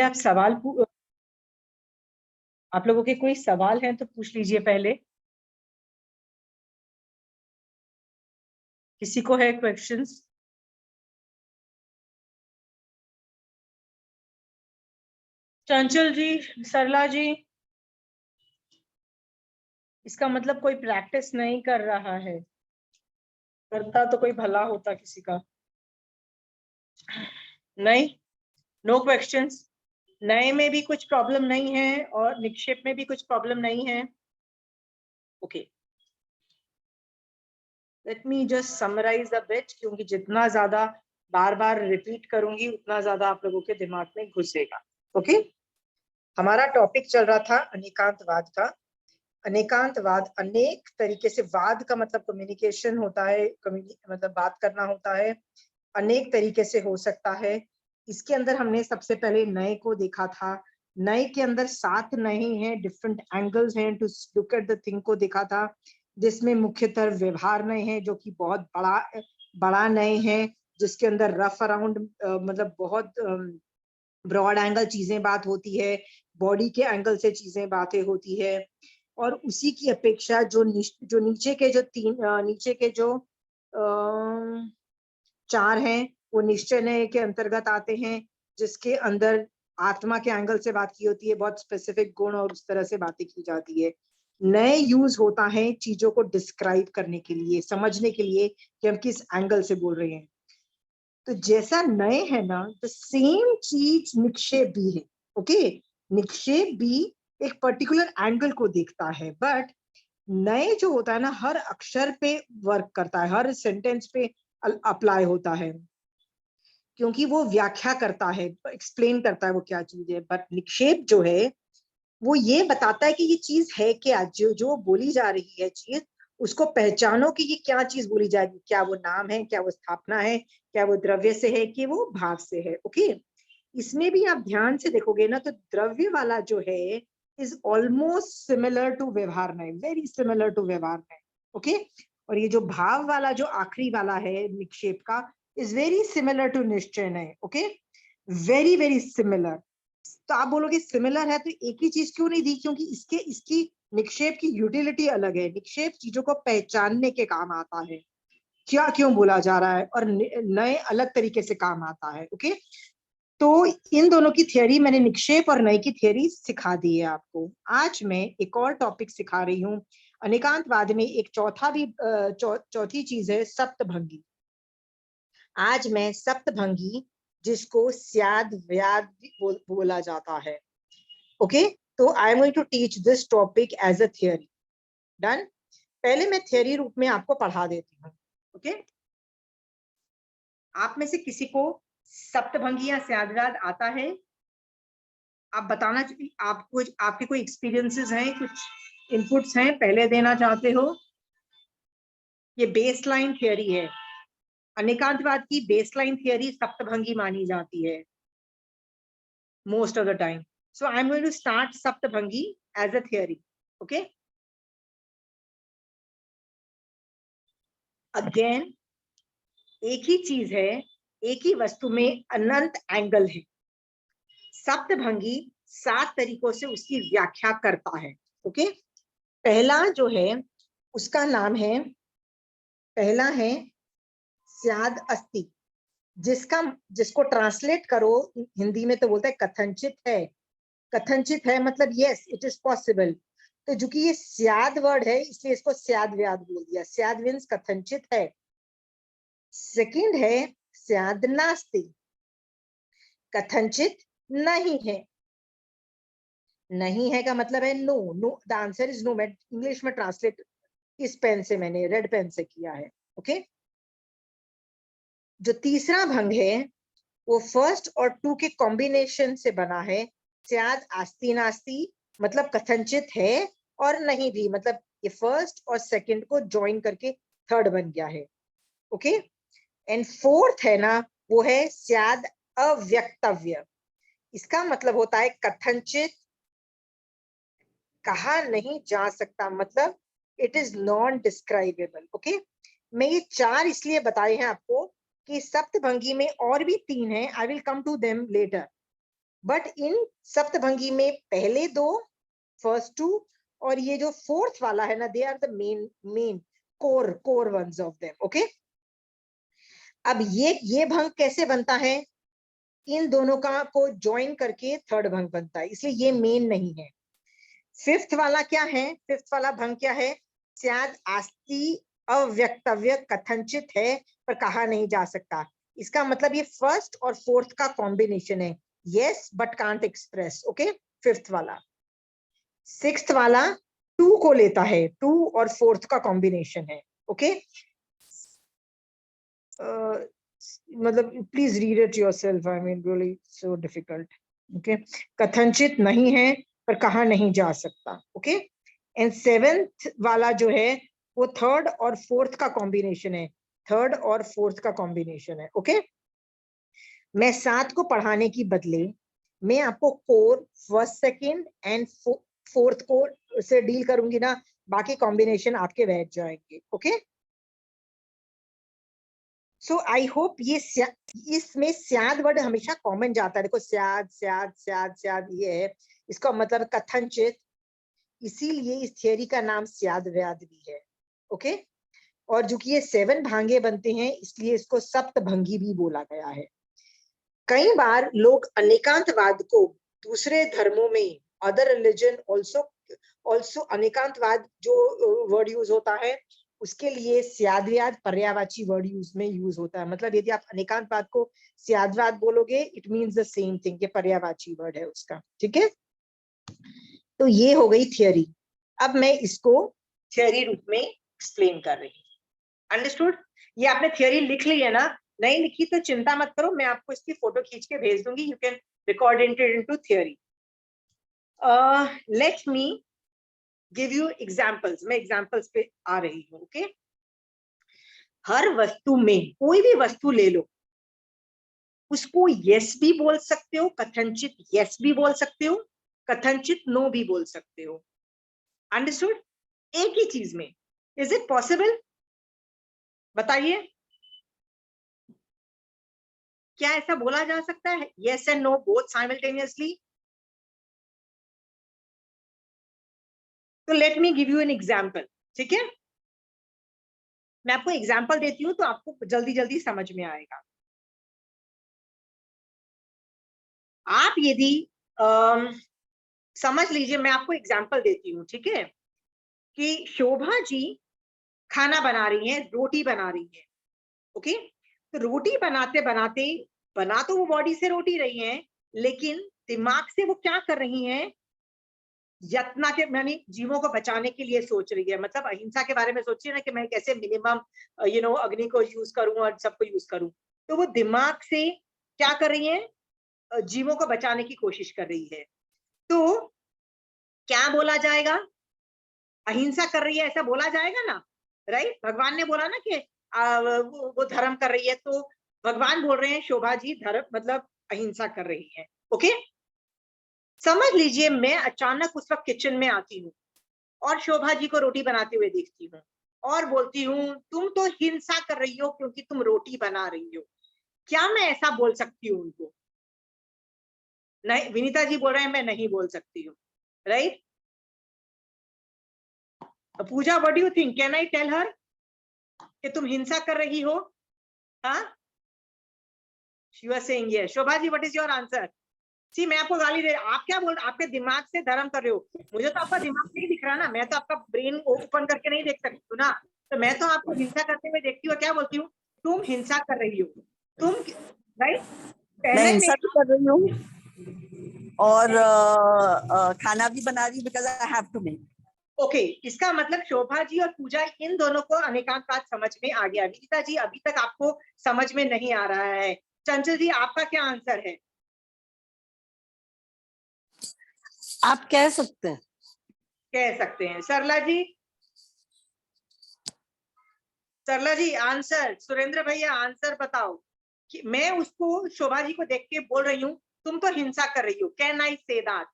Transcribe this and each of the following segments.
आप सवाल आप लोगों के कोई सवाल हैं तो पूछ लीजिए पहले। किसी को है क्वेश्चंस? चंचल जी, सरला जी, इसका मतलब कोई प्रैक्टिस नहीं कर रहा है। करता तो कोई भला होता किसी का। नहीं, नो क्वेश्चंस। नए में भी कुछ प्रॉब्लम नहीं है और निक्षेप में भी कुछ प्रॉब्लम नहीं है। Okay, let me just summarise a bit, क्योंकि जितना ज्यादा बार बार रिपीट करूंगी उतना ज्यादा आप लोगों के दिमाग में घुसेगा। ओके, हमारा टॉपिक चल रहा था अनेकांतवाद का। अनेकांतवाद, अनेक तरीके से, वाद का मतलब कम्युनिकेशन होता है, मतलब बात करना होता है, अनेक तरीके से हो सकता है। इसके अंदर हमने सबसे पहले नए को देखा था। नए के अंदर 7 नए हैं, डिफरेंट एंगल्स हैं to look at the thing को देखा था, जिसमें मुख्यतः व्यवहार नए हैं जो कि बहुत बड़ा बड़ा नए हैं, जिसके अंदर रफ अराउंड मतलब बहुत ब्रॉड एंगल चीजें बात होती है, बॉडी के एंगल से चीजें बातें होती है। और उसी की अपेक्षा जो नीचे के जो नीचे के जो 4 हैं वो निश्चय नय के अंतर्गत आते हैं, जिसके अंदर आत्मा के एंगल से बात की होती है, बहुत स्पेसिफिक गुण और उस तरह से बातें की जाती है। नए यूज होता है चीजों को डिस्क्राइब करने के लिए, समझने के लिए कि हम किस एंगल से बोल रहे हैं। तो जैसा नए है ना, द सेम चीज निक्षेप भी है। ओके, निक्षेप भी एक पर्टिकुलर एंगल को देखता है, बट नए जो होता है ना, हर अक्षर पे वर्क करता है, हर सेंटेंस पे अप्लाई होता है, क्योंकि वो व्याख्या करता है, एक्सप्लेन करता है वो क्या चीज है। बट निक्षेप जो है वो ये बताता है कि ये चीज है क्या, जो जो बोली जा रही है चीज, उसको पहचानो कि ये क्या चीज बोली जाएगी, क्या वो नाम है, क्या वो स्थापना है, क्या वो द्रव्य से है, कि वो भाव से है। ओके, इसमें भी आप ध्यान से देखोगे ना, तो द्रव्य वाला जो है इज ऑलमोस्ट सिमिलर टू व्यवहार नय, वेरी सिमिलर टू व्यवहार नय। ओके, और ये जो भाव वाला जो आखिरी वाला है निक्षेप का, इज वेरी सिमिलर टू निश्चय नय। Okay, very very similar. तो आप बोलोगे सिमिलर है तो एक ही चीज क्यों नहीं दी, क्योंकि इसकी निक्षेप की यूटिलिटी अलग है। निक्षेप चीजों को पहचानने के काम आता है, क्या क्यों बोला जा रहा है, और नए अलग तरीके से काम आता है। ओके, तो इन दोनों की थियरी मैंने, निक्षेप और नए की थियरी सिखा दी है आपको। आज मैं एक और टॉपिक सिखा रही हूँ अनेकांतवाद में। एक चौथा भी चौथी चीज है सप्तभंगी। आज मैं सप्तभंगी, जिसको स्याद व्याद बोला जाता है। ओके, तो I am going to teach this topic as a theory. Done. पहले मैं थियरी रूप में आपको पढ़ा देती हूँ। ओके, आप में से किसी को सप्तभंगी या स्यादव्याद आता है? आप बताना चाहिए, आपको आपके कोई एक्सपीरियंसेस हैं, कुछ इनपुट्स हैं, पहले देना चाहते हो? ये बेसलाइन थियरी है, अनेकांतवाद की बेसलाइन थियरी सप्तभंगी मानी जाती है most of the time. So I'm going to start Saptabhangi as a theory. Okay. Again, एक ही चीज है, एक ही वस्तु में अनंत एंगल है। सप्तभंगी 7 तरीकों से उसकी व्याख्या करता है। ओके, पहला जो है उसका नाम है, पहला है स्याद अस्ति, जिसको ट्रांसलेट करो हिंदी में तो बोलते हैं कथनचित है। कथनचित है मतलब यस इट इज पॉसिबल। तो जो कि ये स्याद वर्ड है, इसलिए इसको स्याद व्याद बोल दिया। स्याद मीन्स कथनचित है। सेकंड है स्याद नास्ति, कथनचित नहीं है। नहीं है का मतलब है no, no, the answer is no. मैं इंग्लिश में ट्रांसलेट इस पेन से, मैंने रेड पेन से किया है। ओके, जो तीसरा भंग है वो फर्स्ट और टू के कॉम्बिनेशन से बना है। स्याद आस्ति नास्ति मतलब कथनचित है और नहीं भी, मतलब ये फर्स्ट और सेकंड को ज्वाइन करके थर्ड बन गया है। ओके, एंड फोर्थ है ना, वो है स्याद अव्यक्तव्य। इसका मतलब होता है कथनचित कहा नहीं जा सकता, मतलब इट इज नॉन डिस्क्राइबेबल। ओके, मैं ये 4 इसलिए बताए हैं आपको कि सप्तभंगी में और भी 3 हैं, I will come to them later. But in सप्तभंगी में पहले दो, फर्स्ट टू, और ये जो फोर्थ वाला है ना, they are the main core ones of them. Okay, अब ये भंग कैसे बनता है? इन दोनों का को ज्वाइन करके थर्ड भंग बनता है, इसलिए ये मेन नहीं है। फिफ्थ वाला क्या है? फिफ्थ वाला भंग क्या है? स्याद आस्ति अव्यक्तव्य कथनचित है पर कहा नहीं जा सकता। इसका मतलब ये फर्स्ट और फोर्थ का कॉम्बिनेशन है, yes but can't express. Okay, fifth वाला। सिक्स्थ वाला टू को लेता है, टू और फोर्थ का कॉम्बिनेशन है। ओके, मतलब please read it yourself, I mean really so difficult. Okay, कथनचित नहीं है पर कहा नहीं जा सकता। ओके, एंड सेवेंथ वाला जो है वो थर्ड और फोर्थ का कॉम्बिनेशन है, थर्ड और फोर्थ का कॉम्बिनेशन है। ओके, मैं सात को पढ़ाने की बदले मैं आपको core first second and fourth को से डील करूंगी ना, बाकी कॉम्बिनेशन आपके बैठ जाएंगे। ओके, सो आई होप ये इसमें स्याद वर्ड हमेशा कॉमन जाता है। देखो स्याद स्याद स्याद स्याद ये है, इसका मतलब कथनचित, इसीलिए इस थियरी का नाम स्याद व्याद भी है। ओके, और जो कि ये 7 भांगे बनते हैं इसलिए इसको सप्तभंगी भी बोला गया है। कई बार लोग अनेकांतवाद को दूसरे धर्मों में, अदर रिलीजन ऑल्सो अनेकांतवाद जो वर्ड यूज होता है उसके लिए स्याद्व्याद पर्यायवाची वर्ड यूज होता है। मतलब यदि आप अनेकांतवाद को स्याद्वाद बोलोगे it means the same thing, ये पर्यायवाची वर्ड है उसका। ठीक है, तो ये हो गई थियरी। अब मैं इसको थियरी रूप में एक्सप्लेन कर रही हूँ। अंडरस्टूड? ये आपने थियरी लिख ली है ना? नहीं लिखी तो चिंता मत करो, मैं आपको इसकी फोटो खींच के भेज दूंगी, you can record it into theory. Late me give you examples, मैं एग्जांपल्स पे आ रही हूँ। ओके, हर वस्तु में कोई भी वस्तु ले लो, उसको यस भी बोल सकते हो, कथनचित यस भी बोल सकते हो, कथनचित नो भी बोल सकते हो। अंडरस्टूड? एक ही चीज में। Is it possible? बताइए, क्या ऐसा बोला जा सकता है yes and no both simultaneously? तो let me give you an example. ठीक है, मैं आपको एग्जांपल देती हूँ तो आपको जल्दी जल्दी समझ में आएगा। आप यदि समझ लीजिए, मैं आपको एग्जांपल देती हूँ। ठीक है, कि शोभा जी खाना बना रही हैं, रोटी बना रही है। ओके, तो रोटी बनाते बनाते बना तो वो बॉडी से रोटी रही हैं, लेकिन दिमाग से वो क्या कर रही हैं? यत्ना के यानी जीवों को बचाने के लिए सोच रही है। मतलब अहिंसा के बारे में सोचिए ना कि मैं कैसे मिनिमम अग्नि को यूज करूं और सबको यूज करूं। तो वो दिमाग से क्या कर रही है? जीवों को बचाने की कोशिश कर रही है। तो क्या बोला जाएगा? अहिंसा कर रही है ऐसा बोला जाएगा ना, राइट? भगवान ने बोला ना कि वो धर्म कर रही है, तो भगवान बोल रहे हैं शोभा जी धर्म मतलब अहिंसा कर रही है। ओके, समझ लीजिए मैं अचानक उस वक्त किचन में आती हूँ और शोभा जी को रोटी बनाते हुए देखती हूँ और बोलती हूँ तुम तो हिंसा कर रही हो क्योंकि तुम रोटी बना रही हो। क्या मैं ऐसा बोल सकती हूँ उनको? नहीं, विनीता जी बोल रहे हैं मैं नहीं बोल सकती हूँ, right? Puja, what do you think? Can I tell her कि तुम हिंसा कर रही हो? हाँ, she was saying yes. Shobha ji, what is your answer? See, मैं आपको गाली दे, आप क्या बोल, आपके दिमाग से धर्म कर रहे हो। मुझे तो आपका दिमाग नहीं दिख रहा ना, मैं तो आपका ब्रेन ओपन करके नहीं देख सकती हूँ ना। तो मैं तो आपको हिंसा करते हुए देखती हूँ, क्या बोलती हूँ? तुम हिंसा कर रही हो, तुम, राइट? मैं पहले हिंसा भी कर रही हूँ और खाना भी बना रही हूँ because I have to make. Okay, इसका मतलब शोभा जी और पूजा इन दोनों को अनेकांतवाद समझ में आ गया। विनीता जी अभी तक आपको समझ में नहीं आ रहा है। चंचल जी आपका क्या आंसर है? आप कह सकते हैं। कह सकते हैं। सरला जी, सरला जी आंसर। सुरेंद्र भैया आंसर बताओ कि मैं उसको शोभा जी को देख के बोल रही हूँ तुम तो हिंसा कर रही हो। Can I say that?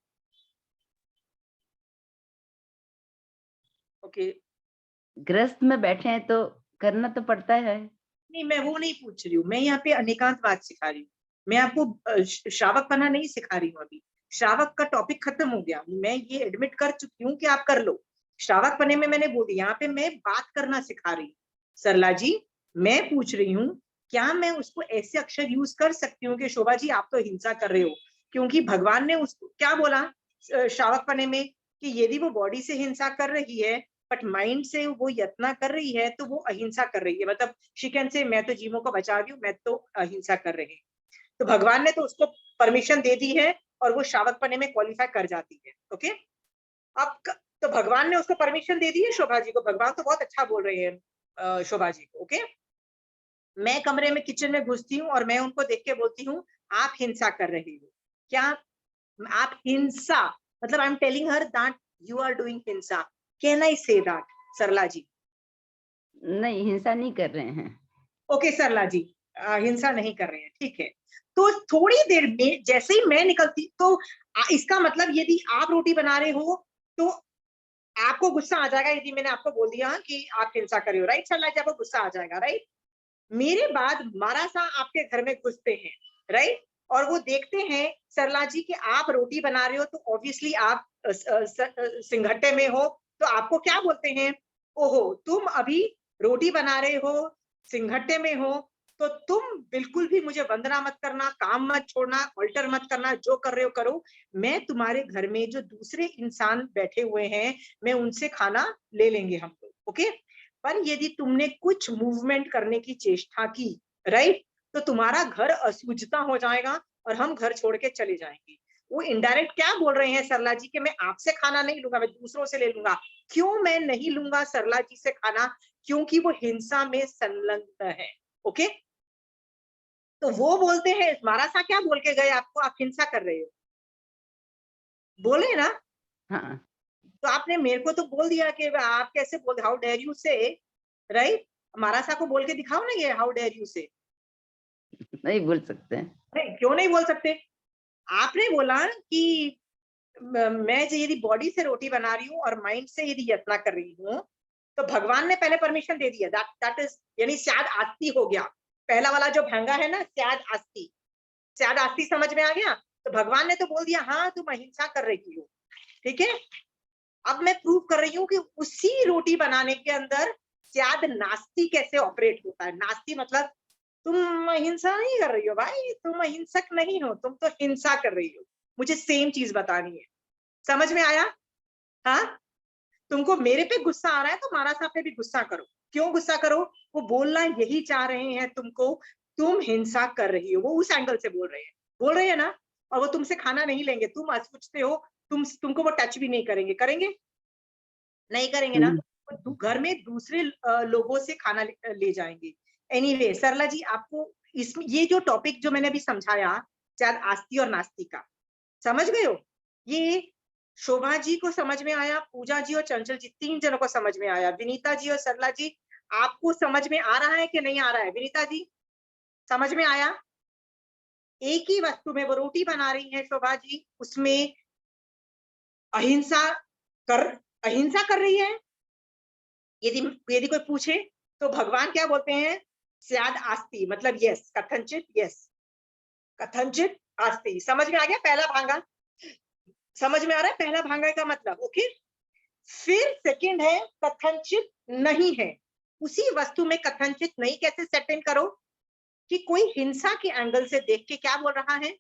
Okay, गृहस्थ में बैठे हैं तो करना तो पड़ता है। नहीं मैं वो नहीं पूछ रही हूँ, मैं यहाँ पे अनेकांतवाद सिखा रही हूँ। मैं आपको श्रावकपना नहीं सिखा रही हूँ अभी। श्रावक का टॉपिक खत्म हो गया, मैं ये एडमिट कर चुकी हूँ कि आप कर लो। श्रावकपने में मैंने बोली, यहाँ पे मैं बात करना सिखा रही हूँ। सरला जी, मैं पूछ रही हूँ क्या मैं उसको ऐसे अक्षर यूज कर सकती हूँ कि शोभा जी आप तो हिंसा कर रहे हो, क्योंकि भगवान ने उसको क्या बोला श्रावकपने में कि यदि वो बॉडी से हिंसा कर रही है बट माइंड से वो यत्न कर रही है तो वो अहिंसा कर रही है। मतलब शिकन से मैं तो जीवों को बचा रही हूँ, मैं तो अहिंसा कर रही हूँ। तो भगवान ने तो उसको परमिशन दे दी है और वो श्रावकपने में क्वालिफाई कर जाती है। ओके, अब तो भगवान ने उसको परमिशन दे दी है शोभा जी को। भगवान तो बहुत अच्छा बोल रहे हैं शोभा जी को। ओके, मैं कमरे में किचन में घुसती हूँ और मैं उनको देख के बोलती हूँ आप हिंसा कर रही हो। क्या आप हिंसा, मतलब I am telling her that you are doing हिंसा। कैन आई से दैट सरला जी? नहीं, हिंसा नहीं कर रहे हैं। ओके सरला जी, हिंसा नहीं कर रहे हैं, ठीक है। तो थोड़ी देर में जैसे ही मैं निकलती तो इसका मतलब यदि आप रोटी बना रहे हो तो आपको गुस्सा आ जाएगा यदि मैंने आपको बोल दिया कि आप हिंसा कर रहे हो, राइट सरला जी? आपको गुस्सा आ जाएगा, राइट? मेरे बाद मारासा आपके घर में घुसते हैं, राइट? और वो देखते हैं सरला जी कि आप रोटी बना रहे हो तो ऑब्वियसली आप सिंघट्टे में हो, तो आपको क्या बोलते हैं? ओहो, तुम अभी रोटी बना रहे हो, सिंघट्टे में हो, तो तुम बिल्कुल भी मुझे वंदना मत करना, काम मत छोड़ना, अल्टर मत करना, जो कर रहे हो करो। मैं तुम्हारे घर में जो दूसरे इंसान बैठे हुए हैं, मैं उनसे खाना ले लेंगे हम लोग, ओके? पर यदि तुमने कुछ मूवमेंट करने की चेष्टा की, राइट, तो तुम्हारा घर असूझता हो जाएगा और हम घर छोड़ के चले जाएंगे। वो इनडायरेक्ट क्या बोल रहे हैं सरला जी कि मैं आपसे खाना नहीं लूंगा, मैं दूसरों से ले लूंगा। क्यों मैं नहीं लूंगा सरला जी से खाना? क्योंकि वो हिंसा में संलग्न है। ओके, तो वो बोलते हैं मारासा क्या बोल के गए आपको? आप हिंसा कर रहे हो, बोले ना? हाँ, तो आपने मेरे को तो बोल दिया कि आप कैसे बोल, हाउ डेयर यू से, राइट? मारासा को बोल के दिखाओ ना ये हाउ डेयर यू से। नहीं बोल सकते हैं। नहीं, क्यों नहीं बोल सकते? आपने बोला कि मैं यदि बॉडी से रोटी बना रही हूँ और माइंड से यदि यत्न कर रही हूँ तो भगवान ने पहले परमिशन दे दिया। दैट इज यानी स्याद आस्ती हो गया। पहला वाला जो भंगा है ना, स्याद आस्ती, स्याद आस्ती समझ में आ गया? तो भगवान ने तो बोल दिया हाँ तुम अहिंसा कर रही हो, ठीक है। अब मैं प्रूव कर रही हूँ कि उसी रोटी बनाने के अंदर स्याद नास्ती कैसे ऑपरेट होता है। नास्ती मतलब तुम अहिंसा नहीं कर रही हो भाई, तुम अहिंसक नहीं हो, तुम तो हिंसा कर रही हो। मुझे सेम चीज बतानी है, समझ में आया? हाँ, तुमको मेरे पे गुस्सा आ रहा है तो मारा साहब पे भी गुस्सा करो। क्यों गुस्सा करो? वो बोलना यही चाह रहे हैं तुमको, तुम हिंसा कर रही हो। वो उस एंगल से बोल रहे हैं ना। और वो तुमसे खाना नहीं लेंगे, तुम सोचते हो तुमको वो टच भी नहीं करेंगे, करेंगे? नहीं करेंगे ना। घर में दूसरे लोगों से खाना ले जाएंगे। एनीवे सरला जी, आपको इसमें ये जो टॉपिक जो मैंने अभी समझाया, शायद आस्ती और नास्ती का, समझ गए हो? ये शोभा जी को समझ में आया, पूजा जी और चंचल जी, 3 जनों को समझ में आया। विनीता जी और सरला जी, आपको समझ में आ रहा है कि नहीं आ रहा है? विनीता जी, समझ में आया? एक ही वस्तु में वो रोटी बना रही है शोभा जी, उसमें अहिंसा कर अहिंसा कर रही है। यदि यदि कोई पूछे तो भगवान क्या बोलते हैं? स्याद आस्ती, मतलब यस, कथनचित यस, कथनचित आस्ती। समझ में आ गया पहला भांगा? समझ में आ रहा है पहला भांगा का मतलब? ओके। फिर सेकंड है कथनचित नहीं है। उसी वस्तु में कथनचित नहीं कैसे सेट इन करो कि कोई हिंसा के एंगल से देख के क्या बोल रहा है?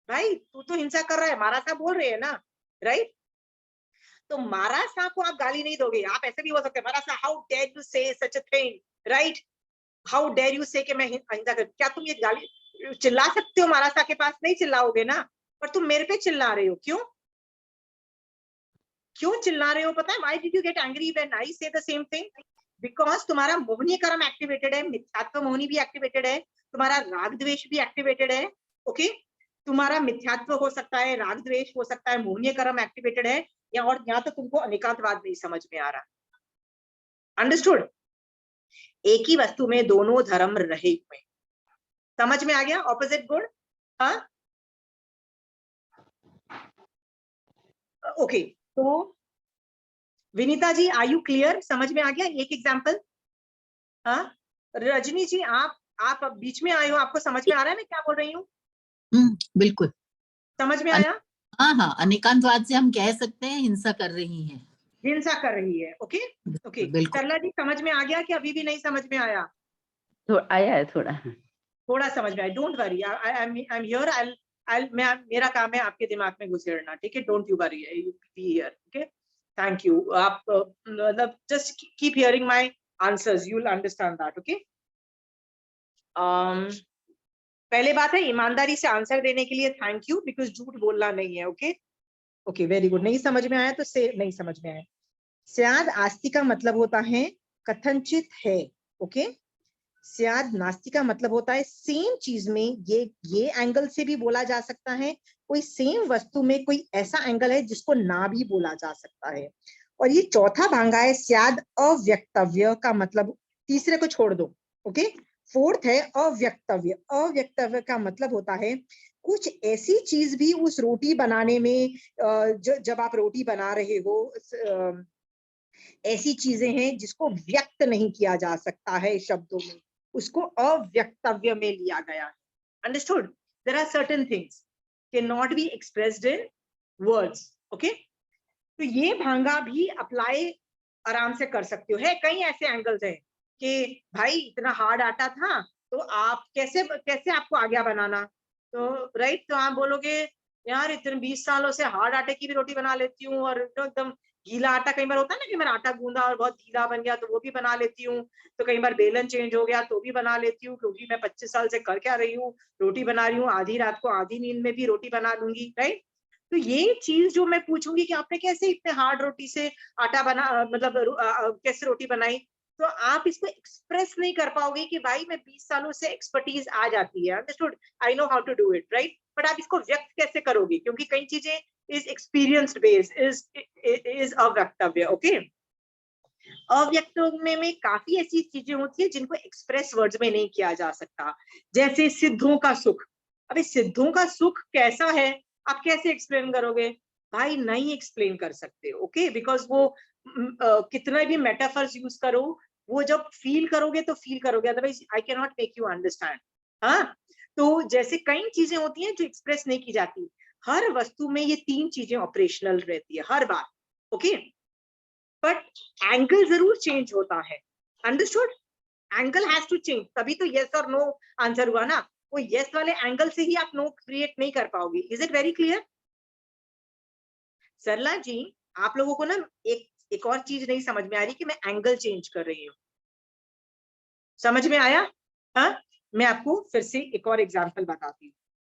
भाई तू तो हिंसा कर रहा है, मारा सा बोल रहे हैं ना, राइट? तो मारा सा को आप गाली नहीं दोगे, आप ऐसे भी बोल सकते हैं, मारा सा how dare you say such a thing, right? How dare you say कि मैं हिंसा कर, क्या तुम ये गाली चिल्ला सकते हो? मारा सा के पास नहीं चिल्लाओगे ना, पर तुम मेरे पे चिल्ला रहे हो। क्यों क्यों चिल्ला रहे हो? पता है why did you get angry when I से द सेम थिंग? बिकॉज तुम्हारा मोहनी कर्म एक्टिवेटेड है, मिथ्यात्व मोहनी भी एक्टिवेटेड है, तुम्हारा राग द्वेष भी एक्टिवेटेड है। ओके, तुम्हारा मिथ्यात्व हो सकता है, राग द्वेष हो सकता है, मोहनीय कर्म एक्टिवेटेड है, या और यहाँ तो तुमको अनेकांतवाद नहीं समझ में आ रहा। अंडरस्टूड? एक ही वस्तु में दोनों धर्म रहे हुए, समझ में आ गया? ऑपोजिट गुण। हाँ, ओके। तो Vinita ji, are you clear? समझ में आ गया? एक एग्जाम्पल। हाँ, रजनी जी, आप अब बीच में आए हो, आपको समझ में आ रहा है मैं क्या बोल रही हूँ? बिल्कुल समझ में आया? हाँ हाँ, अनेकांतवाद से हम कह सकते हैं हिंसा कर रही है। हिंसा कर रही है। ओके ओके, बिल्कुल। सरला जी समझ में आ गया कि अभी भी नहीं समझ में आया? तो आया है थोड़ा। थोड़ा समझ में आया, don't worry, I am here, I मेरा काम है आपके दिमाग में घुसेड़ना, ठीक है? Don't you worry, you be here, okay? Thank you. आप मतलब just keep hearing my answers, you will understand that, okay? पहले बात है, ईमानदारी से आंसर देने के लिए थैंक यू, बिकॉज झूठ बोलना नहीं है। Okay okay, very good. नहीं समझ में आया तो से नहीं समझ में आया। स्याद आस्ति का मतलब होता है कथनचित है। ओके, स्याद नास्ति का मतलब होता है सेम चीज में ये एंगल से भी बोला जा सकता है, कोई सेम वस्तु में कोई ऐसा एंगल है जिसको ना भी बोला जा सकता है। और ये चौथा भांगा है स्याद अव्यक्तव्य का मतलब, तीसरे को छोड़ दो। ओके, फोर्थ है अव्यक्तव्य। अव्यक्तव्य का मतलब होता है कुछ ऐसी चीज भी उस रोटी बनाने में, जब आप रोटी बना रहे हो, ऐसी चीजें हैं जिसको व्यक्त नहीं किया जा सकता है शब्दों में, उसको अव्यक्तव्य में लिया गया है। Understood? There are certain things can not be expressed in words. Okay, तो ये भांगा भी अप्लाई आराम से कर सकते हो। है कई ऐसे एंगल्स हैं कि भाई इतना हार्ड आटा था तो आप कैसे कैसे आपको आ गया बनाना, तो राइट, तो आप बोलोगे यार इतने 20 सालों से हार्ड आटे की भी रोटी बना लेती हूँ, और एकदम गीला आटा, कई बार होता है ना कि मेरा आटा गूंदा और बहुत गीला बन गया तो वो भी बना लेती हूँ, तो कई बार बेलन चेंज हो गया तो भी बना लेती हूँ, क्योंकि मैं 25 साल से कर क्या रही हूँ, रोटी बना रही हूँ, आधी रात को आधी नींद में भी रोटी बना लूंगी, राइट? तो ये चीज जो मैं पूछूंगी कि आपने कैसे इतने हार्ड रोटी से आटा बना, मतलब कैसे रोटी बनाई, तो आप इसको एक्सप्रेस नहीं कर पाओगे कि भाई मैं 20 सालों से एक्सपर्टीज आ जाती है, understood, I know how to do it, right? But आप इसको व्यक्त कैसे करोगे, क्योंकि कई चीजें इज एक्सपीरियंस्ड बेस्ड, इज अव्यक्तव्य। ओके, अव्यक्तव्य में काफी ऐसी चीजें होती है जिनको एक्सप्रेस वर्ड्स में नहीं किया जा सकता, जैसे सिद्धों का सुख। अबे सिद्धों का सुख कैसा है, आप कैसे एक्सप्लेन करोगे? भाई नहीं एक्सप्लेन कर सकते। ओके, बिकॉज वो कितना भी मेटाफर्स यूज करो, वो जब फील करोगे तो फील करोगे, otherwise I can not make you understand. हाँ, तो जैसे कई चीजें होती हैं जो एक्सप्रेस नहीं की जाती, हर वस्तु में ये तीन चीजें ऑपरेशनल रहती है हर बार। ओके, बट एंगल जरूर चेंज होता है। Understood? Angle has to change, तभी तो यस और नो आंसर हुआ ना। वो यस वाले एंगल से ही आप नो क्रिएट नहीं कर पाओगे। Is it very clear? Sarla ji, आप लोगों को ना एक और चीज नहीं समझ में आ रही कि मैं एंगल चेंज कर रही हूँ। समझ में आया? हाँ, मैं आपको फिर से एक और एग्जांपल बताती हूँ।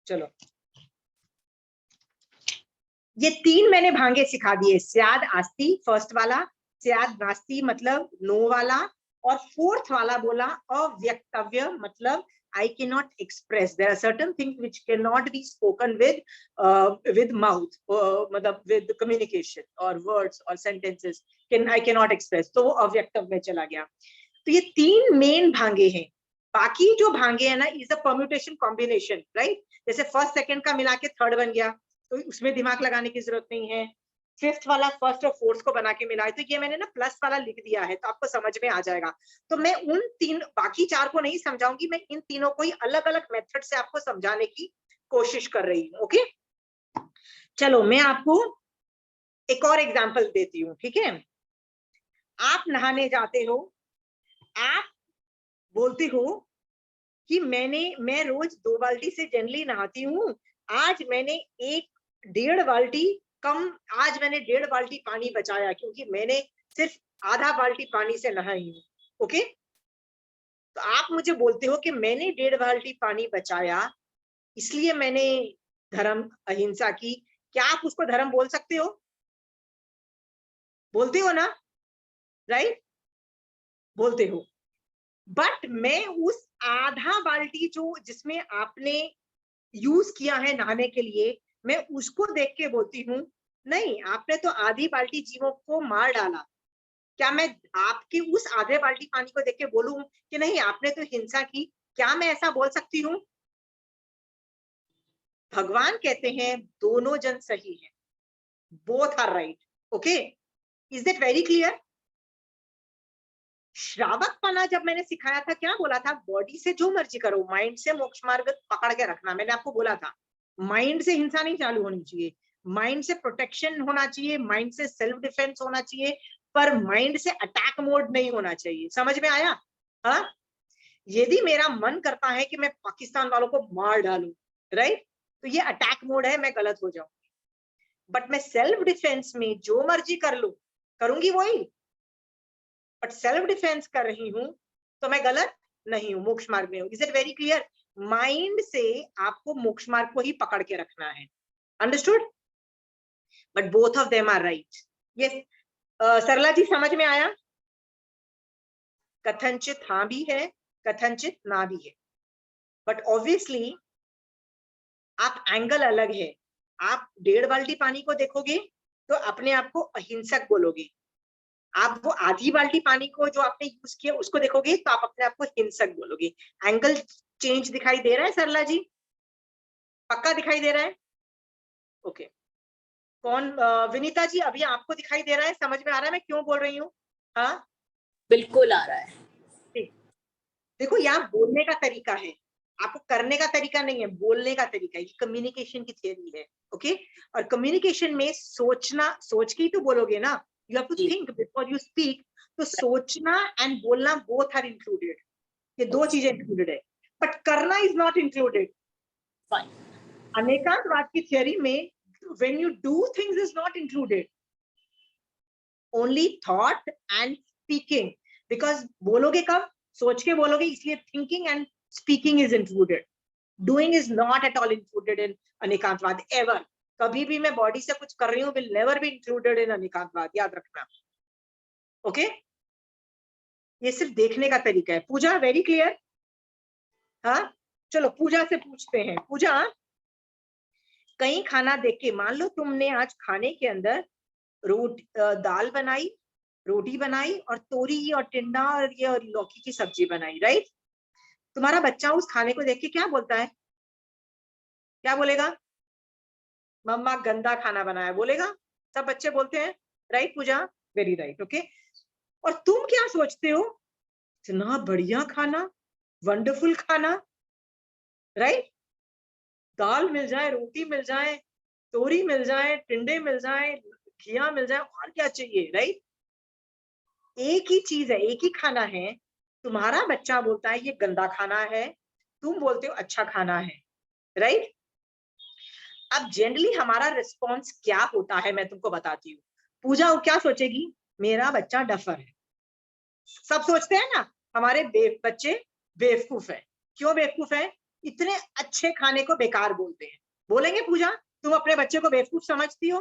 चलो, ये तीन मैंने भांगे सिखा दिए, स्याद आस्ती फर्स्ट वाला, स्याद नास्ती मतलब नो वाला, और फोर्थ वाला बोला अव्यक्तव्य मतलब I cannot express. There are certain things which cannot be spoken with mouth, मतलब with communication or words or sentences. I cannot express. तो वो अव्यक्तव्य में चला गया। तो ये तीन मेन भांगे हैं। बाकी जो भांगे हैं ना, is a permutation combination, right? जैसे फर्स्ट सेकंड का मिला के थर्ड बन गया, तो उसमें दिमाग लगाने की जरूरत नहीं है। फिफ्थ वाला फर्स्ट और फोर्थ को बना के मिला है, तो ये मैंने ना प्लस वाला लिख दिया है, तो आपको समझ में आ जाएगा। तो मैं उन तीन, बाकी चार को नहीं समझाऊंगी, मैं इन तीनों को ही अलग अलग मेथड से आपको समझाने की कोशिश कर रही हूँ। ओके, चलो मैं आपको एक और एग्जाम्पल देती हूँ, ठीक है? आप नहाने जाते हो, आप बोलते हो कि मैं रोज 2 बाल्टी से जनरली नहाती हूँ, आज मैंने 1.5 बाल्टी कम, आज मैंने 1.5 बाल्टी पानी बचाया क्योंकि मैंने सिर्फ आधा बाल्टी पानी से नहाई हूँ। ओके, तो आप मुझे बोलते हो कि मैंने 1.5 बाल्टी पानी बचाया, इसलिए मैंने धर्म अहिंसा की। क्या आप उसको धर्म बोल सकते हो? बोलते हो ना, राइट? बोलते हो। बट मैं उस आधा बाल्टी जो जिसमें आपने यूज किया है नहाने के लिए, मैं उसको देख के बोलती हूँ नहीं, आपने तो आधी बाल्टी जीवों को मार डाला। क्या मैं आपके उस आधे बाल्टी पानी को देख के बोलूं कि नहीं आपने तो हिंसा की? क्या मैं ऐसा बोल सकती हूँ? भगवान कहते हैं दोनों जन सही है, both are right. Okay, is that very clear? श्रावक पाना जब मैंने सिखाया था, क्या बोला था? बॉडी से जो मर्जी करो, माइंड से मोक्ष मार्ग पकड़ के रखना, मैंने आपको बोला था। माइंड से हिंसा नहीं चालू होनी चाहिए, माइंड से प्रोटेक्शन होना चाहिए, माइंड से सेल्फ डिफेंस होना चाहिए, पर माइंड से अटैक मोड नहीं होना चाहिए। समझ में आया? हाँ, यदि मेरा मन करता है कि मैं पाकिस्तान वालों को मार डालूं, राइट, तो ये अटैक मोड है, मैं गलत हो जाऊं। बट मैं सेल्फ डिफेंस में जो मर्जी कर लूं, करूंगी वही, बट सेल्फ डिफेंस कर रही हूं तो मैं गलत नहीं हूं, मोक्ष मार्ग में हूं। Is it very clear? Mind से आपको मोक्ष मार्ग को ही पकड़ के रखना है। Understood? But both of them are right. Yes Sarla ji, समझ में आया? कथनचित हाँ भी है, कथनचित ना भी है, बट ऑब्वियसली आप एंगल अलग है। आप 1.5 बाल्टी पानी को देखोगे तो अपने आप को अहिंसक बोलोगे, आप वो आधी बाल्टी पानी को जो आपने यूज किया उसको देखोगे तो आप अपने आप को हिंसक बोलोगे। एंगल चेंज दिखाई दे रहा है सरला जी? पक्का दिखाई दे रहा है? ओके। कौन विनीता जी, अभी आपको दिखाई दे रहा है? समझ में आ रहा है मैं क्यों बोल रही हूँ? हाँ, बिल्कुल आ रहा है। ठीक। देखो, यहाँ बोलने का तरीका है, आपको करने का तरीका नहीं है, बोलने का तरीका है। ये कम्युनिकेशन की थियरी है, ओके। और कम्युनिकेशन में सोचना, सोच के ही तो बोलोगे ना, you have to think before you speak. तो सोचना एंड बोलना बोथ आर इंक्लूडेड, ये दो चीजें इंक्लूडेड है, बट करना इज नॉट इंक्लूडेड। फाइन। अनेकांतवाद की थियरी में when you do things is not included, only thought and speaking, because बोलोगे कब? सोच के बोलोगे, इसलिए thinking and speaking is included, doing is not at all included in Anekantavada ever। कभी भी मैं बॉडी से कुछ कर रही हूँ will never be included in अनेकांतवाद, याद रखना, ओके। ये सिर्फ देखने का तरीका है। पूजा, वेरी क्लियर? हाँ, चलो पूजा से पूछते हैं। पूजा, कहीं खाना देख के, मान लो तुमने आज खाने के अंदर दाल बनाई, रोटी बनाई और तोरी और टिंडा और ये और लौकी की सब्जी बनाई, राइट? तुम्हारा बच्चा उस खाने को देख के क्या बोलता है? क्या बोलेगा? मम्मा गंदा खाना बनाया, बोलेगा। सब बच्चे बोलते हैं, right Puja? Very right, okay. और तुम क्या सोचते हो? इतना बढ़िया खाना, वंडरफुल खाना, राइट? दाल मिल जाए, रोटी मिल जाए, तोरी मिल जाए, टिंडे मिल जाए, घिया मिल जाए, और क्या चाहिए, राइट? एक ही चीज है, एक ही खाना है। तुम्हारा बच्चा बोलता है ये गंदा खाना है, तुम बोलते हो अच्छा खाना है, राइट? अब जनरली हमारा रिस्पॉन्स क्या होता है मैं तुमको बताती हूँ। पूजा वो क्या सोचेगी? मेरा बच्चा डफर है। सब सोचते हैं ना हमारे बच्चे बेवकूफ है। क्यों बेवकूफ है? इतने अच्छे खाने को बेकार बोलते हैं। बोलेंगे पूजा, तुम अपने बच्चे को बेवकूफ समझती हो?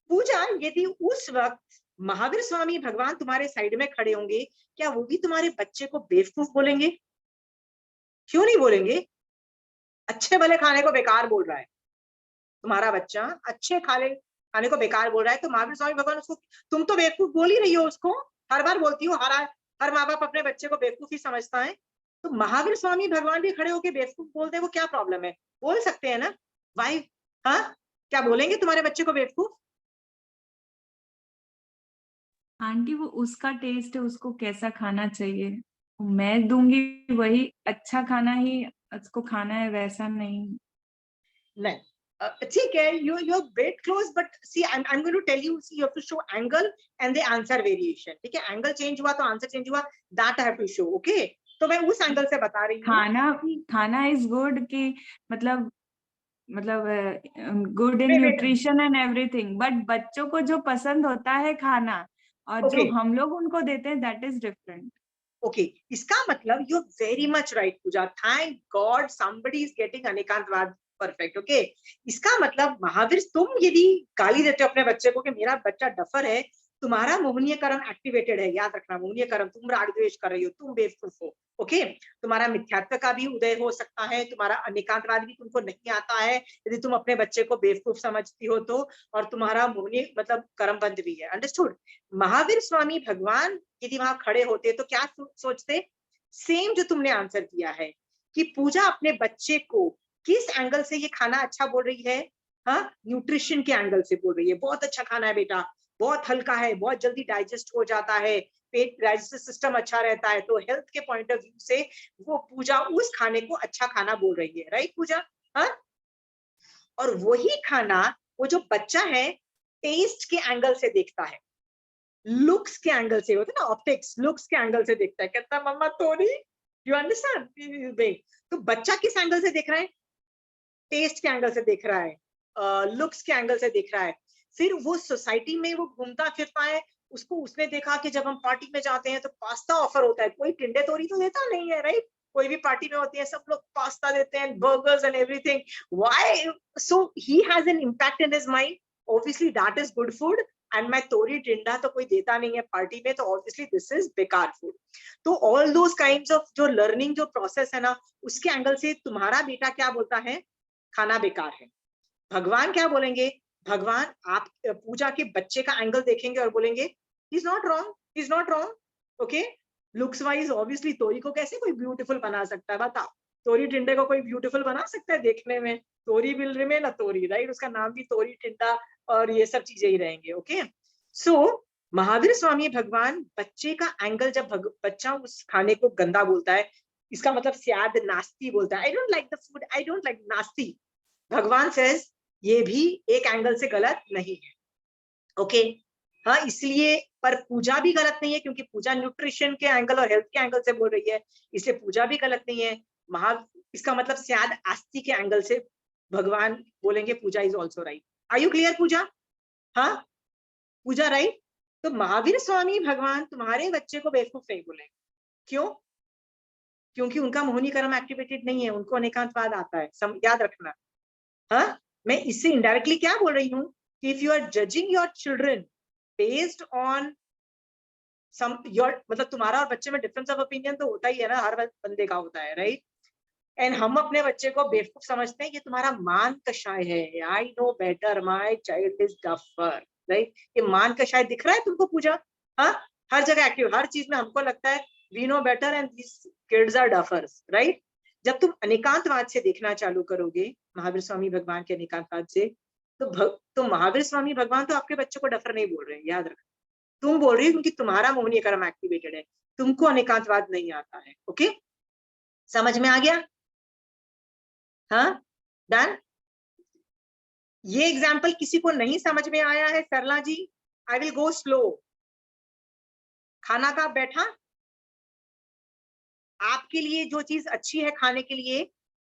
पूजा, यदि उस वक्त महावीर स्वामी भगवान तुम्हारे साइड में खड़े होंगे, क्या वो भी तुम्हारे बच्चे को बेवकूफ बोलेंगे? क्यों नहीं बोलेंगे? अच्छे भले खाने को बेकार बोल रहा है तुम्हारा बच्चा, अच्छे खाने को बेकार बोल रहा है, तो महावीर स्वामी भगवान उसको, तुम तो बेवकूफ बोल ही रही हो उसको, हर बार बोलती हो, हर माँ बाप अपने बच्चे को बेवकूफ ही समझता है। तो महावीर स्वामी भगवान भी खड़े होके बेवकूफ बोलते हैं, वो क्या प्रॉब्लम है? बोल सकते हैं ना, वाई? हाँ, क्या बोलेंगे तुम्हारे बच्चे को बेवकूफ? आंटी वो उसका टेस्ट है, उसको कैसा खाना चाहिए मैं दूंगी, वही अच्छा खाना ही उसको खाना है, वैसा नहीं। नहीं, ठीक है, you're bit close, but see I'm going to tell you, see you have to show angle and the answer variation, ठीक है? एंगल चेंज हुआ तो आंसर चेंज हुआ, that I have to show, okay? तो मैं उस एंगल से बता रही हूँ। खाना इज गुड कि मतलब good in nutrition and everything, but बच्चों को जो पसंद होता है खाना और जो हम लोग उनको देते हैं दैट इज डिफरेंट। ओके, इसका मतलब you are very much right Puja, thank god somebody is getting अनेकांतवाद परफेक्ट, ओके। इसका मतलब महावीर, तुम यदि गाली देते हो अपने बच्चे को कि मेरा बच्चा डफर है, तुम्हारा मोहनीय कर्म एक्टिवेटेड है, याद रखना, मोहनीय कर्म, तुम राग द्वेष कर रही हो, तुम बेवकूफ हो, ओके। तुम्हारा मिथ्यात्व का भी उदय हो सकता है, तुम्हारा अनेकांतवाद भी तुमको नहीं आता है यदि तुम अपने बच्चे को बेवकूफ समझती हो तो, और तुम्हारा मोहनीय मतलब कर्म बंद भी है, अंडरस्टूड? महावीर स्वामी भगवान यदि वहां खड़े होते तो क्या सोचते? सेम जो तुमने आंसर दिया है कि पूजा अपने बच्चे को किस एंगल से ये खाना अच्छा बोल रही है? हाँ, न्यूट्रिशन के एंगल से बोल रही है, बहुत अच्छा खाना है बेटा, बहुत हल्का है, बहुत जल्दी डाइजेस्ट हो जाता है, पेट डाइजेस्टिव सिस्टम अच्छा रहता है, तो हेल्थ के पॉइंट ऑफ व्यू से वो पूजा उस खाने को अच्छा खाना बोल रही है, राइट पूजा? हाँ, और वही खाना वो जो बच्चा है टेस्ट के एंगल से देखता है, लुक्स के एंगल से, होता है ना ऑप्टिक्स, लुक्स के एंगल से देखता है, कहता है मम्मा तोरी, यू अंडरस्टैंड। तो बच्चा किस एंगल से देख रहा है? टेस्ट के एंगल से देख रहा है, लुक्स के एंगल से देख रहा है। फिर वो सोसाइटी में वो घूमता फिरता है, उसको उसने देखा कि जब हम पार्टी में जाते हैं तो पास्ता ऑफर होता है, कोई टिंडे तोरी तो देता नहीं है, राइट? कोई भी पार्टी में होती है सब लोग पास्ता देते हैं, burgers and everything, why? So he has an impact in his mind, obviously that is good food, and मैं तोरी टिंडा तो कोई देता नहीं है पार्टी में, तो ऑब्वियसली दिस इज बेकार फूड। तो ऑल दोस काइंड्स ऑफ जो लर्निंग जो प्रोसेस है ना, उसके एंगल से तुम्हारा बेटा क्या बोलता है? खाना बेकार है। भगवान क्या बोलेंगे? भगवान आप पूजा के बच्चे का एंगल देखेंगे और बोलेंगे he is not wrong, he is not wrong, okay. Looks wise obviously तोरी को कैसे कोई ब्यूटीफुल बना सकता है? बताओ, तोरी टिंडे को कोई ब्यूटीफुल बना सकता है देखने में? तोरी विल रिमेन अ तोरी, राइट? उसका नाम भी तोरी टिंडा और ये सब चीजें ही रहेंगे, ओके। सो महावीर स्वामी भगवान बच्चे का एंगल, जब बच्चा उस खाने को गंदा बोलता है, इसका मतलब स्याद नास्ती बोलता है, I don't like the food, I don't like नास्ती, भगवान सेज ये भी एक एंगल से गलत नहीं है, ओके। हाँ, इसलिए पर पूजा भी गलत नहीं है, क्योंकि पूजा न्यूट्रिशन के एंगल और हेल्थ के एंगल से बोल रही है, इसलिए पूजा भी गलत नहीं है। इसका मतलब स्याद आस्ती के एंगल से भगवान बोलेंगे Puja is also right. Are you clear? Puja, हाँ, पूजा राइट। तो महावीर स्वामी भगवान तुम्हारे बच्चे को बेवकूफ नहीं बोलेंगे। क्यों? क्योंकि उनका मोहिनी कर्म एक्टिवेटेड नहीं है, उनको अनेकांतवाद आता है, याद रखना। हाँ, मैं इससे इनडायरेक्टली क्या बोल रही हूँ कि if you are judging your children based on some your, मतलब तुम्हारा और बच्चे में डिफरेंस ऑफ ओपिनियन तो होता ही है ना, हर बंदे का होता है, राइट? एंड हम अपने बच्चे को बेवकूफ समझते हैं, ये तुम्हारा मान कषाय है, I know better, my child is duffer, right? ये मान कषाय दिख रहा है तुमको पूजा? हाँ, हर जगह एक्टिव, हर चीज में हमको लगता है we know better and this kids are duffers, right? जब तुम अनेकांतवाद से देखना चालू करोगे, महावीर स्वामी भगवान के अनेकांतवाद से, तो महावीर स्वामी भगवान तो आपके बच्चे को डफर नहीं बोल रहे हैं, याद रखना। तुम बोल रही हो क्योंकि तुम्हारा मोहिनी कर्म एक्टिवेटेड है, तुमको अनेकांतवाद नहीं आता है, ओके? समझ में आ गया? हाँ, डन। ये एग्जाम्पल किसी को नहीं समझ में आया है सरला जी? I will go slow. खाना का बैठा, आपके लिए जो चीज अच्छी है खाने के लिए,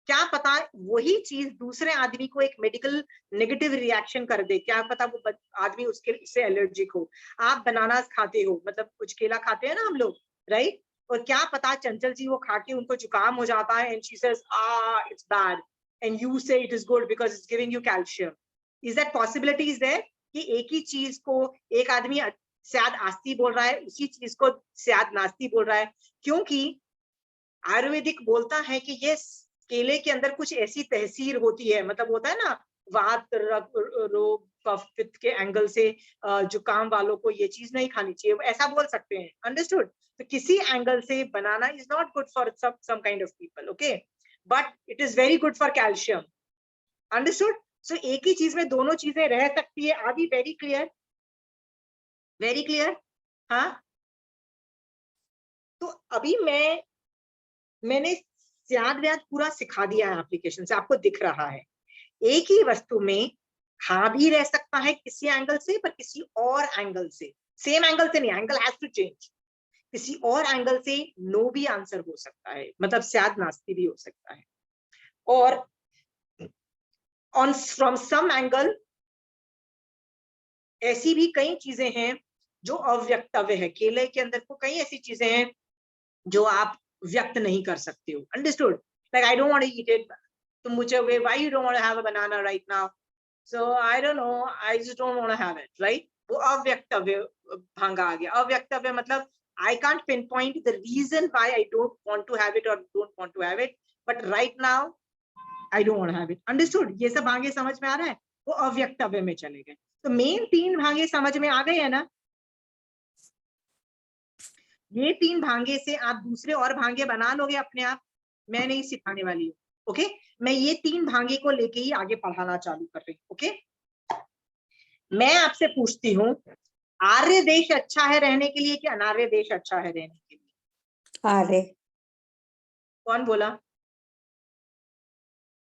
क्या पता वही चीज दूसरे आदमी को एक मेडिकल नेगेटिव रिएक्शन कर दे, क्या पता वो आदमी उससे एलर्जिक हो। आप बनाना खाते हो, मतलब कुछ केला खाते हैं ना हम लोग, राइट? और क्या पता चंचल जी वो खा के उनको जुकाम हो जाता है, and she says it's bad, and you say it is good because it's giving you calcium. Is that possibility is there कि एक ही चीज को एक आदमी स्याद आस्ती बोल रहा है, उसी चीज को स्याद नास्ती बोल रहा है? क्योंकि आयुर्वेदिक बोलता है कि ये केले के अंदर कुछ ऐसी तहसीर होती है, मतलब होता है ना वात रोग कफ पित्त के एंगल से जुकाम वालों को ये चीज नहीं खानी चाहिए, ऐसा बोल सकते हैं, अंडरस्टूड? तो किसी एंगल से banana is not good for some kind of people, okay, but it is very good for calcium, understood? So एक ही चीज में दोनों चीजें रह सकती है। Are we very clear? Very clear? हाँ, तो अभी मैंने स्याद व्याद पूरा सिखा दिया है एप्लीकेशन से, आपको दिख रहा है एक ही वस्तु में हाँ भी रह सकता है किसी एंगल से, पर किसी और एंगल से, सेम एंगल से नहीं, एंगल हैज टू चेंज, किसी और एंगल से नो भी आंसर हो सकता है, मतलब स्याद नास्ती भी हो सकता है। और ऑन फ्रॉम सम एंगल ऐसी भी कई चीजें हैं जो अव्यक्तव्य है, केले के अंदर को कई ऐसी चीजें हैं जो आप व्यक्त नहीं कर सकते हो, understood? Like I don't want to eat it, तुम मुझे why you don't want to have a banana right now, so I don't know, I just don't want to have it, right? वो अव्यक्तव्य भांगा आ गया। अव्यक्तव्य मतलब I can't pinpoint the reason why I don't want to have it or don't want to have it, but right now I don't want to have it, understood? ये सब भांगे समझ में आ रहा है? वो अव्यक्तव्य में चले गए। तो मेन 3 भांगे समझ में आ गए है ना? ये 3 भांगे से आप दूसरे और भांगे बना लोगे अपने आप, मैं नहीं सिखाने वाली हूँ, ओके? मैं ये 3 भांगे को लेके ही आगे पढ़ाना चालू कर रही हूँ, ओके? मैं आपसे पूछती हूँ, आर्य देश अच्छा है रहने के लिए कि अनार्य देश अच्छा है रहने के लिए? आर्य। कौन बोला?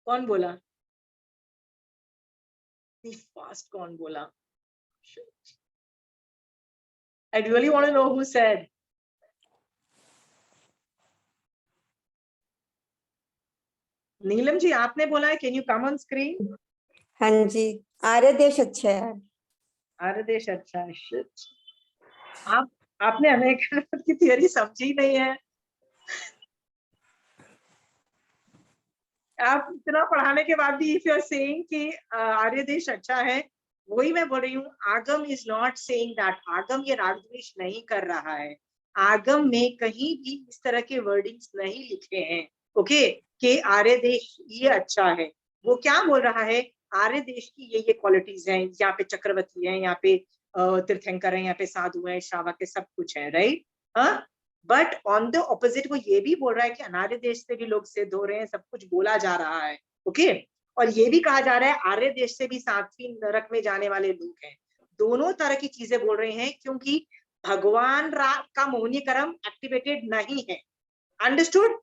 कौन बोला? फास्ट कौन बोला? I really want to know who said. Neelam ji आपने बोला है, can you come on screen? हाँ जी, आर्य देश अच्छा है। आर्य देश अच्छा है। Shit. आपने अमेरिकन की थियरी समझी नहीं है। आप इतना पढ़ाने के बाद भी इफ यू आर सेइंग कि आर्य देश अच्छा है, वही मैं बोल रही हूँ। आगम इज नॉट सेइंग दैट। आगम ये राग द्वेष नहीं कर रहा है। आगम में कहीं भी इस तरह के वर्डिंग्स नहीं लिखे हैं, ओके, कि आर्य देश ये अच्छा है। वो क्या बोल रहा है, आर्य देश की ये क्वालिटीज हैं, यहाँ पे चक्रवर्ती है, यहाँ पे तीर्थंकर है, यहाँ पे साधु है, श्रावक है, सब कुछ है, राइट? हाँ, बट ऑन द ऑपोजिट वो ये भी बोल रहा है कि अनार्य देश से भी लोग सिद्ध हो रहे हैं, सब कुछ बोला जा रहा है, ओके। और ये भी कहा जा रहा है आर्य देश से भी सातवीं नरक में जाने वाले लोग हैं। दोनों तरह की चीजें बोल रहे हैं, क्योंकि भगवान का मोहनीय कर्म एक्टिवेटेड नहीं है। अंडरस्टूड?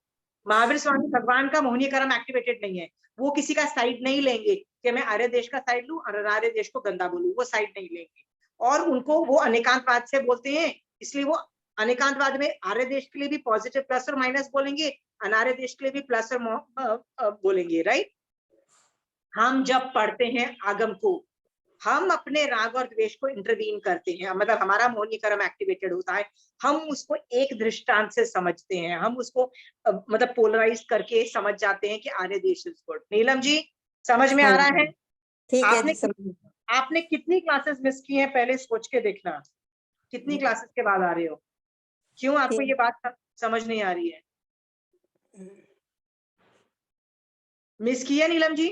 महावीर स्वामी भगवान का मोहनीय कर्म एक्टिवेटेड नहीं है। वो किसी का साइड नहीं लेंगे कि मैं आर्य देश का साइड लूं और अनार्य देश को गंदा बोलूं, वो साइड नहीं लेंगे। और उनको वो अनेकांतवाद से बोलते हैं, इसलिए वो अनेकांतवाद में आर्य देश के लिए भी पॉजिटिव प्लस और माइनस बोलेंगे, अनार्य देश के लिए भी प्लस और बोलेंगे, राइट? हम जब पढ़ते हैं आगम को, हम अपने राग और द्वेष को इंटरवीन करते हैं, मतलब हमारा मोहनीय कर्म एक्टिवेटेड होता है, हम उसको एक दृष्टांत से समझते हैं, हम उसको मतलब पोलराइज करके समझ जाते हैं कि आर्य देश इज गुड। नीलम जी समझ में आ रहा है? ठीक है आपने जी, आपने कितनी क्लासेस मिस की हैं, पहले सोच के देखना, कितनी क्लासेस के बाद आ रहे हो? क्यों आपको ये बात समझ नहीं आ रही है? मिस की है नीलम जी?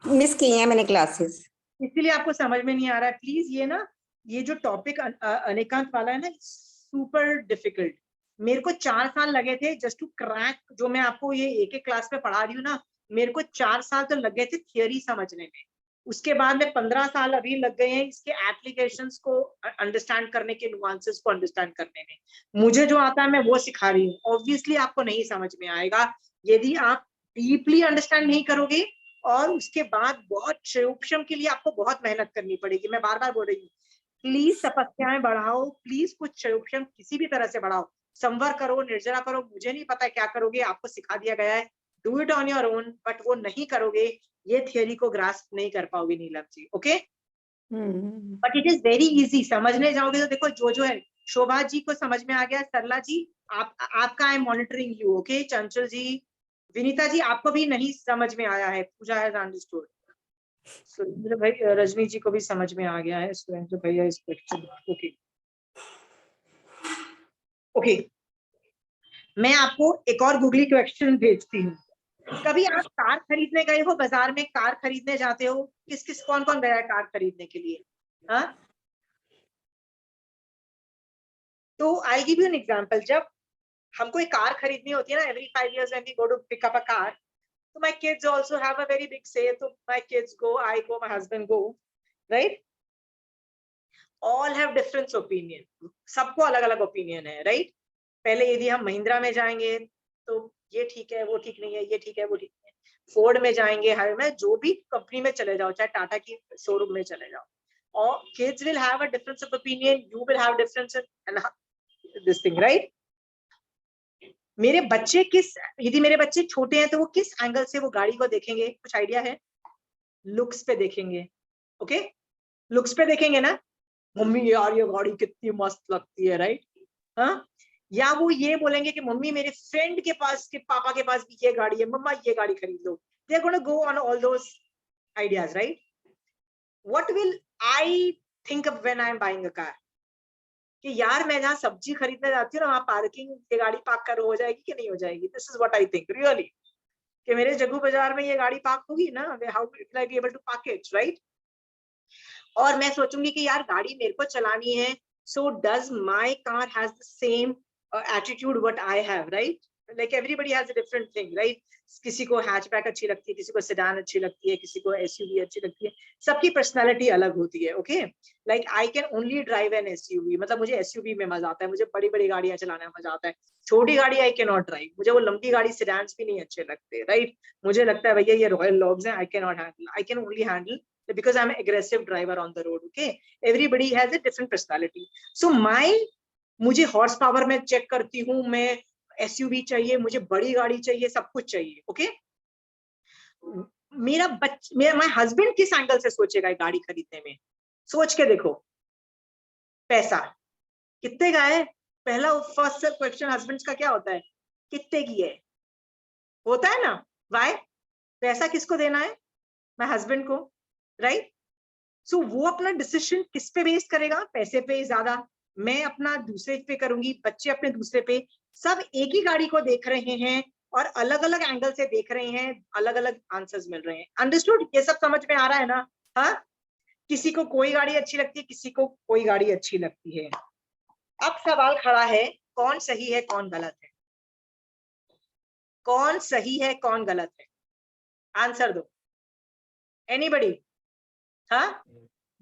मिस की है मैंने क्लासेस। इसीलिए आपको समझ में नहीं आ रहा है। प्लीज ये जो टॉपिक अनेकांत वाला है ना, सुपर डिफिकल्ट। मेरे को 4 साल लगे थे जस्ट टू क्रैक, जो मैं आपको ये एक क्लास में पढ़ा रही हूँ ना, मेरे को 4 साल तो लग गए थे थियोरी समझने में। उसके बाद में 15 साल अभी लग गए हैं इसके एप्लीकेशंस को अंडरस्टैंड करने के, नुआंसेस को अंडरस्टैंड करने में। मुझे जो आता है मैं वो सिखा रही हूँ। ऑब्वियसली आपको नहीं समझ में आएगा यदि आप डीपली अंडरस्टैंड नहीं करोगे, और उसके बाद बहुत क्षयोपशम के लिए आपको बहुत मेहनत करनी पड़ेगी। मैं बार बार बोल रही हूँ, प्लीज तपस्याएं बढ़ाओ, प्लीज कुछ क्षयोपशम किसी भी तरह से बढ़ाओ, संवर करो, निर्जरा करो, मुझे नहीं पता क्या करोगे, आपको सिखा दिया गया है, do it on your own, but वो नहीं करोगे, ये थियोरी को ग्रास्प नहीं कर पाओगे Neelam ji, okay? But it is very easy, समझने जाओगे तो देखो जो है। शोभा जी को समझ में आ गया, सरला जी आपका I am monitoring you, okay? चंचल जी, विनीता जी आपको भी नहीं समझ में आया है, पूजा है अंडरस्टूड। सुरेंद्र भाई, रजनी जी को भी समझ में आ गया है, सुरेंद्र भैया इस क्वेश्चन, ओके ओके। मैं आपको एक और गूगली क्वेश्चन भेजती हूँ। कभी आप कार खरीदने गए हो, बाजार में कार खरीदने जाते हो, कौन कौन गया है कार खरीदने के लिए? हाँ, तो I give you an example. जब हमको एक कार खरीदनी होती है ना, every 5 years when we go to pick up a car, so my kids also have a very big say. So my kids go, I go, my husband go, right? All have different opinion. सबको अलग अलग opinion है, right? पहले यदि हम महिंद्रा में जाएंगे तो ये ठीक है, वो ठीक नहीं है, ये ठीक है, वो ठीक नहीं है। फोर्ड में जाएंगे, हर में जो भी कंपनी में चले जाओ, चाहे टाटा की शोरूम में चले जाओ, और kids will have a difference of opinion, you will have difference in this thing, right? मेरे बच्चे यदि मेरे बच्चे छोटे हैं तो वो किस एंगल से वो गाड़ी को देखेंगे, कुछ आइडिया है? लुक्स पे देखेंगे, ओके? लुक्स पे देखेंगे ना, मम्मी यार ये गाड़ी कितनी मस्त लगती है, राइट? हाँ, या वो ये बोलेंगे कि मम्मी मेरे फ्रेंड के पास, के पापा के पास भी ये गाड़ी है, मम्मा ये गाड़ी खरीद लो। They are gonna go on all those ideas, right? What will I think of when I am buying a car? कि यार मैं जहाँ सब्जी खरीदने जाती हूँ ना, वहाँ पार्किंग, ये गाड़ी पार्क कर हो जाएगी कि नहीं हो जाएगी? This is what I think really, कि मेरे जग्गू बाजार में ये गाड़ी पार्क होगी ना, how will I be able to park it, right? और मैं सोचूंगी कि यार गाड़ी मेरे को चलानी है, so does my car has the same attitude what I have, right? Like everybody has a different thing, right? किसी को हैचबैक अच्छी लगती है, किसी को सेडान अच्छी लगती है, किसी को एसयूवी अच्छी लगती है, सबकी पर्सनालिटी अलग होती है, okay? Like I can only drive N SUV, मतलब मुझे एसयूवी में मजा आता है, मुझे बड़ी बड़ी गाड़ियां चलाने में मजा आता है। छोटी गाड़ी आई कैन नॉट ड्राइव, मुझे वो लंबी गाड़ी सेडान्स भी नहीं अच्छे लगते, राइट? मुझे लगता है भैया ये रॉयल लॉग्स हैं, I can not handle, I can only handle because I'm an aggressive driver on the road. Okay, everybody has a different personality. So मुझे हॉर्स पावर में चेक करती हूँ, मैं SUV चाहिए, मुझे बड़ी गाड़ी चाहिए, सब कुछ चाहिए. ओके, मेरा हस्बैंड किस एंगल से सोचेगा गाड़ी खरीदने में? सोच के देखो, पैसा कितने का है? पहला फर्स्ट क्वेश्चन हस्बैंड का क्या होता है? कितने की है? होता है ना? वाई? पैसा किसको देना है? मैं हस्बैंड को, राइट? सो वो अपना डिसीजन किस पे बेस करेगा? पैसे पे ज्यादा, मैं अपना दूसरे पे करूंगी, बच्चे अपने दूसरे पे. सब एक ही गाड़ी को देख रहे हैं और अलग अलग एंगल से देख रहे हैं, अलग अलग आंसर्स मिल रहे हैं. अंडरस्टूड? ये सब समझ में आ रहा है ना? हाँ, किसी को कोई गाड़ी अच्छी लगती है, किसी को कोई गाड़ी अच्छी लगती है. अब सवाल खड़ा है, कौन सही है कौन गलत है? कौन सही है कौन गलत है? आंसर दो. एनीबडी? हाँ,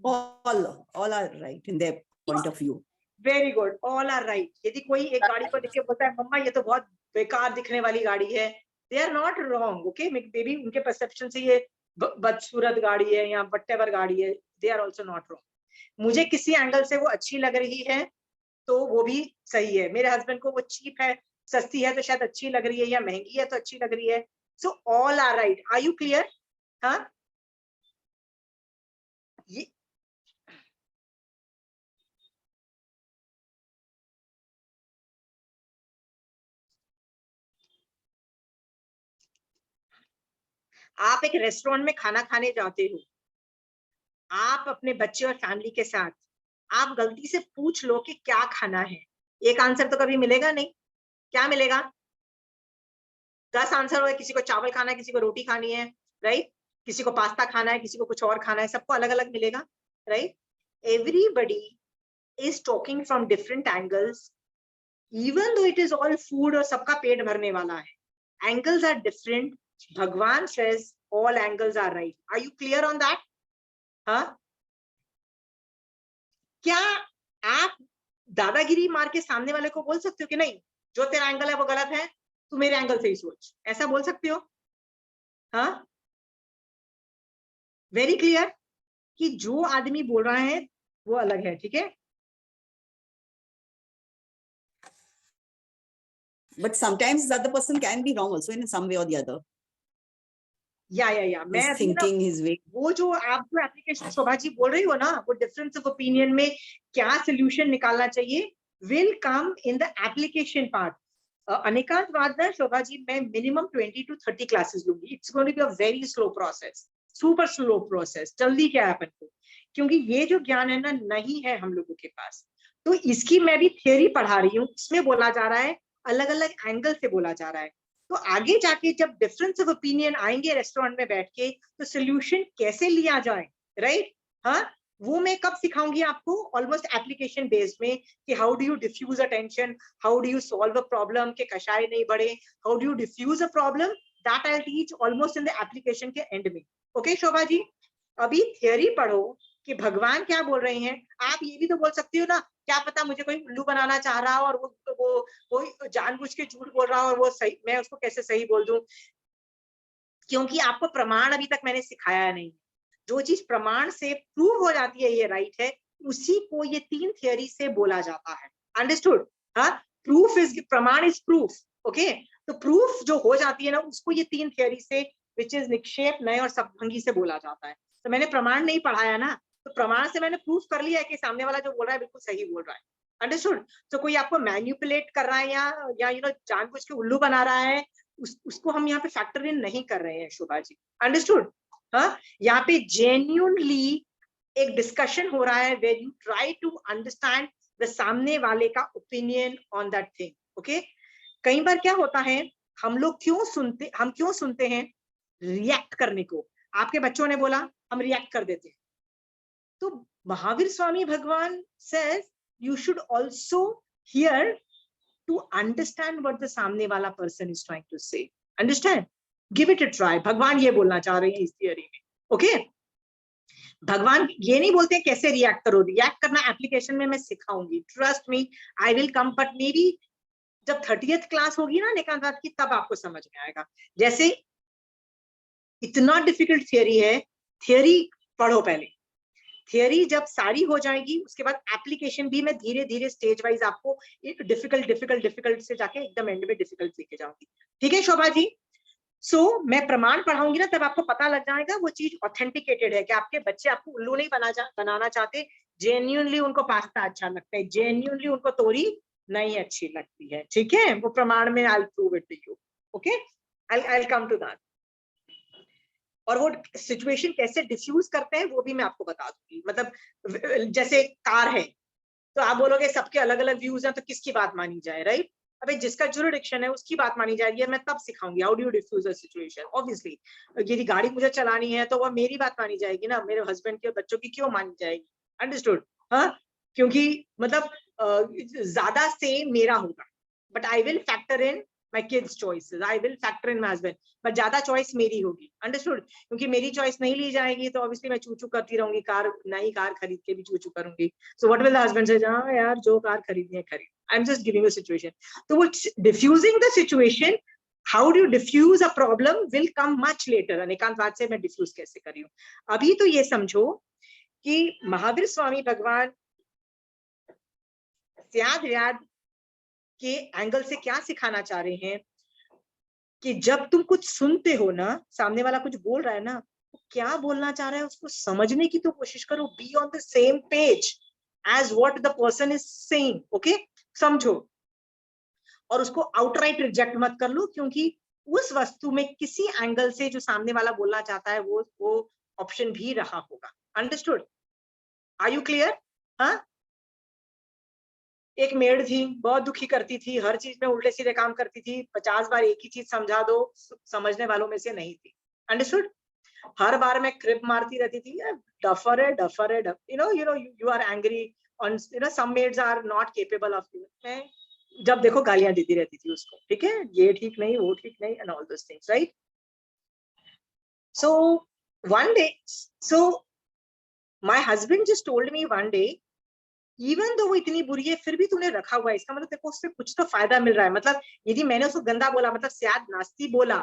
all are right in their point of view. Very good, all are right. यदि कोई एक गाड़ी को देख के बोलता है मम्मा ये तो बहुत बेकार दिखने वाली गाड़ी है, they are not wrong. Okay, baby उनके परसेप्शन से ये बदसूरत गाड़ी है या व्हाटएवर गाड़ी है, they are also not wrong. मुझे किसी एंगल से वो अच्छी लग रही है तो वो भी सही है. मेरे हस्बैंड को वो चीप है, सस्ती है तो शायद अच्छी लग रही है, या महंगी है तो अच्छी लग रही है. So all are right. Are you clear? हाँ, ये आप एक रेस्टोरेंट में खाना खाने जाते हो, आप अपने बच्चे और फैमिली के साथ, आप गलती से पूछ लो कि क्या खाना है, एक आंसर तो कभी मिलेगा नहीं. क्या मिलेगा? 10 आंसर हो, किसी को चावल खाना है, किसी को रोटी खानी है, राइट? किसी को पास्ता खाना है, किसी को कुछ और खाना है, सबको अलग अलग मिलेगा, right? Everybody is talking from different angles, even though it is all food और सबका पेट भरने वाला है. Angles are different. भगवान says all angles are right. Are you clear on that? हाँ, क्या आप दादागिरी मार के सामने वाले को बोल सकते हो कि नहीं, जो तेरा एंगल है वो गलत है, तू मेरे एंगल से ही सोच? ऐसा बोल सकते हो? हाँ, वेरी क्लियर कि जो आदमी बोल रहा है वो अलग है. ठीक है, But sometimes the other person can be wrong also in some way or the other. या मैं He's अभी ना thinking his way. वो जो आप जो एप्लीकेशन शोभा जी बोल रही हो ना, वो डिफरेंस ऑफ ओपिनियन में क्या सोल्यूशन निकालना चाहिए will come in the application part. अनिकांत वादना, शोभा जी, मैं मिनिमम 20 to 30 क्लासेस लूंगी. It's going to be a very slow process, super slow process. जल्दी क्या है अपन को, क्योंकि ये जो ज्ञान है ना नहीं है हम लोगों के पास. तो इसकी मैं भी थियरी पढ़ा रही हूँ, इसमें बोला जा रहा है, अलग अलग एंगल से बोला जा रहा है. तो आगे जाके जब डिफरेंस ऑफ ओपिनियन आएंगे रेस्टोरेंट में बैठ के, तो सोल्यूशन कैसे लिया जाए, राइट? हाँ, वो मैं कब सिखाऊंगी आपको? ऑलमोस्ट एप्लीकेशन बेस्ड में, कि how do you diffuse a tension, how do you solve a problem, के कषाय नहीं बढ़े, how do you diffuse a problem, that I teach almost in the application के एंड में. ओके शोभा जी, अभी थियरी पढ़ो कि भगवान क्या बोल रहे हैं. आप ये भी तो बोल सकती हो ना, क्या पता मुझे कोई उल्लू बनाना चाह रहा हो और वो जानबूझ के झूठ बोल रहा हो और वो सही, मैं उसको कैसे सही बोल दूं? क्योंकि आपको प्रमाण अभी तक मैंने सिखाया नहीं. जो चीज प्रमाण से प्रूव हो जाती है ये राइट है, उसी को ये 3 थियरी से बोला जाता है. अंडरस्टूड? हाँ, प्रूफ इज, प्रमाण इज प्रूफ. ओके, तो प्रूफ जो हो जाती है ना, उसको ये 3 थियरी से, विच इज निक्षेप, नय और सप्तभंगी से बोला जाता है. तो मैंने प्रमाण नहीं पढ़ाया ना, तो प्रमाण से मैंने प्रूफ कर लिया है कि सामने वाला जो बोल रहा है बिल्कुल सही बोल रहा है. अंडरस्टूड? तो कोई आपको मैन्युपुलेट कर रहा है या जानबूझ के उल्लू बना रहा है, उसको हम यहाँ पे फैक्टर इन नहीं कर रहे हैं शोभा जी. अंडरस्टूड? हाँ, यहाँ पे जेन्युइनली एक डिस्कशन हो रहा है, where you try to understand the सामने वाले का opinion on that thing. Okay, कई बार क्या होता है, हम क्यों सुनते हैं रिएक्ट करने को. आपके बच्चों ने बोला, हम रिएक्ट कर देते हैं. तो महावीर स्वामी भगवान says you should also hear to understand what the सामने वाला person is trying to say. Understand? Give it a try. भगवान ये बोलना चाह रहे हैं इस थियरी में. ओके, भगवान ये नहीं बोलते कैसे रिएक्ट करो. रिएक्ट करना एप्लीकेशन में मैं सिखाऊंगी, trust me, I will come. But maybe जब 30th क्लास होगी ना निकांत की, तब आपको समझ में आएगा. जैसे इतना डिफिकल्ट थियरी है, थियरी पढ़ो पहले। थियरी जब सारी हो जाएगी उसके बाद एप्लीकेशन भी मैं धीरे धीरे स्टेज वाइज आपको एक डिफिकल्ट से जाके एकदम एंड में डिफिकल्ट लेके जाऊंगी। ठीक है शोभा जी? मैं प्रमाण पढ़ाऊंगी ना, तब आपको पता लग जाएगा वो चीज ऑथेंटिकेटेड है कि आपके बच्चे आपको उल्लू नहीं बनाना चाहते, जेन्युइनली उनको पास्ता अच्छा लगता है, जेन्युइनली उनको तोरी नहीं अच्छी लगती है। ठीक है, वो प्रमाण में I will prove it to you. Okay, I will come to that. और वो सिचुएशन कैसे डिफ्यूज करते हैं वो भी मैं आपको बता दूंगी। मतलब जैसे कार है तो आप बोलोगे सबके अलग अलग व्यूज हैं तो किसकी बात मानी जाए, राइट? अबे जिसका जुरिडिक्शन है उसकी बात मानी जाएगी। मैं तब सिखाऊंगी how do you diffuse a situation. Obviously यदि गाड़ी मुझे चलानी है तो वो मेरी बात मानी जाएगी ना, मेरे हस्बैंड के बच्चों की क्यों मानी जाएगी? अंडरस्टूड? हाँ, क्योंकि मतलब ज्यादा से मेरा होगा, but I will factor in my kids choices, I will factor in my husband, but ज्यादा चॉइस मेरी होगी। अंडरस्टूड? क्योंकि मेरी चॉइस नहीं ली जाएगी तो ऑब्वियसली मैं चूचू करती रहूंगी, कार नई कार खरीद के भी चूचू करूंगी। So what will the husband say? हाँ यार जो कार खरीदनी है खरीद। I am just giving a situation. तो वो diffusing the situation, how do you diffuse a problem will come much later. अनेकांतवाद से मैं डिफ्यूज कैसे करी हूँ। अभी तो ये समझो कि महावीर स्वामी भगवान स्याद व्याद के एंगल से क्या सिखाना चाह रहे हैं कि जब तुम कुछ सुनते हो ना, सामने वाला कुछ बोल रहा है ना, तो क्या बोलना चाह रहा है उसको समझने की तो कोशिश करो। Be on the same page as what the person is saying. Okay, समझो, और उसको आउटराइट रिजेक्ट मत कर लो, क्योंकि उस वस्तु में किसी एंगल से जो सामने वाला बोलना चाहता है वो ऑप्शन भी रहा होगा। अंडरस्टूड? Are you clear? हाँ, एक मेड थी, बहुत दुखी करती थी, हर चीज में उल्टे सीधे काम करती थी, 50 बार एक ही चीज समझा दो, समझने वालों में से नहीं थी। अंडरस्टूड? हर बार मैं क्रिप मारती रहती थी, डफर है डफर है, you are angry on, some maids are not capable of you. मैं जब देखो गालियां देती रहती थी उसको, ठीक है, ये ठीक नहीं वो ठीक नहीं and all those things, right? So one day, so my husband just told me one day, even though वो इतनी बुरी है फिर भी तूने रखा हुआ है, इसका मतलब तेरे को उससे कुछ तो फायदा मिल रहा है। मतलब यदि मैंने उसको गंदा बोला, मतलब स्याद नास्ती बोला,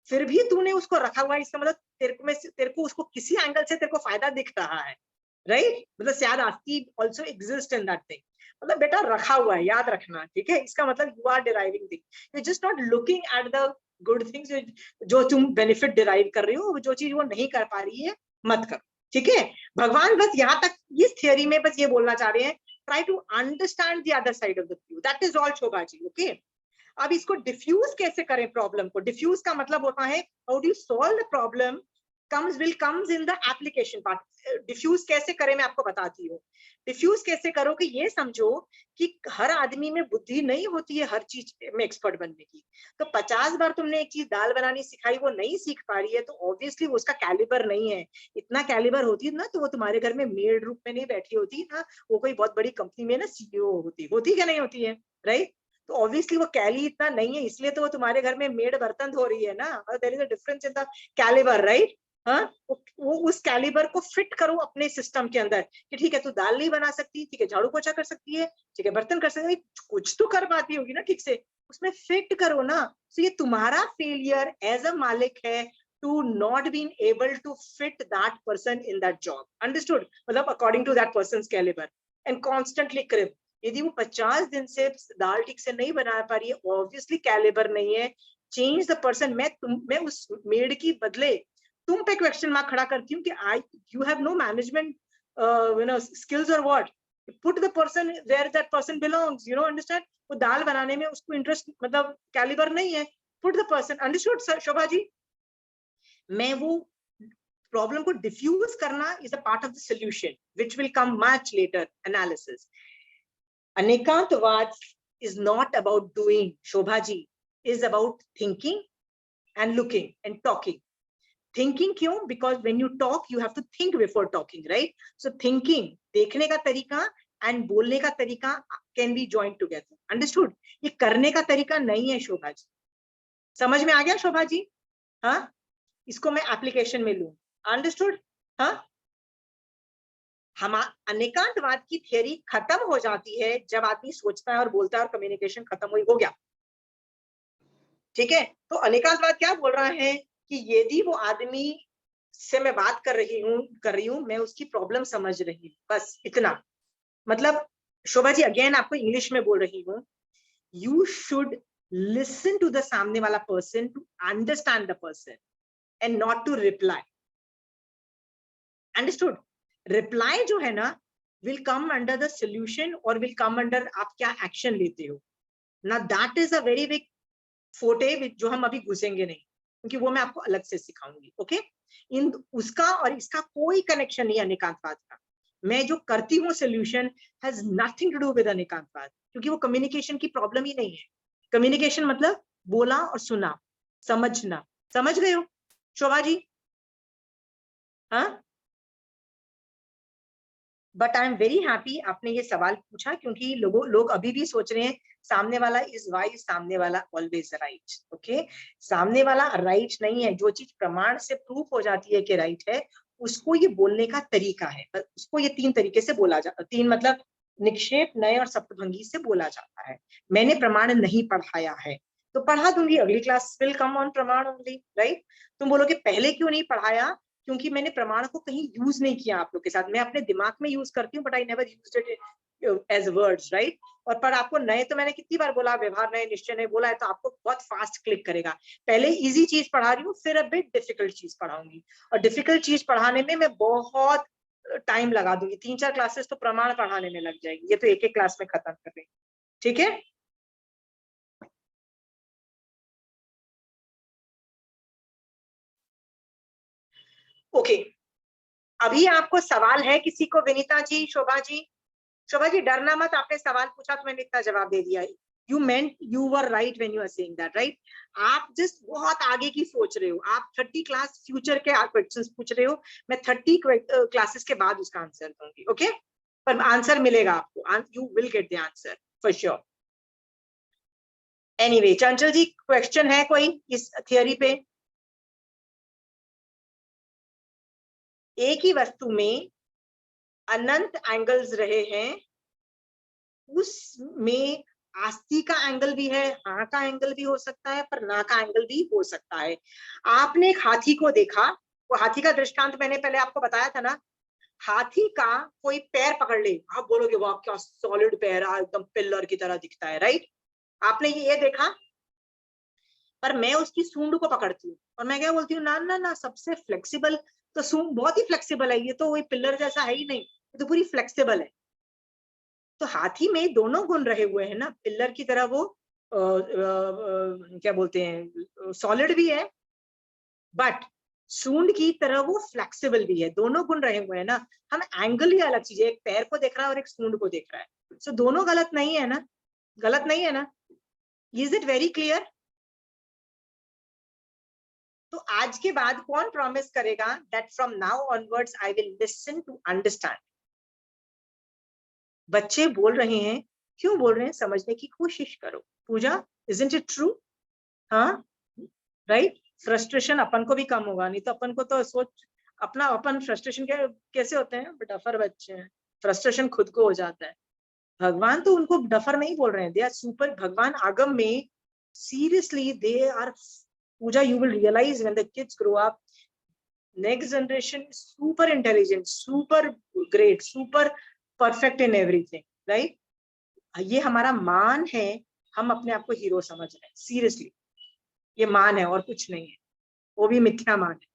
फिर भी तूने उसको रखा हुआ है, इसका मतलब तेरे को उसको किसी एंगल से तेरे को फायदा दिख रहा है, राइट? मतलब स्याद नास्ती also exist in that thing. मतलब बेटा रखा हुआ है, याद रखना, ठीक है? इसका मतलब you are deriving thing, you are just not looking at the good things. जो तुम बेनिफिट डिराइव कर रही हो, जो चीज वो नहीं कर पा रही है मत करो। ठीक है, भगवान बस यहाँ तक इस थियोरी में बस ये बोलना चाह रहे हैं, try to understand the other side of the view, that is all Shobha ji. Okay, अब इसको डिफ्यूज कैसे करें प्रॉब्लम को? डिफ्यूज का मतलब होता है how do you solve the problem comes in the application part. Defuse कैसे करें मैं आपको बताती हूँ। डिफ्यूज कैसे करो कि ये समझो कि हर आदमी में बुद्धि नहीं होती है हर चीज में एक्सपर्ट बनने की। तो 50 बार तुमने एक चीज दाल बनानी सिखाई, वो नहीं सीख पा रही है, तो ऑब्वियसली वो उसका कैलिबर नहीं है। इतना कैलिबर होती ना तो वो तुम्हारे घर में मेड रूप में नहीं बैठी होती ना, वो कोई बहुत बड़ी कंपनी में ना सीईओ होती क्या नहीं होती है, राइट? तो ऑब्वियसली वो कैली इतना नहीं है, इसलिए तो वो तुम्हारे घर में मेड बर्तन धो रही है ना। There is a difference in the calibre, right? हाँ, वो उस कैलिबर को फिट करो अपने सिस्टम के अंदर कि ठीक है तू दाल नहीं बना सकती, ठीक है झाड़ू पोछा कर सकती है, ठीक है बर्तन कर सकती है, कुछ तो कर पाती होगी ना ठीक से, उसमें फिट करो ना। तो ये तुम्हारा फेलियर एज अ मालिक है to not been able to fit that person in that job. Understood? मतलब according to that person calibre and constantly creep. यदि वो 50 दिन से दाल ठीक से नहीं बना पा रही है, ऑब्वियसली कैलिबर नहीं है। Change the person. मैं उस मेड की बदले तुम पे क्वेश्चन मार्क खड़ा करती हूँ कि you have no management skills or what? Put the person where that person belongs, understand? वो दाल बनाने में उसको इंटरेस्ट मतलब कैलिबर नहीं है, put the person, understood शोभा जी? मैं वो प्रॉब्लम को डिफ्यूज करना is a part of the solution which will come much later, analysis. Anekantavada is not about doing, Shobha ji, is about thinking and looking and talking. Thinking क्यों? Because when you talk, you have to think before talking, right? So thinking, देखने का तरीका and बोलने का तरीका can be joined together. Understood? ये करने का तरीका नहीं है शोभा जी। समझ में आ गया शोभा जी? हाँ, इसको मैं एप्लीकेशन में लूं। Understood? हाँ, हम अनेकांतवाद की थियरी खत्म हो जाती है जब आदमी सोचता है और बोलता है और कम्युनिकेशन खत्म हो गया। ठीक है, तो अनेकांतवाद क्या बोल रहा है कि यदि वो आदमी जिससे मैं बात कर रही हूँ मैं उसकी प्रॉब्लम समझ रही हूँ, बस इतना। मतलब शोभा जी अगेन आपको इंग्लिश में बोल रही हूँ, you should listen to the सामने वाला person to understand the person and not to reply. Understood? Reply जो है ना will come under the solution और विल कम अंडर आप क्या एक्शन लेते हो ना। That is a very big forte जो हम अभी घुसेंगे नहीं, क्योंकि वो मैं आपको अलग से सिखाऊंगी। ओके, इन उसका और इसका कोई कनेक्शन नहीं है अनेकांतवाद का। मैं जो करती हूँ solution has nothing to do with Anekantavad, क्योंकि वो कम्युनिकेशन की प्रॉब्लम ही नहीं है। कम्युनिकेशन मतलब बोला और सुना, समझना। समझ गए हो शोभा जी? हाँ, but I am very happy आपने ये सवाल पूछा, क्योंकि लोग अभी भी सोच रहे हैं सामने वाला इज वाइज, सामने वाला ऑलवेज राइट। ओके, सामने वाला राइट नहीं है। जो चीज प्रमाण से प्रूफ हो जाती है कि राइट है, उसको ये बोलने का तरीका है। उसको ये 3 तरीके से बोला जाता, 3 मतलब निक्षेप, नए और सप्तभंगी से बोला जाता है। मैंने प्रमाण नहीं पढ़ाया है तो पढ़ा दूंगी, अगली क्लास विल कम ऑन प्रमाण ओनली, राइट? तुम बोलोगे पहले क्यों नहीं पढ़ाया? क्योंकि मैंने प्रमाण को कहीं यूज नहीं किया आप लोग के साथ। मैं अपने दिमाग में यूज करती हूँ, but I never used it as words, right? और पर आपको नए तो मैंने कितनी बार बोला, व्यवहार नए, निश्चय नए बोला है, तो आपको बहुत फास्ट क्लिक करेगा। पहले इजी चीज पढ़ा रही हूँ, फिर अब डिफिकल्ट चीज पढ़ाऊंगी, और डिफिकल्ट चीज पढ़ाने में मैं बहुत टाइम लगा दूंगी। 3-4 क्लासेस तो प्रमाण पढ़ाने में लग जाएगी, ये तो एक क्लास में खत्म कर रही। ठीक है, ओके। अभी आपको सवाल है किसी को? विनीता जी, शोभा जी? शोभा जी डरना मत, आपने सवाल पूछा तो मैंने इतना जवाब दे दिया। You meant you were right when you are saying that, right? आप जस्ट बहुत आगे की सोच रहे हो। आप 30 क्लास फ्यूचर के क्वेश्चंस पूछ रहे हो, मैं 30 क्लासेस के बाद उसका आंसर दूंगी। ओके, पर आंसर मिलेगा आपको, you will get the answer for sure. Anyway, Chanchal ji question है कोई इस थियोरी पे? एक ही वस्तु में अनंत एंगल्स रहे हैं, उसमें आस्ती का एंगल भी है, हाँ का एंगल भी हो सकता है, पर ना का एंगल भी हो सकता है। आपने एक हाथी को देखा, वो हाथी का दृष्टांत मैंने पहले आपको बताया था ना। हाथी का कोई पैर पकड़ ले, आप बोलोगे वाह क्या सॉलिड पैर है, एकदम पिलर की तरह दिखता है, राइट? आपने ये देखा। पर मैं उसकी सूंड को पकड़ती हूँ और मैं क्या बोलती हूँ, ना ना ना, सबसे फ्लेक्सिबल तो सूंड बहुत ही फ्लेक्सिबल है, ये तो वही पिलर जैसा है ही नहीं, ये तो पूरी फ्लेक्सिबल है। तो हाथी में दोनों गुण रहे हुए हैं ना, पिलर की तरह वो क्या बोलते हैं, सॉलिड भी है, बट सूंड की तरह वो फ्लेक्सिबल भी है। दोनों गुण रहे हुए हैं ना। हम एंगल ही अलग चीज है, एक पैर को देख रहा है और एक सूंड को देख रहा है। सो दोनों गलत नहीं है ना, गलत नहीं है ना। Is it very clear? तो आज के बाद कौन प्रॉमिस करेगा that from now onwards I will listen to understand? बच्चे बोल रहे हैं, क्यों बोल रहे हैं? समझने की कोशिश करो। पूजा, इजंट इट ट्रू? हाँ, राइट? फ्रस्ट्रेशन अपन को भी कम होगा, नहीं तो अपन को तो सोच अपना, अपन फ्रस्ट्रेशन कैसे होते हैं, डफर बच्चे हैं, फ्रस्ट्रेशन खुद को हो जाता है। भगवान तो उनको डफर नहीं बोल रहे हैं, दे आर सुपर। भगवान आगम में seriously they are, Puja, you will realize when the kids grow up, next generation is super intelligent, super great, super perfect in everything, right? ये हमारा मान है, हम अपने आप को हीरो समझ रहे हैं, सीरियसली ये मान है और कुछ नहीं है, वो भी मिथ्या मान है।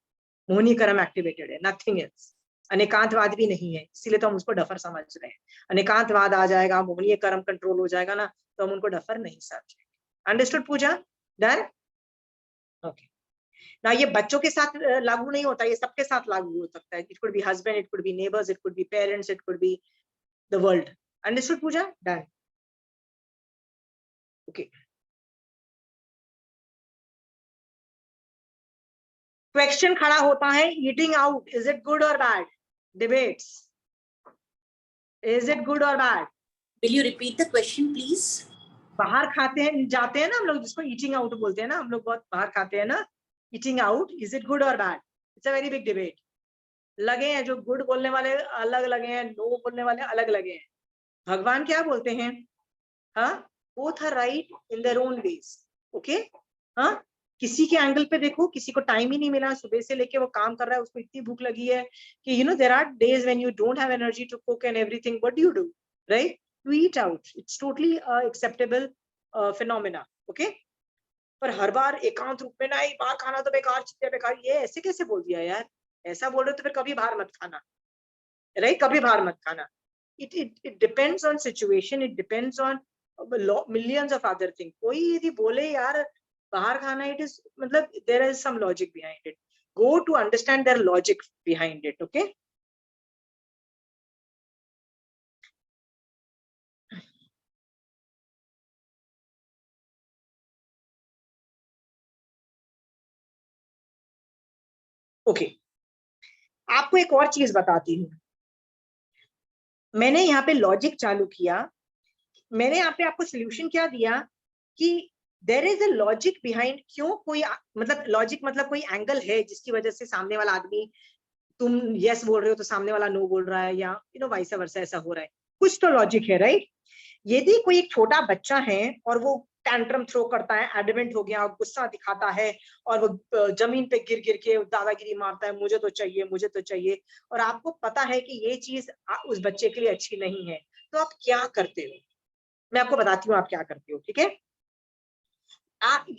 मोहिनी कर्म एक्टिवेटेड है, नथिंग एल्स। अनेकांतवाद भी नहीं है, इसीलिए तो हम उसको डफर समझ रहे हैं। अनेकांतवाद आ जाएगा, मोहिनी कर्म कंट्रोल हो जाएगा ना, तो हम उनको डफर नहीं समझेंगे। अंडरस्टूड पूजा? डन? ओके। ना ये बच्चों के साथ लागू नहीं होता, ये सबके साथ लागू हो सकता है। It could be husband, it could be neighbours, it could be parents, it could be the world. Understood Pooja? Done? Okay. Question खड़ा होता है, eating out, is it good or bad? Debates, is it good or bad? Will you repeat the question, please? बाहर खाते हैं, जाते हैं ना हम लोग, जिसको ईटिंग आउट बोलते हैं ना, हम लोग बहुत बाहर खाते हैं ना। Eating out, is it good or bad? It's a very big debate. लगे हैं, जो गुड बोलने वाले अलग लगे हैं, नो बोलने वाले अलग लगे हैं। भगवान क्या बोलते हैं? हाँ, both are right in their own ways. Okay, हाँ, किसी के एंगल पे देखो, किसी को टाइम ही नहीं मिला, सुबह से लेके वो काम कर रहा है, उसको इतनी भूख लगी है कि there are days when you don't have energy to cook and everything, what do you do, right? You eat out, it's totally acceptable phenomena, okay? पर हर बार एकांत रूप में नहीं, बाहर खाना तो बेकार चीज है, बेकार, ये ऐसे कैसे बोल दिया यार? ऐसा बोल रहे हो तो फिर कभी बाहर मत खाना, राइट? कभी बाहर मत खाना. It depends on situation, it depends on millions of other things. कोई यदि बोले यार बाहर खाना, it is मतलब there is some logic behind it. Go to understand their logic behind it, okay? Okay. आपको एक और चीज बताती हूँ. मैंने यहाँ पे लॉजिक चालू किया, मैंने यहाँ पे आपको सोल्यूशन क्या दिया कि there is a logic behind, क्यों कोई मतलब लॉजिक मतलब कोई एंगल है जिसकी वजह से सामने वाला आदमी, तुम यस बोल रहे हो तो सामने वाला नो बोल रहा है, या वाइस वर्सा ऐसा हो रहा है, कुछ तो लॉजिक है, राइट? यदि कोई एक छोटा बच्चा है और वो टैंट्रम थ्रो करता है, एडमेंट हो गया, गुस्सा दिखाता है और वो जमीन पे गिर गिर के दादागिरी मारता है, मुझे तो चाहिए, मुझे तो चाहिए, और आपको पता है कि ये चीज उस बच्चे के लिए अच्छी नहीं है, तो आप क्या करते हो? मैं आपको बताती हूँ आप क्या करते हो, ठीक है?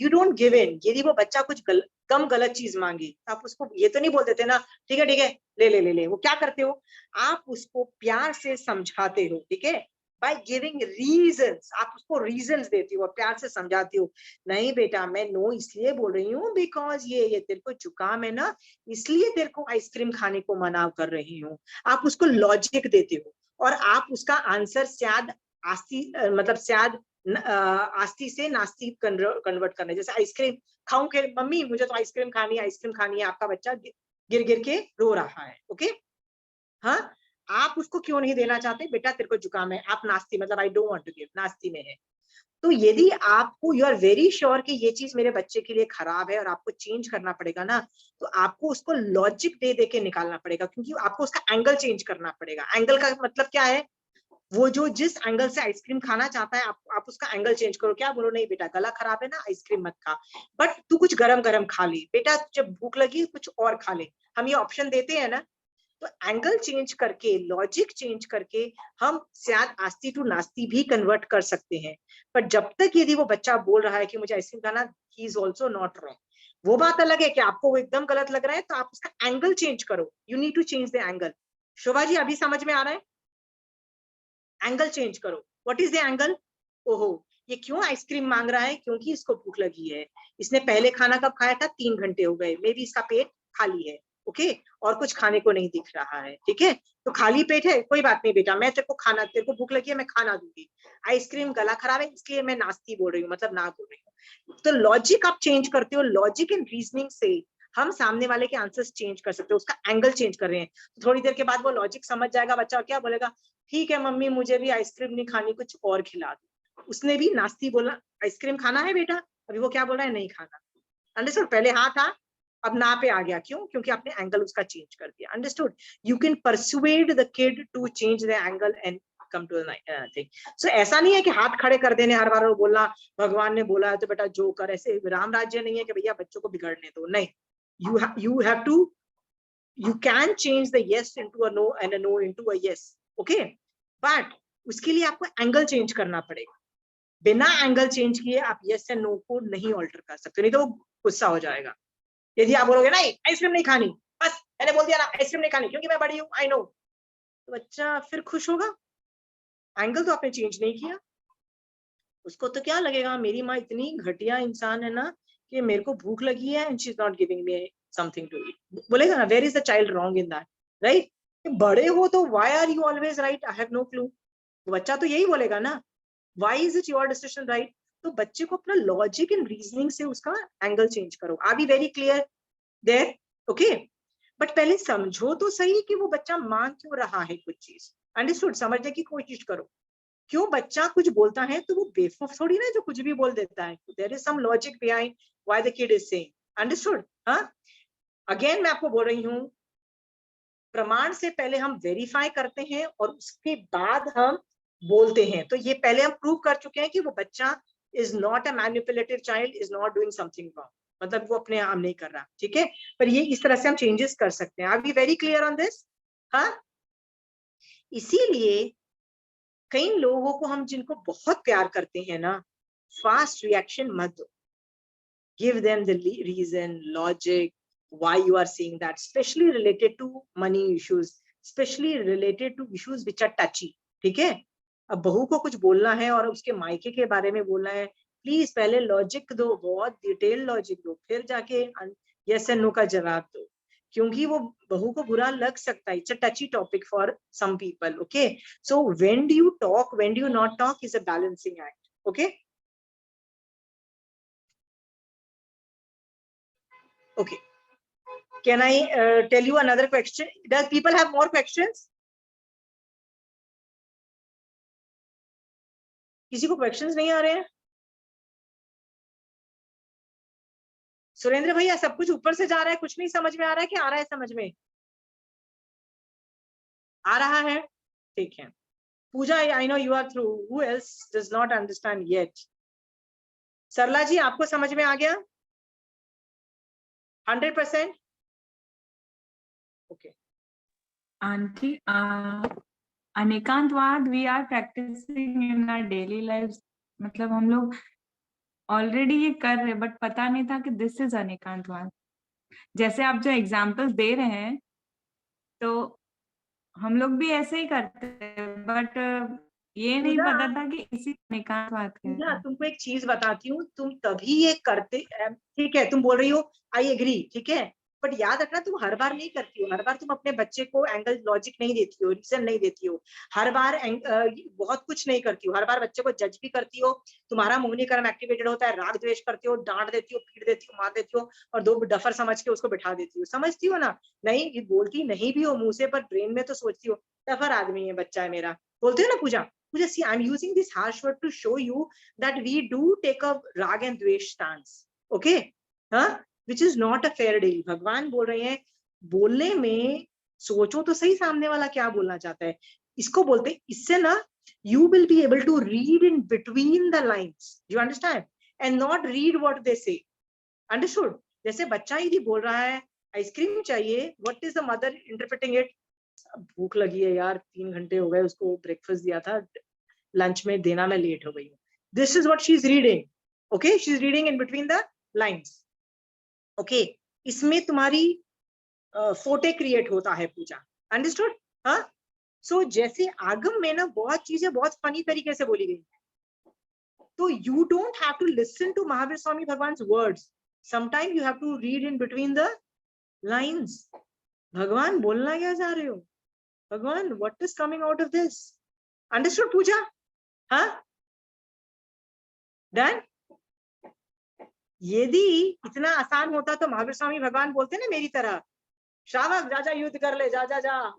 You don't give in. यदि वो बच्चा कुछ कम गलत चीज मांगे, आप उसको ये तो नहीं बोल देते ना, ठीक है ठीक है, ले ले ले ले. वो क्या करते हो? आप उसको प्यार से समझाते हो, ठीक है? बाय गिविंग रीजंस, आप उसको रीजंस देती हो और प्यार से समझाती हो. नहीं बेटा, मैं नो इसलिए बोल रही हूँ बिकॉज ये तेरे को जुकाम है ना, इसलिए तेरे को आइसक्रीम खाने को मना कर रही हूँ. आप उसको लॉजिक देते हो और आप उसका आंसर शायद आस्ती से नास्ती कन्वर्ट करना है. जैसे आइसक्रीम खाऊं के, मम्मी मुझे तो आइसक्रीम खानी है, आइसक्रीम खानी है, आपका बच्चा गिर गिर के रो रहा है, ओके? हाँ, आप उसको क्यों नहीं देना चाहते? बेटा तेरे को जुकाम है, आप नास्ती मतलब I don't want to give, नास्ती में है. तो यदि आपको यू आर वेरी श्योर कि ये चीज मेरे बच्चे के लिए खराब है और आपको चेंज करना पड़ेगा ना, तो आपको उसको लॉजिक दे के निकालना पड़ेगा, क्योंकि आपको उसका एंगल चेंज करना पड़ेगा. एंगल का मतलब क्या है? वो जो जिस एंगल से आइसक्रीम खाना चाहता है, आप उसका एंगल चेंज करो. क्या बोलो? नहीं बेटा गला खराब है ना, आइसक्रीम मत खा, बट तू कुछ गरम गरम खा ले, बेटा जब भूख लगी कुछ और खा ले. हम ये ऑप्शन देते हैं ना. तो एंगल चेंज करके, लॉजिक चेंज करके हम शायद आस्ती टू नास्ती भी कन्वर्ट कर सकते हैं. पर जब तक यदि वो बच्चा बोल रहा है कि मुझे आइसक्रीम खाना, he is also not wrong. वो बात अलग है कि आपको वो एकदम गलत लग रहा है, तो आप उसका एंगल चेंज करो. You need to change the angle. Shobha ji अभी समझ में आ रहा है? एंगल चेंज करो. What is the angle? ओहो, ये क्यों आइसक्रीम मांग रहा है? क्योंकि इसको भूख लगी है. इसने पहले खाना कब खाया था? 3 घंटे हो गए, मे बी इसका पेट खाली है, ओके? और कुछ खाने को नहीं दिख रहा है, ठीक है? तो खाली पेट है, कोई बात नहीं बेटा, मैं तेरे को भूख लगी है, मैं खाना दूंगी. आइसक्रीम गला खराब है इसलिए मैं नास्ती बोल रही हूँ, मतलब ना बोल रही हूँ. तो लॉजिक आप चेंज करते हो. लॉजिक एंड रीजनिंग से हम सामने वाले के आंसर्स चेंज कर सकते हो, उसका एंगल चेंज कर रहे हैं. तो थोड़ी देर के बाद वो लॉजिक समझ जाएगा बच्चा, और क्या बोलेगा? ठीक है मम्मी, मुझे भी आइसक्रीम नहीं खानी, कुछ और खिला दो. उसने भी नास्ती बोला, आइसक्रीम खाना है बेटा, अभी वो क्या बोल रहा है? नहीं खाना. अंडरस्टूड? पहले हाँ था, अब ना पे आ गया. क्यों? क्योंकि आपने एंगल उसका चेंज कर दिया. Understood? You can persuade the kid to change the angle and come to thing. So ऐसा नहीं है कि हाथ खड़े कर देने हर बार, बोलना भगवान ने बोला है तो बेटा जो कर. ऐसे राम राज्य नहीं है कि भैया बच्चों को बिगड़ने दो. नहीं, you have to, you can change the yes into a no and a no into a yes, okay? but उसके लिए आपको एंगल चेंज करना पड़ेगा. बिना एंगल चेंज किए आप yes and no को नहीं ऑल्टर कर सकते, नहीं तो वो गुस्सा हो जाएगा. यदि आप बोलोगे नहीं आइसक्रीम नहीं खानी, बस मैंने बोल दिया ना आइसक्रीम नहीं खानी क्योंकि मैं बड़ी हूँ, आई नो, तो बच्चा फिर खुश होगा. एंगल तो आपने चेंज नहीं किया. उसको तो क्या लगेगा, मेरी माँ इतनी घटिया इंसान है ना कि मेरे को भूख लगी है and she is not giving me something to eat. बोलेगा ना, where is the child wrong in that, right? बड़े हो तो why are you always right, I have no clue. बच्चा तो यही बोलेगा ना, why is it your decision right. तो बच्चे को अपना लॉजिक एंड रीजनिंग से उसका एंगल चेंज करो. Are be very clear there? Okay, but पहले समझो तो सही कि वो बच्चा मांग क्यों रहा है कुछ चीज. अंडरस्टूड? समझने की कोशिश करो. क्यों बच्चा कुछ बोलता है तो वो बेवकूफ थोड़ी ना जो कुछ भी बोल देता है. There is some logic behind why the kid is saying. Understood? हाँ, अगेन मैं आपको बोल रही हूँ, प्रमाण से पहले हम वेरीफाई करते हैं और उसके बाद हम बोलते हैं. तो ये पहले हम प्रूव कर चुके हैं कि वो बच्चा is not a manipulative child, is not doing something wrong. मतलब वो अपने आप नहीं कर रहा, ठीक है, पर ये इस तरह से हम चेंजेस कर सकते हैं। Are we very clear on this? हाँ, इसीलिए कई लोगों को हम जिनको बहुत प्यार करते हैं ना, फास्ट रिएक्शन मत दो, give them the reason, logic, why you are saying that, especially related to money issues, especially related to issues which are touchy, ठीक है। अब बहू को कुछ बोलना है और उसके मायके के बारे में बोलना है, प्लीज पहले लॉजिक दो, बहुत डिटेल लॉजिक दो, फिर जाके यस एंड नो का जवाब दो, क्योंकि वो बहू को बुरा लग सकता है। It's a touchy topic for some people, okay. So when do you talk, when do you not talk is a balancing act, okay. Okay. Can I tell you another question? Does people have more questions? किसी को questions नहीं आ रहे हैं? सुरेंद्र भैया, सब कुछ ऊपर से जा रहा है, कुछ नहीं समझ में आ रहा है कि आ रहा है समझ में? आ रहा है, ठीक है। पूजा, I know you are through. Who else does not understand yet? सरला जी, आपको समझ में आ गया 100%? Okay. Aunty, Anekantavad we are practising in our daily life, मतलब हम लोग ऑलरेडी ये कर रहे, बट पता नहीं था कि दिस इज अनेकांतवाद। जैसे आप जो एग्जाम्पल्स दे रहे हैं, तो हम लोग भी ऐसे ही करते हैं, बट ये नहीं पूजा, पता था कि इसी अनेकांतवाद पूजा, है। तुमको एक चीज बताती हूँ, तुम तभी ये करते, ठीक है, तुम बोल रही हो आई एग्री, ठीक है, बट याद रखना तुम हर बार नहीं करती हो। हर बार तुम अपने बच्चे को एंगल लॉजिक नहीं देती हो, रीजन नहीं देती हो, हर बार बहुत कुछ नहीं करती हो, हर बार बच्चे को जज भी करती हो, तुम्हारा मोहिनी कर्म एक्टिवेटेड होता है, राग द्वेष करती हो, डांट देती हो, पीट देती हो, मार देती हो, और दो डफर समझ के उसको बिठा देती हो। समझती हो ना? नहीं, ये बोलती नहीं भी हो मुंह से, पर ब्रेन में तो सोचती हो डफर आदमी है, बच्चा है मेरा, बोलते हो ना पूजा? पूजा, see, I'm using this harsh word to show you that we do take a rag and dvesh stance, okay? Which is not a fair deal. भगवान बोल रहे हैं, बोलने में सोचो तो सही सामने वाला क्या बोलना चाहता है। इसको बोलते, इससे ना you will be able to read in between the lines, you understand, and not read what they say, understood? जैसे बच्चा यदि बोल रहा है आइसक्रीम चाहिए, what is the mother interpreting it? भूख लगी है यार, 3 घंटे हो गए, उसको ब्रेकफास्ट दिया था, लंच में देना, मैं लेट हो गई हूँ। This is what she is reading, okay, she is reading in between the lines, okay. इसमें तुम्हारी फोटे क्रिएट होता है पूजा, अंडरस्टूड? हाँ, सो जैसे आगम में ना बहुत चीजें बहुत फनी तरीके से बोली गई, तो you don't have to listen to Mahavir Swami Bhagwan's words, sometime you have to read in between the lines. भगवान बोलना क्या चाह रहे हो? भगवान, what is coming out of this? Understood Pooja? हाँ, डन? यदि इतना आसान होता तो महावीर स्वामी भगवान बोलते ना मेरी तरह, श्रावक जा जा युद्ध कर ले, जा जा जा,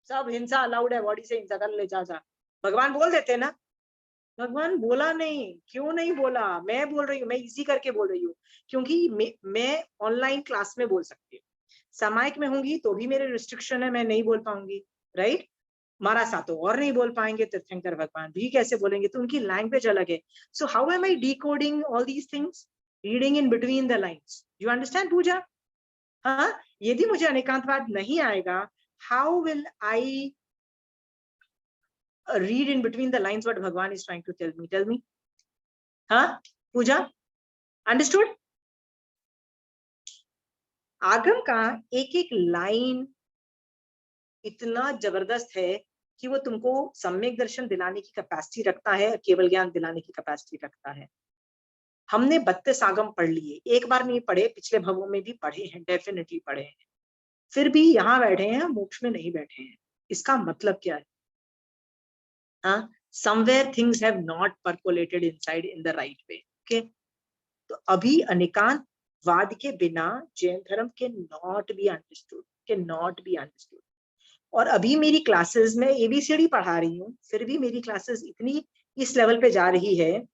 सब हिंसा अलाउड है, बॉडी से हिंसा कर ले, जा जा। भगवान बोल देते ना? भगवान बोला नहीं। क्यों नहीं बोला? मैं बोल रही हूँ, मैं इजी करके बोल रही हूँ, क्योंकि मैं ऑनलाइन क्लास में बोल सकती हूँ, सामायिक में होंगी तो भी मेरे रिस्ट्रिक्शन है, मैं नहीं बोल पाऊंगी, राइट? मारा सा तो और नहीं बोल पाएंगे, तीर्थंकर भगवान भी कैसे बोलेंगे? तो उनकी लैंग्वेज अलग है। So how am I decoding all these things? Reading in between the lines, you understand Pooja? हाँ, यदि मुझे अनेकांतवाद नहीं आएगा, how will I read in between the lines what Bhagwan is trying to tell me? Tell me. Huh? Pooja? Understood? आगम का एक एक लाइन इतना जबरदस्त है कि वो तुमको सम्यक दर्शन दिलाने की कैपेसिटी रखता है, केवल ज्ञान दिलाने की कैपेसिटी रखता है। हमने 32 आगम पढ़ लिए, एक बार नहीं पढ़े, पिछले भवों में भी पढ़े हैं, डेफिनेटली पढ़े हैं, फिर भी यहाँ बैठे हैं, मोक्ष में नहीं बैठे हैं। इसका मतलब क्या है? Somewhere things have not percolated inside in the right way, okay? तो अभी अनेकांतवाद के बिना जैन धर्म के नॉट बी अंडरस्टूड, और अभी मेरी क्लासेस में एबीसीडी पढ़ा रही हूँ, फिर भी मेरी क्लासेस इतनी इस लेवल पे जा रही है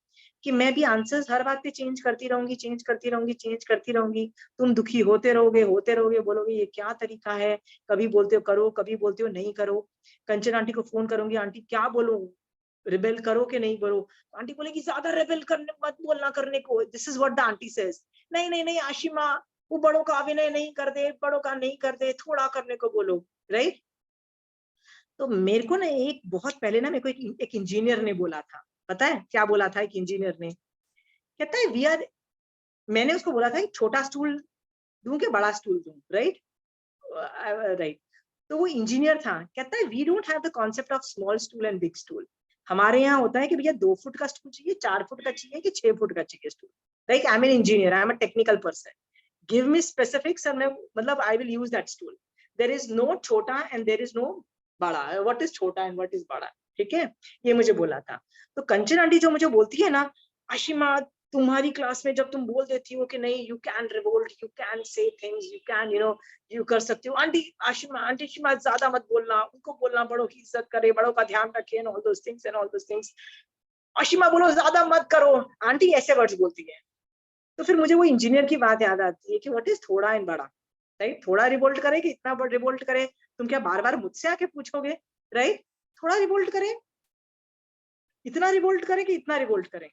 कि मैं भी आंसर्स हर बात पे चेंज करती रहूंगी। तुम दुखी होते रहोगे, बोलोगे ये क्या तरीका है, कभी बोलते हो करो, कभी बोलते हो नहीं करो। कंचन आंटी को फोन करूंगी, आंटी क्या बोलूं, रिबेल करो कि नहीं करो? आंटी बोलेगी ज्यादा रिबेल करने मत बोलना करने को. This is what the aunty says. नहीं नहीं नहीं आशिमा, वो बड़ों का अभिनय नहीं कर दे, बड़ों का नहीं कर दे, थोड़ा करने को बोलो. राइट? तो मेरे को ना एक बहुत पहले ना मेरे को एक इंजीनियर ने बोला था. पता है क्या बोला था? एक इंजीनियर ने कहता है वी आर, मैंने उसको बोला था कि छोटा स्टूल दूं कि बड़ा स्टूल दूं. राइट? राइट. तो वो इंजीनियर था. कहता है we don't have the concept of small stool and big stool. हमारे यहाँ होता है कि भैया 2 फुट का स्टूल चाहिए, 4 फुट का चाहिए कि 6 फुट का चाहिए stool. Like I am an engineer, I am a technical person. Give me specifics and मतलब I will use that stool. There is no छोटा एंड देयर इज नो बड़ा. व्हाट इज छोटा and what is बड़ा? ठीक है, ये मुझे बोला था. तो कंचन आंटी जो मुझे बोलती है ना, आशिमा तुम्हारी क्लास में जब तुम बोल देती हो कि नहीं you can revolt, you can say things, you can you कर सकती हो. आंटी आशिमा ज्यादा मत बोलना, उनको बोलना बड़ों की इज्जत करे, बड़ों का ध्यान रखे and all those things. Ashima बोलो ज्यादा मत करो. आंटी ऐसे वर्ड्स बोलती है. तो फिर मुझे वो इंजीनियर की बात याद आती है कि व्हाट इज थोड़ा एंड बड़ा. राइट? थोड़ा रिवोल्ट करे कि इतना बड़ा रिवोल्ट करे? तुम क्या बार बार मुझसे आके पूछोगे? राइट? थोड़ा रिवोल्ट करे, इतना रिवोल्ट करे कि इतना रिवोल्ट करे?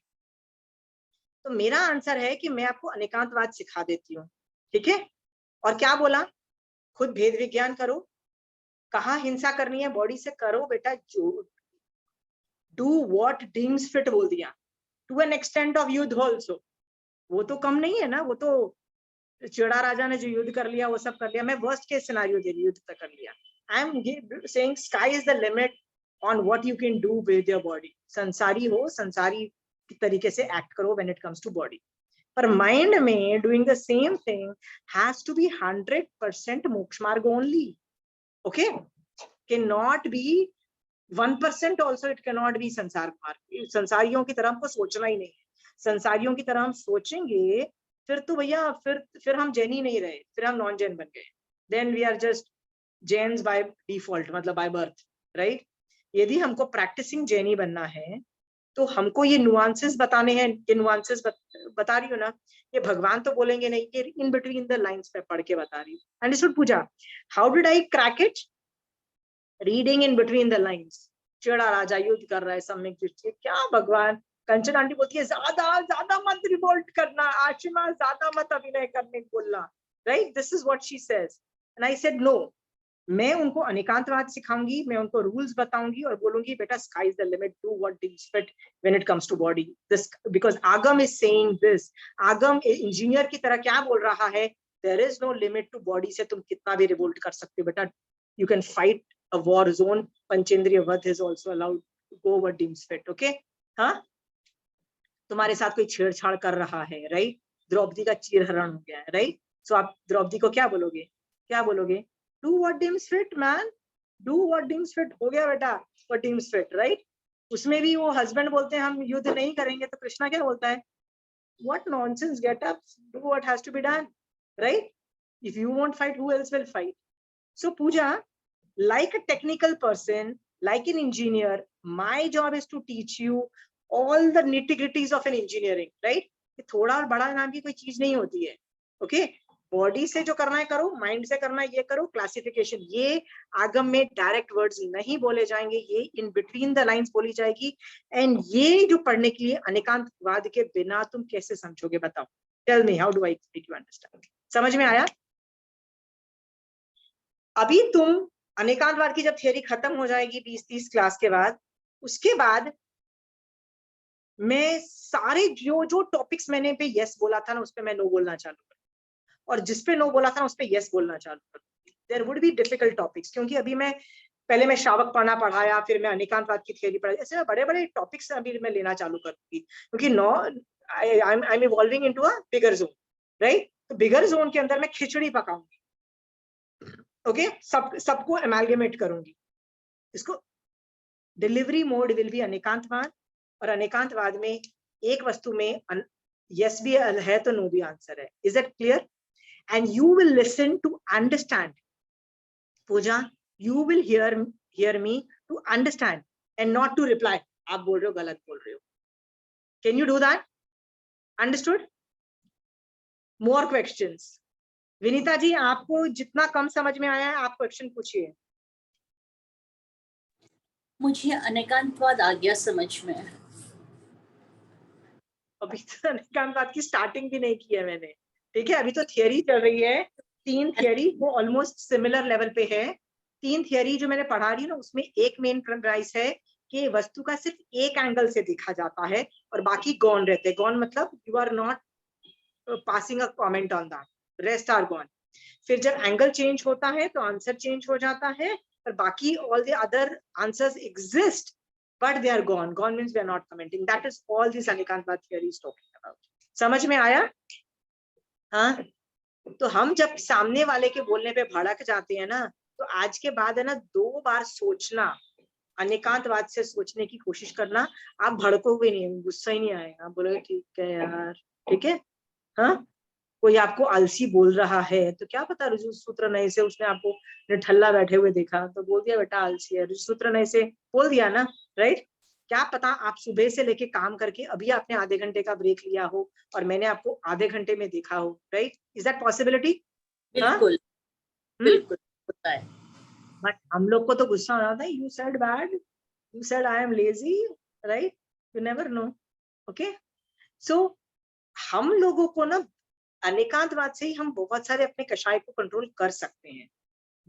तो मेरा आंसर है कि मैं आपको अनेकांतवाद सिखा देती हूँ. ठीक है? और क्या बोला? खुद भेद विज्ञान करो. कहाँ हिंसा करनी है बॉडी से करो बेटा. जो डू व्हाट डीम्स फिट बोल दिया. टू एन एक्सटेंट ऑफ युद्ध ऑल्सो. वो तो कम नहीं है ना. वो तो चेड़ा राजा ने जो युद्ध कर लिया वो सब कर लिया. मैं वर्स्ट केस सिनेरियो दे रही, युद्ध तक कर लिया. I am saying sky is the limit on what you can do with your body. संसारी हो, संसारी की तरीके से एक्ट करो when it comes to body. पर माइंड में doing the same thing has to be 100% मोक्ष मार्ग only. Okay? Can not be 1% also. It can not be संसार मार्ग. संसारियों की तरह हमको सोचना ही नहीं है. संसारियों की तरह हम सोचेंगे फिर तो भैया फिर हम जैन ही नहीं रहे, फिर हम नॉन जैन बन गए. Then we are just Jains by default, मतलब बाय बर्थ. राइट? यदि हमको प्रैक्टिसिंग जैनी बनना है तो हमको ये नुआंसेस बताने हैं. ये नुआंसेस बता रही हूँ ना, ये भगवान तो बोलेंगे नहीं, ये इन बिटवीन द लाइंस पे पढ़ के बता रही हूँ. Understood Pooja? How did I crack it? Reading in between the lines. Cheda राजा युद्ध कर रहा है, सम्यक दृष्टि. क्या भगवान? कंचन आंटी बोलती है ज्यादा ज्यादा मत रिवोल्ट करना, आशिमा ज्यादा मत अभिनय करने को बोलना. Right? This is what she says. And I said no. मैं उनको अनेकांतवाद सिखाऊंगी, मैं उनको रूल्स बताऊंगी और बोलूंगी बेटा sky is the limit, do what deems fit when it comes to body. This because Agam is saying this. Agam engineer की तरह क्या बोल रहा है? There is no limit to body से तुम कितना भी रिवोल्ट कर सकते हो बेटा. You can fight a war zone. Panchendriya Vadh is also allowed to go what deems fit. Okay? हाँ? तुम्हारे साथ कोई छेड़छाड़ कर रहा है, राइट? द्रौपदी का चीरहरण हो गया है, राइट? सो आप द्रौपदी को क्या बोलोगे? क्या बोलोगे? Do what deems fit man. Do what deems fit. हो गया बेटा व्हाट डीम्स फिट. राइट? उसमें भी वो हस्बैंड बोलते हैं हम युद्ध नहीं करेंगे, तो कृष्णा क्या बोलता है? What nonsense, get up, do what has to be done. Right? If you won't fight, who else will fight? So Pooja, like a technical person, like an engineer, my job is to teach you all the nitty-gritties of an engineering, right? थोड़ा और बड़ा नाम की कोई चीज नहीं होती है. ओके? बॉडी से जो करना है करो, माइंड से करना है ये करो. क्लासिफिकेशन ये आगम में डायरेक्ट वर्ड्स नहीं बोले जाएंगे, ये इन बिटवीन द लाइंस बोली जाएगी. एंड ये जो पढ़ने के लिए अनेकांतवाद के बिना तुम कैसे समझोगे बताओ? Tell me, how do I make you understand? समझ में आया? अभी तुम अनेकांतवाद की जब थियरी खत्म हो जाएगी 20-30 क्लास के बाद, उसके बाद मैं सारे जो टॉपिक्स मैंने पे यस बोला था ना, उस पे मैं नो बोलना चालू करूँ, और जिस पे नो बोला था उस पे यस बोलना चालू करूँ. There would be difficult topics, क्योंकि अभी पहले मैं श्रावक पढ़ना पढ़ाया, फिर मैं अनेकांतवाद की थियरी पढ़ाई. ऐसे बड़े बड़े टॉपिक्स अभी मैं लेना चालू करूंगी, क्योंकि I am evolving into a bigger zone. Right? तो बिगर जोन के अंदर मैं खिचड़ी पकाऊंगी. ओके? सबको एमालगेमेट करूंगी. इसको डिलीवरी मोड विल बी अनेकांतवाद, और अनेकांतवाद में एक वस्तु में यस भी है तो नो भी आंसर है. Is that clear? And you will listen to understand. Pooja, you will hear me to understand and not to reply. आप बोल रहे हो, गलत बोल रहे हो. Can you do that? Understood? More questions. Vinita ji, आपको जितना कम समझ में आया है आप क्वेश्चन पूछिए. मुझे अनेकांतवाद आ गया समझ में। अभी तो अनेकांतवाद की स्टार्टिंग भी नहीं की है मैंने, ठीक है, अभी तो थियरी चल रही है। 3 थियरी वो ऑलमोस्ट सिमिलर लेवल पे है। 3 थियरी जो मैंने पढ़ा रही हूँ ना, उसमें एक मेन प्रेमाइस है कि वस्तु का सिर्फ एक एंगल से देखा जाता है और बाकी गॉन रहते हैं। गॉन मतलब you are not passing a comment on that, rest are gone. फिर जब एंगल चेंज होता है तो आंसर चेंज हो जाता है, और बाकी all the other answers exist but they are gone. Gone means we are not commenting. That is all this Anikantvad theory is talking about. समझ में आया? हाँ, तो हम जब सामने वाले के बोलने पे भड़क जाते हैं ना, तो आज के बाद है ना 2 बार सोचना, अनेकांतवाद से सोचने की कोशिश करना। आप भड़कोगे नहीं, गुस्सा ही नहीं आएगा, बोलोगे ठीक है यार, ठीक है। हाँ, कोई आपको आलसी बोल रहा है तो क्या पता ऋजु सूत्र नए से उसने आपको निठल्ला बैठे हुए देखा तो बोल दिया बेटा आलसी है, ऋजु सूत्र नए से बोल दिया ना, राइट। क्या पता आप सुबह से लेके काम करके अभी आपने आधे घंटे का ब्रेक लिया हो और मैंने आपको आधे घंटे में देखा हो, राइट। Is that possibility? बिल्कुल बिल्कुल होता है। बट हम लोग को तो गुस्सा आ जाता है, you said bad, you said I am lazy, right, you never know. Okay, so हम लोगों को ना अनेकांतवाद से ही हम बहुत सारे अपने कषाय को कंट्रोल कर सकते हैं।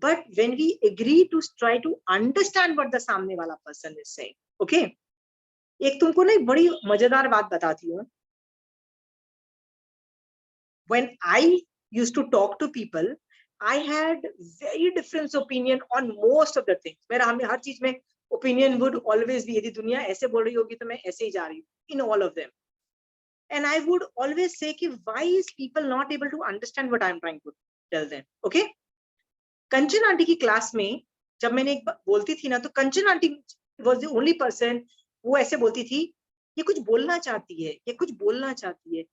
But when we agree to try to understand what the सामने वाला पर्सन इज सेइंग, ओके। एक तुमको ना एक बड़ी मजेदार बात बताती हूँ। When I used to talk to people, I had very different opinion on most of the things. मेरा हमें हर चीज में opinion would always be, यदि दुनिया ऐसे बोल रही होगी तो मैं ऐसे ही जा रही हूँ, in all of them. And I would always say कि why is people not able to understand what I am trying to tell them, okay? Kanchan aunty की क्लास में जब मैंने एक बोलती थी ना, तो कंचन aunty was the only person, वो ऐसे बोलती थी, ये कुछ बोलना चाहती है, ये कुछ बोलना चाहती है।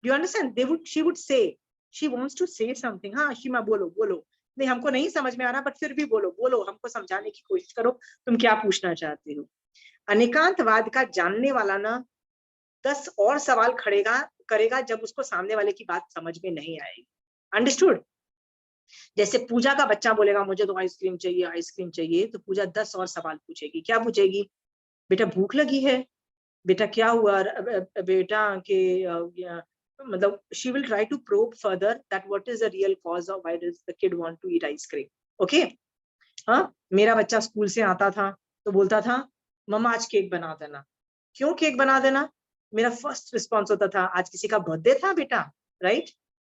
Do you understand? She would say, she wants to say something. हाँ शीमा बोलो बोलो, नहीं हमको नहीं समझ में आ रहा, बट फिर भी बोलो बोलो, हमको समझाने की कोशिश करो, तुम क्या पूछना चाहते हो। अनेकांतवाद का जानने वाला ना 10 और सवाल करेगा जब उसको सामने वाले की बात समझ में नहीं आएगी। अंडरस्टूड? जैसे पूजा का बच्चा बोलेगा मुझे तो आइसक्रीम चाहिए, आइसक्रीम चाहिए, तो पूजा 10 और सवाल पूछेगी। क्या पूछेगी? बेटा भूख लगी है, बेटा क्या हुआ, बेटा के मतलब she will try to probe further that what is the real cause of why does the kid want to eat ice cream. Okay? हाँ, मेरा बच्चा स्कूल से आता था तो बोलता था मम्मा आज केक बना देना। क्यों केक बना देना? मेरा फर्स्ट रिस्पॉन्स होता था आज किसी का बर्थडे था बेटा, right.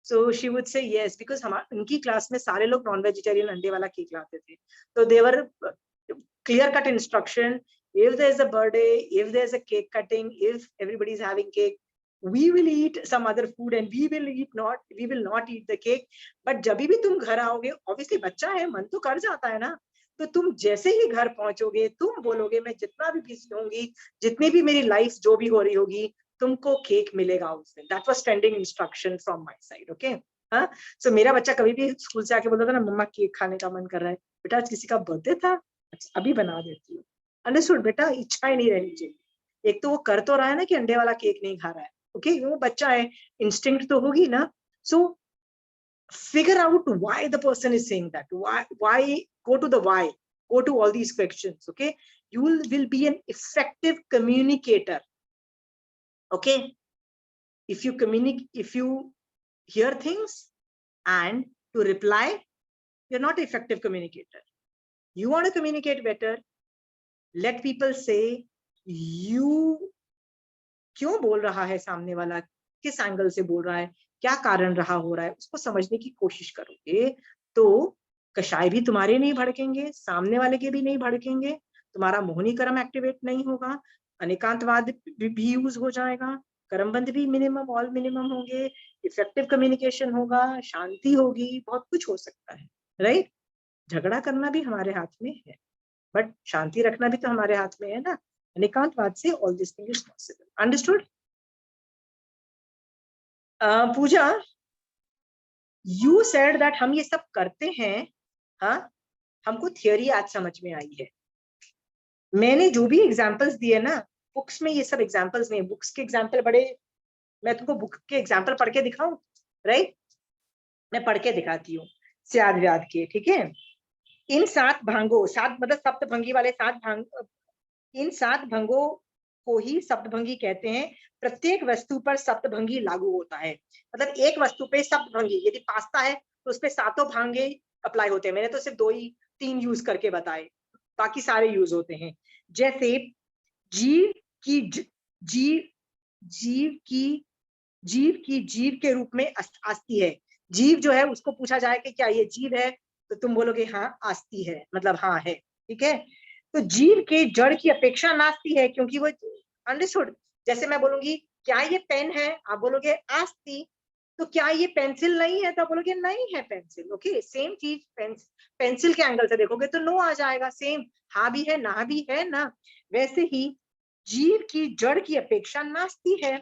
So she would say yes, because उनकी क्लास में सारे लोग नॉन वेजिटेरियन अंडे वाला केक लाते थे, तो their clear cut instruction, if there is a birthday, if there is a cake cutting, if everybody is having cake, we will eat some other food and we will not eat the cake. But जब भी तुम घर आओगे, obviously बच्चा है, मन तो कर जाता है ना, तो तुम जैसे ही घर पहुंचोगे तुम बोलोगे मैं जितना भी बिजी होंगी, जितनी भी मेरी लाइफ जो भी हो रही होगी, तुमको केक मिलेगा उस दिन। That was standing instruction from my side, okay? हाँ, so मेरा बच्चा कभी भी स्कूल से आके बोलता था ना मम्मा केक खाने का मन कर रहा है, बेटा आज किसी का बर्थडे था, अभी बना देती हूँ। अंडरस्टूड बेटा, इच्छा ही नहीं रहनी चाहिए। एक तो वो कर तो रहा है ना कि अंडे वाला केक नहीं खा रहा है, ओके, वो बच्चा है, इंस्टिंक्ट तो होगी ना। So figure out why the person is saying that, why, go to the why, go to all these questions, okay? You will be an effective communicator, okay? If you communicate, if you hear things and to reply, you're not an effective communicator. You want to communicate better, let people say you क्यों बोल रहा है सामने वाला, किस angle से बोल रहा है, क्या कारण रहा हो रहा है, उसको समझने की कोशिश करोगे तो कषाय भी तुम्हारे नहीं भड़केंगे, सामने वाले के भी नहीं भड़केंगे, तुम्हारा मोहिनी कर्म एक्टिवेट नहीं होगा, अनेकांतवाद भी यूज हो जाएगा, कर्मबंध भी मिनिमम ऑल मिनिमम होंगे, इफेक्टिव कम्युनिकेशन होगा, शांति होगी, बहुत कुछ हो सकता है, राइट। झगड़ा करना भी हमारे हाथ में है, बट शांति रखना भी तो हमारे हाथ में है ना। अनेकांतवाद से all this thing is possible. Understood? Pooja, you said that हम ये सब करते हैं, हाँ, हमको थियोरी आज समझ में आई है। मैंने जो भी एग्जांपल्स दिए ना, बुक्स में ये सब एग्जांपल्स नहीं, बुक्स के एग्जांपल बड़े, मैं तुमको बुक के एग्जांपल पढ़ के दिखाऊं, राइट? मैं पढ़ के दिखाती हूँ, याद के, ठीक है। इन 7 भांगों, 7 मतलब सप्तभंगी वाले 7 भांग, इन 7 भंगों को ही सप्तभंगी कहते हैं। प्रत्येक वस्तु पर सप्तभंगी लागू होता है। मतलब एक वस्तु पे सप्तभंगी, यदि पास्ता है तो उसपे 7 भांगे अप्लाई होते हैं। मैंने तो सिर्फ 2 ही 3 यूज करके बताए, बाकी सारे यूज होते हैं। जैसे जीव की जीव के रूप में आस्ती है। जीव जो है उसको पूछा जाए कि क्या ये जीव है, तो तुम बोलोगे हाँ आस्ती है, मतलब हाँ है, ठीक है। तो जीव के जड़ की अपेक्षा नास्ती है, क्योंकि वो अंडरस्टूड। जैसे मैं बोलूंगी क्या ये पेन है, आप बोलोगे आस्ती। तो क्या ये पेंसिल नहीं है, तो आप बोलोगे नहीं है पेंसिल। ओके, सेम चीज पेंसिल के एंगल से देखोगे तो नो आ जाएगा। सेम हाँ भी है ना भी है ना, वैसे ही जीव की जड़ की अपेक्षा नास्ती है।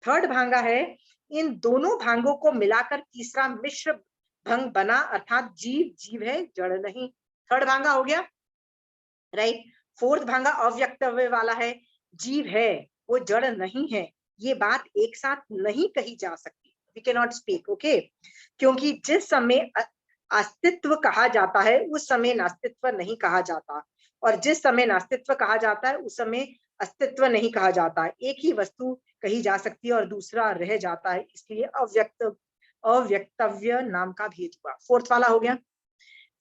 थर्ड भांगा है, इन दोनों भांगों को मिलाकर तीसरा मिश्र भंग बना, अर्थात जीव जीव है जड़ नहीं। थर्ड भांगा हो गया, राइट। फोर्थ भांगा अव्यक्तव्य वाला है, जीव है वो जड़ नहीं है। ये बात एक साथ नहीं कही जा सकती, we can not speak, okay. क्योंकि जिस समय अस्तित्व कहा जाता है उस समय नास्तित्व नहीं कहा जाता, और जिस समय नास्तित्व कहा जाता है उस समय अस्तित्व नहीं कहा जाता। एक ही वस्तु कही जा सकती है और दूसरा रह जाता है, इसलिए अव्यक्तव्य नाम का भेद हुआ। फोर्थ वाला हो गया।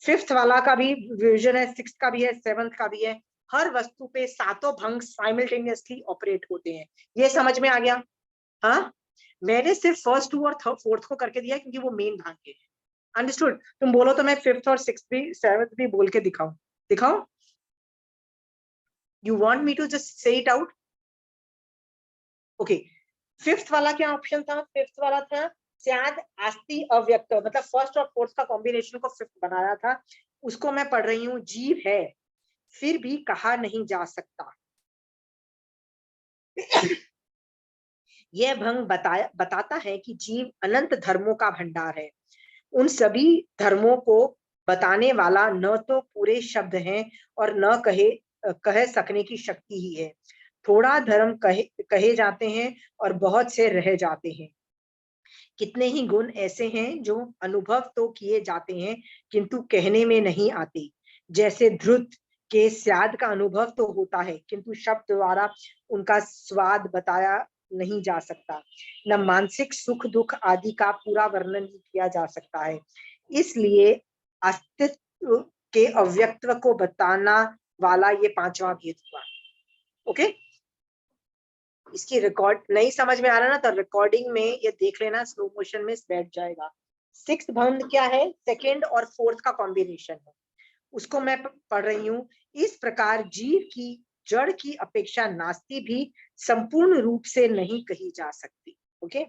फिफ्थ वाला का भी विजन है, सिक्स्थ का भी है, सेवंथ का भी है। हर वस्तु पे 7 भंग साइमल्टेनियसली ऑपरेट होते हैं। ये समझ में आ गया? हाँ, मैंने सिर्फ फर्स्ट 2 और फोर्थ को करके दिया क्योंकि वो मेन भाग के हैं। अंडरस्टूड? तुम बोलो तो मैं फिफ्थ और सिक्स्थ भी सेवंथ भी बोल के दिखाऊं? You want me to just say it out? Okay. Fifth वाला क्या ऑप्शन था? फिफ्थ वाला था स्याद आस्ति अव्यक्त, मतलब फर्स्ट और फोर्थ का कॉम्बिनेशन को फिफ्थ बनाया था। उसको मैं पढ़ रही हूँ, जीव है फिर भी कहा नहीं जा सकता। यह भंग बताता है कि जीव अनंत धर्मों का भंडार है। उन सभी धर्मों को बताने वाला न तो पूरे शब्द हैं और न कह सकने की शक्ति ही है। थोड़ा धर्म कहे जाते हैं और बहुत से रह जाते हैं। कितने ही गुण ऐसे हैं जो अनुभव तो किए जाते हैं किंतु कहने में नहीं आते। जैसे ध्रुत के स्वाद का अनुभव तो होता है किंतु शब्द द्वारा उनका स्वाद बताया नहीं जा सकता। न मानसिक सुख दुख आदि का पूरा वर्णन ही किया जा सकता है। इसलिए अस्तित्व के अव्यक्तव को बताना वाला ये 5वां भेद हुआ। ओके, इसकी रिकॉर्ड नहीं समझ में आ रहा ना, तो रिकॉर्डिंग में ये देख लेना, स्लो मोशन में बैठ जाएगा। सिक्स्थ भंग क्या है? सेकेंड और फोर्थ का कॉम्बिनेशन है, उसको मैं पढ़ रही हूँ। इस प्रकार जीव की जड़ की अपेक्षा नास्ति भी संपूर्ण रूप से नहीं कही जा सकती। ओके,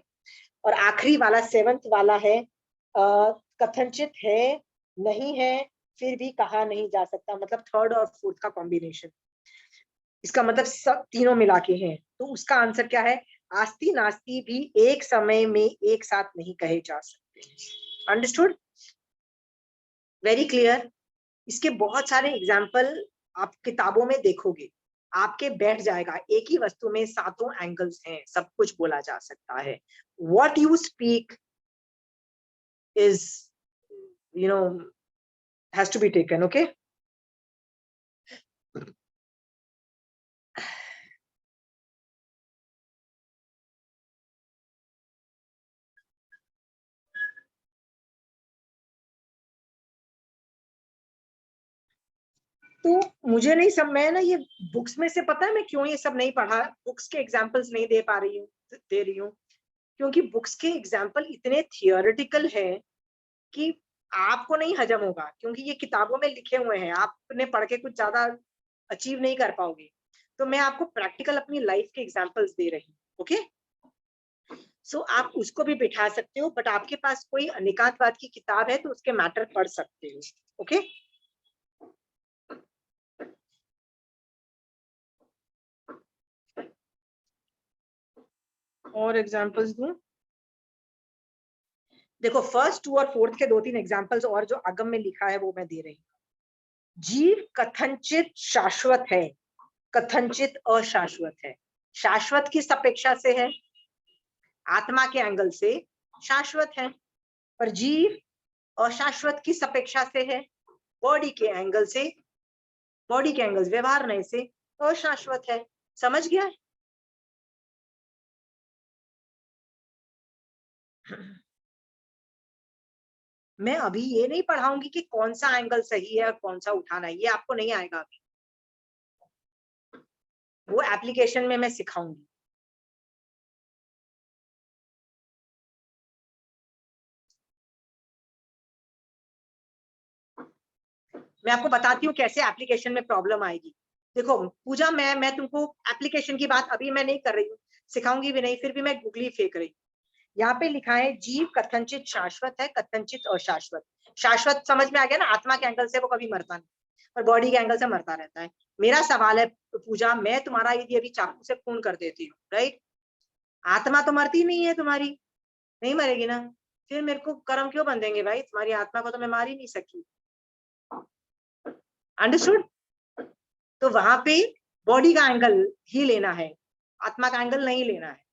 और आखिरी वाला सेवंथ वाला है कथनचित है, नहीं है, फिर भी कहा नहीं जा सकता, मतलब थर्ड और फोर्थ का कॉम्बिनेशन। इसका मतलब सब तीनों मिला के हैं। तो उसका आंसर क्या है? आस्ति नास्ति भी एक समय में एक साथ नहीं कहे जा सकते। अंडरस्टूड? Very clear? इसके बहुत सारे एग्जाम्पल आप किताबों में देखोगे, आपके बैठ जाएगा। एक ही वस्तु में 7 एंगल्स हैं, सब कुछ बोला जा सकता है। What you speak is, you know, has to be taken, okay? तो मुझे नहीं सब, मैं ना ये बुक्स में से पता है मैं क्यों ये सब नहीं पढ़ा, बुक्स के एग्जाम्पल्स नहीं दे रही हूँ, क्योंकि बुक्स के एग्जाम्पल इतने थियोरेटिकल है कि आपको नहीं हजम होगा, क्योंकि ये किताबों में लिखे हुए हैं, आपने पढ़ के कुछ ज्यादा अचीव नहीं कर पाओगे। तो मैं आपको प्रैक्टिकल अपनी लाइफ के एग्जाम्पल्स दे रही हूँ। ओके, सो आप उसको भी बिठा सकते हो, बट आपके पास कोई अनेकांतवाद की किताब है तो उसके मैटर पढ़ सकते हो। ओके, और एग्जाम्पल्स दूं? देखो, फर्स्ट 2 और फोर्थ के 2-3 एग्जाम्पल्स और जो अगम में लिखा है वो मैं दे रही हूँ। जीव कथनचित शाश्वत है, कथनचित अशाश्वत है। शाश्वत किस अपेक्षा से है? आत्मा के एंगल से शाश्वत है। पर जीव अशाश्वत किस अपेक्षा से है? बॉडी के एंगल से, बॉडी के एंगल व्यवहार से अशाश्वत है। समझ गया है? मैं अभी ये नहीं पढ़ाऊंगी कि कौन सा एंगल सही है और कौन सा उठाना है, ये आपको नहीं आएगा अभी, वो एप्लीकेशन में मैं सिखाऊंगी। मैं आपको बताती हूँ कैसे एप्लीकेशन में प्रॉब्लम आएगी। देखो पूजा, मैं तुमको एप्लीकेशन की बात अभी मैं नहीं कर रही हूँ, सिखाऊंगी भी नहीं, फिर भी मैं गुगली फेंक रही हूँ। यहाँ पे लिखा है जीव कथनचित शाश्वत है, कथनचित अशाश्वत। शाश्वत समझ में आ गया ना, आत्मा के एंगल से वो कभी मरता नहीं, और बॉडी के एंगल से मरता रहता है। मेरा सवाल है पूजा, मैं तुम्हारा यदि अभी चाकू से खून कर देती हूँ, राइट, आत्मा तो मरती नहीं है तुम्हारी, नहीं मरेगी ना, फिर मेरे को कर्म क्यों बंधेंगे भाई? तुम्हारी आत्मा को तो मैं मार ही नहीं सकी। अंडरस्टूड? तो वहां पे बॉडी का एंगल ही लेना है, आत्मा का एंगल नहीं लेना है।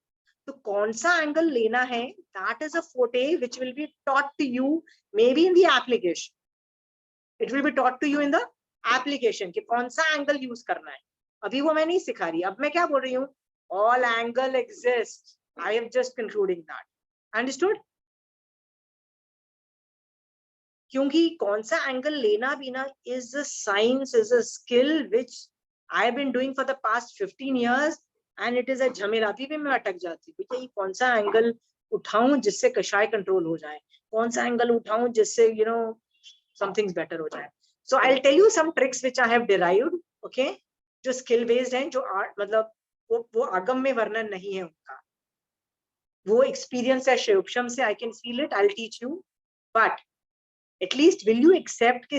तो कौन सा एंगल लेना है, that is a photo which will be taught to you may be in the application, it will be taught to you in the application कि कौन सा एंगल यूज करना है। अभी वो मैं नहीं सिखा रही, अब मैं क्या बोल रही हूँ, all angle exist, I am just concluding that. Understood? क्योंकि कौन सा एंगल लेना भी ना is a science, is a skill which I have been doing for the past 15 years and it is a झमेला। अभी भी मैं अटक जाती हूँ भैया, कौन सा एंगल उठाऊं जिससे कषाय कंट्रोल हो जाए, कौन सा एंगल उठाऊं जिससे यू नो समथिंग बेटर हो जाए। So I will tell you some tricks which I have derived, okay, जो स्किल बेस्ड हैं, जो आर्ट मतलब वो आगम में वर्णन नहीं है उनका, वो एक्सपीरियंस है शिवक्षम से, I can feel it, I will teach you, but at least will you accept कि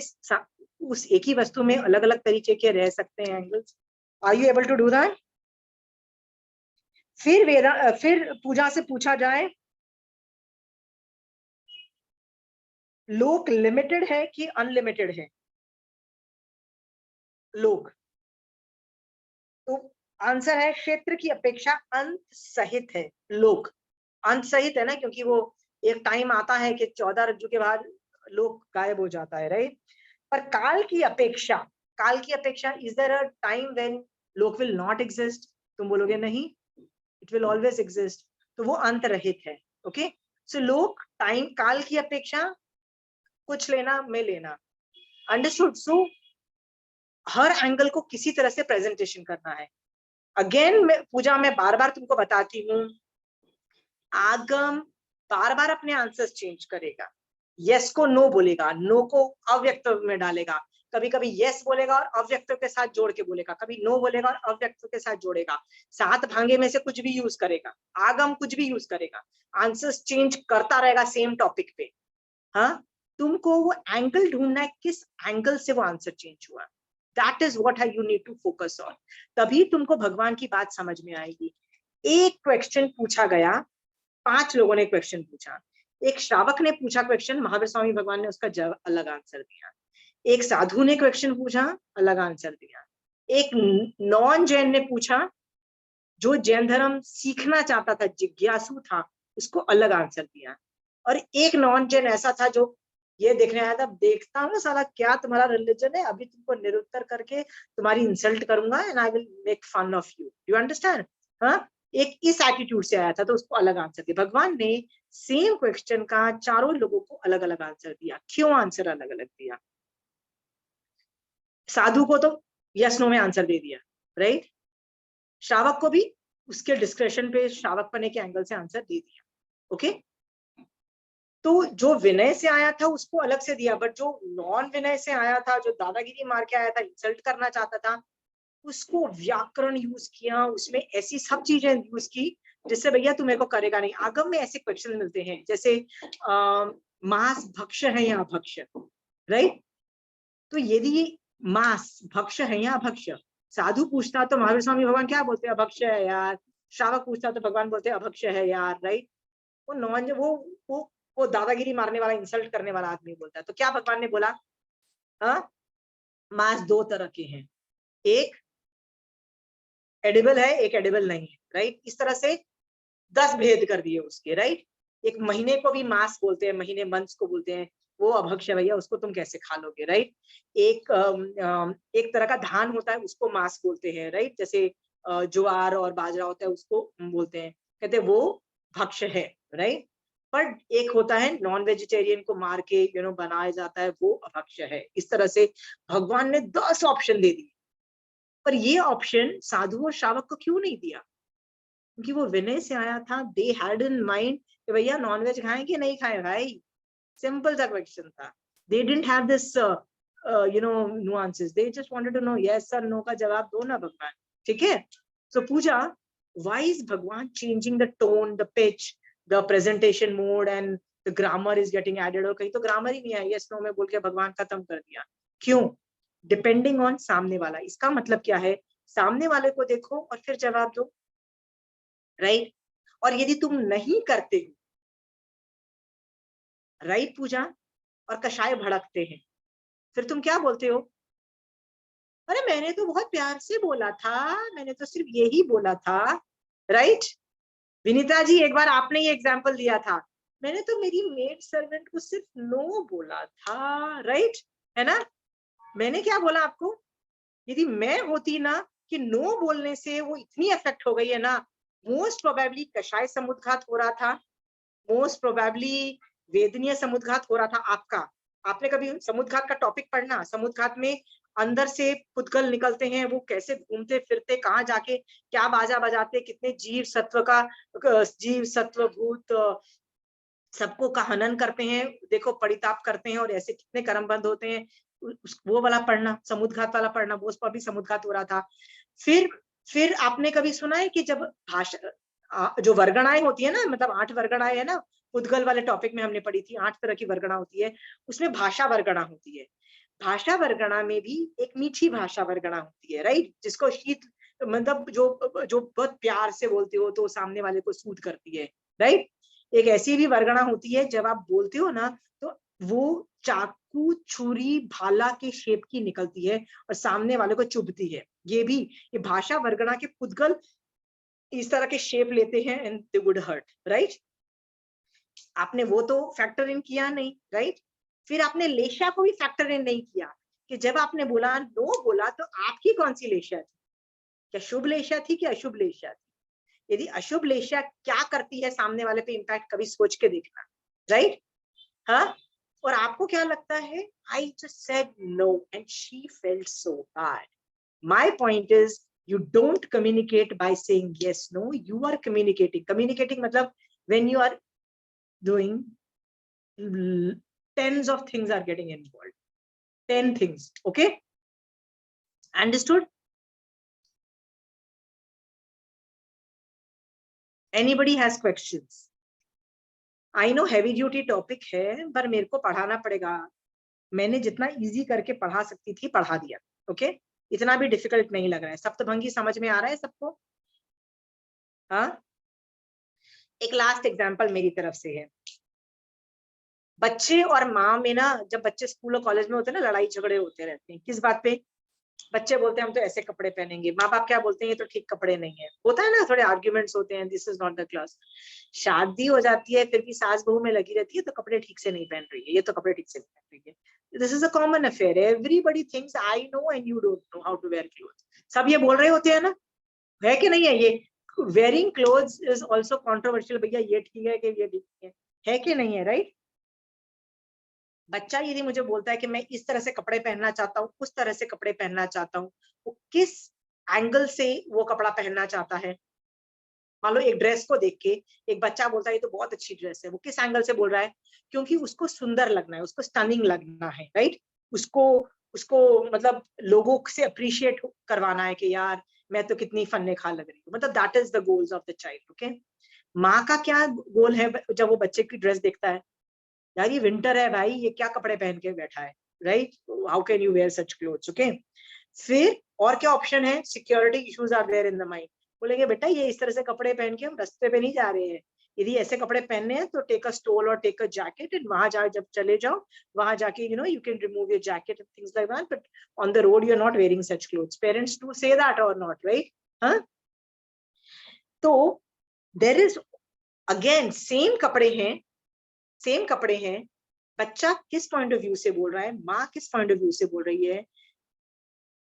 उस एक ही वस्तु में अलग अलग तरीके के रह सकते हैं angles? Are you able to do that? फिर पूजा से पूछा जाए, लोक लिमिटेड है कि अनलिमिटेड है? लोक, तो आंसर है क्षेत्र की अपेक्षा अंत सहित है लोक। अंत सहित है ना, क्योंकि वो एक टाइम आता है कि 14 रज्जु के बाद लोक गायब हो जाता है, राइट। पर काल की अपेक्षा, काल की अपेक्षा, is there a time when लोक विल नॉट एग्जिस्ट? तुम बोलोगे नहीं, इट विल ऑलवेज एग्जिस्ट, तो वो अंत रहित है। ओके, सो लोक टाइम, काल की अपेक्षा कुछ लेना में लेना। अंडरस्टूड? सो हर एंगल को किसी तरह से प्रेजेंटेशन करना है। अगेन पूजा, मैं बार बार तुमको बताती हूँ, आगम बार बार अपने आंसर्स चेंज करेगा, यस को नो बोलेगा, नो को अव्यक्त में डालेगा, कभी कभी यस बोलेगा और अव्यक्त के साथ जोड़ के बोलेगा, कभी नो बोलेगा और अव्यक्त के साथ जोड़ेगा, 7 भांगे में से कुछ भी यूज करेगा, आगम कुछ भी यूज करेगा, आंसर्स चेंज करता रहेगा सेम टॉपिक पे। हाँ, तुमको वो एंगल ढूंढना है, किस एंगल से वो आंसर चेंज हुआ, that is what you need to focus on, तभी तुमको भगवान की बात समझ में आएगी। एक क्वेश्चन पूछा गया, 5 लोगों ने क्वेश्चन पूछा, एक श्रावक ने पूछा क्वेश्चन, महावीर स्वामी भगवान ने उसका अलग आंसर दिया, एक साधु ने क्वेश्चन पूछा, अलग आंसर दिया, एक नॉन जैन ने पूछा, जो जैन धर्म सीखना चाहता था, जिज्ञासु था, उसको अलग आंसर दिया, और एक नॉन जैन ऐसा था जो ये देखने आया था, देखता हूँ साला क्या तुम्हारा रिलीजन है, अभी तुमको निरुत्तर करके तुम्हारी इंसल्ट करूंगा and I will make fun of you, you understand? हाँ, एक इस एटीट्यूड से आया था, तो उसको अलग आंसर दिया। भगवान ने सेम क्वेश्चन का चारों लोगों को अलग अलग आंसर दिया। क्यों आंसर अलग अलग दिया? साधु को तो यस नो में आंसर दे दिया, राइट, श्रावक को भी उसके डिस्क्रिप्शन पे श्रावक पने के एंगल से आंसर दे दिया। ओके, तो जो विनय से आया था उसको अलग से दिया, बट जो नॉन विनय से आया था, जो दादागिरी मार के आया था, इंसल्ट करना चाहता था, उसको व्याकरण यूज किया, उसमें ऐसी सब चीजें यूज की जिससे भैया तू मेरे को करेगा नहीं। आगम में ऐसे क्वेश्चन मिलते हैं, जैसे मांस भक्ष है या अभक्ष, राइट, तो यदि मांस भक्ष है या अभक्ष, साधु पूछता तो महावीर स्वामी भगवान क्या बोलते हैं? अभक्ष है यार। श्रावक पूछता तो भगवान बोलते हैं अभक्ष है यार, राइट। वो नॉन, वो दादागिरी मारने वाला, इंसल्ट करने वाला आदमी बोलता है। तो क्या भगवान ने बोला? हाँ, मांस 2 तरह के हैं, एक एडिबल है, एक एडिबल नहीं है, राइट। इस तरह से 10 भेद कर दिए उसके, राइट। एक महीने को भी मास बोलते हैं, महीने मंथ्स को बोलते हैं, वो अभक्ष्य भैया, उसको तुम कैसे खा लोगे, राइट। एक तरह का धान होता है, उसको मांस बोलते हैं, राइट। जैसे ज्वार और बाजरा होता है, उसको बोलते हैं, कहते हैं वो भक्ष्य है, राइट। पर एक होता है नॉन वेजिटेरियन को मार के बनाया जाता है, वो अभक्ष्य है। इस तरह से भगवान ने 10 ऑप्शन दे दिए, पर ये ऑप्शन साधु और श्रावक को क्यों नहीं दिया? क्योंकि वो विनय से आया था। दे हैड इन माइंड कि भैया नॉनवेज खाएं कि नहीं खाएं भाई, सिंपल सा क्वेश्चन था। They didn't have this nuances, they just wanted to know yes or no का जवाब दो ना भगवान, ठीक है। So पूजा, why is भगवान changing the tone, the pitch, the presentation mode and the grammar is getting added? और कहीं तो ग्रामर ही नहीं है, yes no में बोल के भगवान खत्म कर दिया, क्यों? डिपेंडिंग ऑन सामने वाला। इसका मतलब क्या है? सामने वाले को देखो और फिर जवाब दो, राइट। और यदि तुम नहीं करते हो, राइट पूजा, और कषाय भड़कते हैं, फिर तुम क्या बोलते हो? अरे मैंने तो बहुत प्यार से बोला था, मैंने तो सिर्फ यही बोला था, राइट। विनीता जी, एक बार आपने ये एग्जांपल दिया था, मैंने तो मेरी मेड सर्वेंट को सिर्फ नो बोला था, राइट, है ना। मैंने क्या बोला आपको? यदि मैं होती ना कि नो बोलने से वो इतनी अफेक्ट हो गई है ना, मोस्ट प्रोबेबली कषाय समुद्घात हो रहा था, मोस्ट प्रोबेबली वेदनीय समुद्घात हो रहा था आपका। आपने कभी समुद्घात का टॉपिक पढ़ना? समुद्घात में अंदर से पुद्गल निकलते हैं, वो कैसे घूमते फिरते, कहाँ जाके क्या बाजा बजाते, कितने जीव सत्व भूत सबको का हनन करते हैं, देखो परिताप करते हैं, और ऐसे कितने कर्मबंध होते हैं, वो वाला पढ़ना, समुद्घात वाला पढ़ना। वो उस पर भी समुद्घात हो रहा था। फिर आपने कभी सुना है कि जब भाषा जो वर्गणाएं होती है ना, मतलब 8 वर्गणाएं है ना, पुद्गल वाले टॉपिक में हमने पढ़ी थी, 8 तरह की वर्गणा होती है, उसमें भाषा वर्गणा होती है। भाषा वर्गणा में भी एक मीठी भाषा वर्गणा होती है, राइट, जिसको शीत, मतलब जो बहुत प्यार से बोलते हो तो सामने वाले को सूद करती है, राइट। एक ऐसी भी वर्गणा होती है जब आप बोलते हो ना तो वो चाकू छुरी भाला के शेप की निकलती है और सामने वाले को चुभती है। ये भाषा वर्गणा के पुद्गल इस तरह के शेप लेते हैं and they would hurt, right. आपने वो तो फैक्टर इन किया नहीं, राइट। फिर आपने लेशा को भी फैक्टर इन नहीं किया कि जब आपने बोला नो बोला तो आपकी कौन सी लेशा थी, क्या शुभ लेशा थी कि अशुभ लेशा थी? यदि अशुभ लेशा क्या करती है सामने वाले पे इम्पैक्ट, कभी सोच के देखना, राइट। हाँ, और आपको क्या लगता है? I just said no and she felt so bad. My point is you don't communicate by saying yes no, you are communicating मतलब when you are doing, tens of things are getting involved, 10 things, okay, understood? Anybody has questions? I know heavy duty topic है, पर मेरे को पढ़ाना पड़ेगा। मैंने जितना easy करके पढ़ा सकती थी पढ़ा दिया, ओके। इतना भी डिफिकल्ट नहीं लग रहा है। सप्तभंगी समझ में आ रहा है सबको? हाँ, एक लास्ट एग्जांपल मेरी तरफ से है। बच्चे और माँ में ना, जब बच्चे स्कूल और कॉलेज में होते हैं ना, लड़ाई झगड़े होते रहते हैं। किस बात पे? बच्चे बोलते हैं हम तो ऐसे कपड़े पहनेंगे, माँ बाप क्या बोलते हैं ये तो ठीक कपड़े नहीं है, होता है ना, थोड़े आर्ग्यूमेंट्स होते हैं, this is not the class. शादी हो जाती है फिर भी सास बहू में लगी रहती है, तो कपड़े ठीक से नहीं पहन रही है, ये तो कपड़े ठीक से नहीं पहन रही है। This is a common affair, everybody thinks I know and you don't know how to wear clothes. सब ये बोल रहे होते हैं ना, है कि नहीं है? ये wearing clothes is also controversial, भैया ये ठीक है कि ये ठीक है कि नहीं है, राइट। बच्चा यदि मुझे बोलता है कि मैं इस तरह से कपड़े पहनना चाहता हूँ, उस तरह से कपड़े पहनना चाहता हूँ, वो किस एंगल से वो कपड़ा पहनना चाहता है? मान लो एक ड्रेस को देख के एक बच्चा बोलता है ये तो बहुत अच्छी ड्रेस है, वो किस एंगल से बोल रहा है? क्योंकि उसको सुंदर लगना है, उसको स्टनिंग लगना है, राइट। उसको मतलब लोगों से अप्रिशिएट करवाना है कि यार मैं तो कितनी फन्ने खा लग रही हूँ, मतलब that is the goals of the child, okay. माँ का क्या गोल है जब वो बच्चे की ड्रेस देखता है? यार ये विंटर है भाई, ये क्या कपड़े पहन के बैठा है, right, how can you wear such clothes, okay. फिर और क्या ऑप्शन है? Security issues are there in the mind. बोलेंगे बेटा ये इस तरह से कपड़े पहन के हम रास्ते पे नहीं जा रहे हैं, यदि ऐसे कपड़े पहनने हैं तो टेक अ स्टोल और टेक अ जैकेट, एंड वहां जब चले जाओ वहां जाके you can remove your jacket and things like that, but on the road you are not wearing such clothes. Parents do say that और नॉट, राइट? हाँ, तो देयर इज अगेन सेम कपड़े हैं बच्चा किस पॉइंट ऑफ व्यू से बोल रहा है, माँ किस पॉइंट ऑफ व्यू से बोल रही है।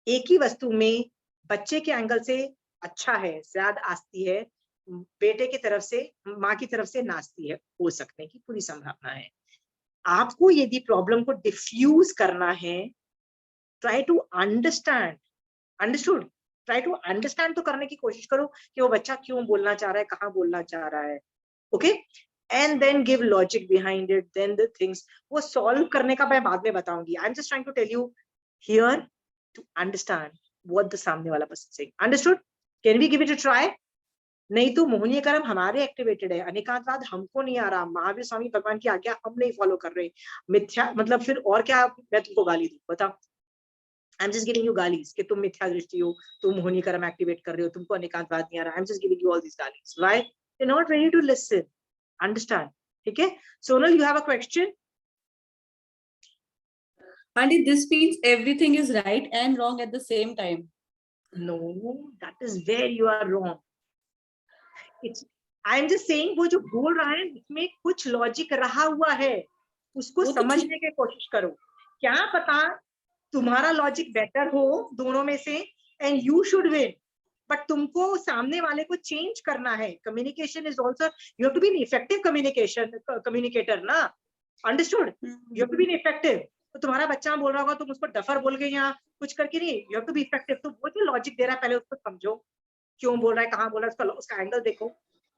एक ही वस्तु में बच्चे के एंगल से अच्छा है, ज्यादा आस्ती है, बेटे की तरफ से, माँ की तरफ से नास्ती है, हो सकने की पूरी संभावना है। आपको यदि प्रॉब्लम को डिफ्यूज करना है, try to understand, understood, try to understand तो करने की कोशिश करो कि वो बच्चा क्यों बोलना चाह रहा है, कहाँ बोलना चाह रहा है, okay, and then give logic behind it, then the things, वो सॉल्व करने का मैं बाद में बताऊंगी। I am just trying to tell you here to understand what the सामने वाला person saying, understood. Can we give it a try? नहीं तो मोहनीकरम हमारे एक्टिवेटेड है, अनेकांतवाद हमको नहीं आ रहा, महावीर स्वामी भगवान की आज्ञा हम नहीं फॉलो कर रहे, मिथ्या मतलब फिर और क्या मैं तुमको गाली दूं, बताओ। I am just giving you galis कि तुम मिथ्या दृष्टि हो, तुम मोहनीकरम एक्टिवेट कर रहे हो, तुमको अनेकांतवाद नहीं आ रहा। I am just giving you all this galis, why? You are not ready to listen, understand, ठीक है। Sonal, you have a question? Aunty, this means everything is right and wrong at the same time. No, that is where you are wrong. It's, I am just saying वो जो बोल रहा है उसमें कुछ logic रहा हुआ है, उसको वो तो समझने की कोशिश करो। क्या पता तुम्हारा लॉजिक बेटर हो दोनों में से and you should win, but तुमको सामने वाले को चेंज करना है। Communication is also, you have to be an effective communicator ना, understood, you have to be an effective. तो तुम्हारा बच्चा बोल रहा होगा, तुम उसको डफर बोल गए या कुछ करके नहीं, you have to be effective. तो वो जो लॉजिक दे रहा है पहले उसको समझो, क्यों बोल रहा है, कहाँ बोल रहा है, उसका एंगल देखो,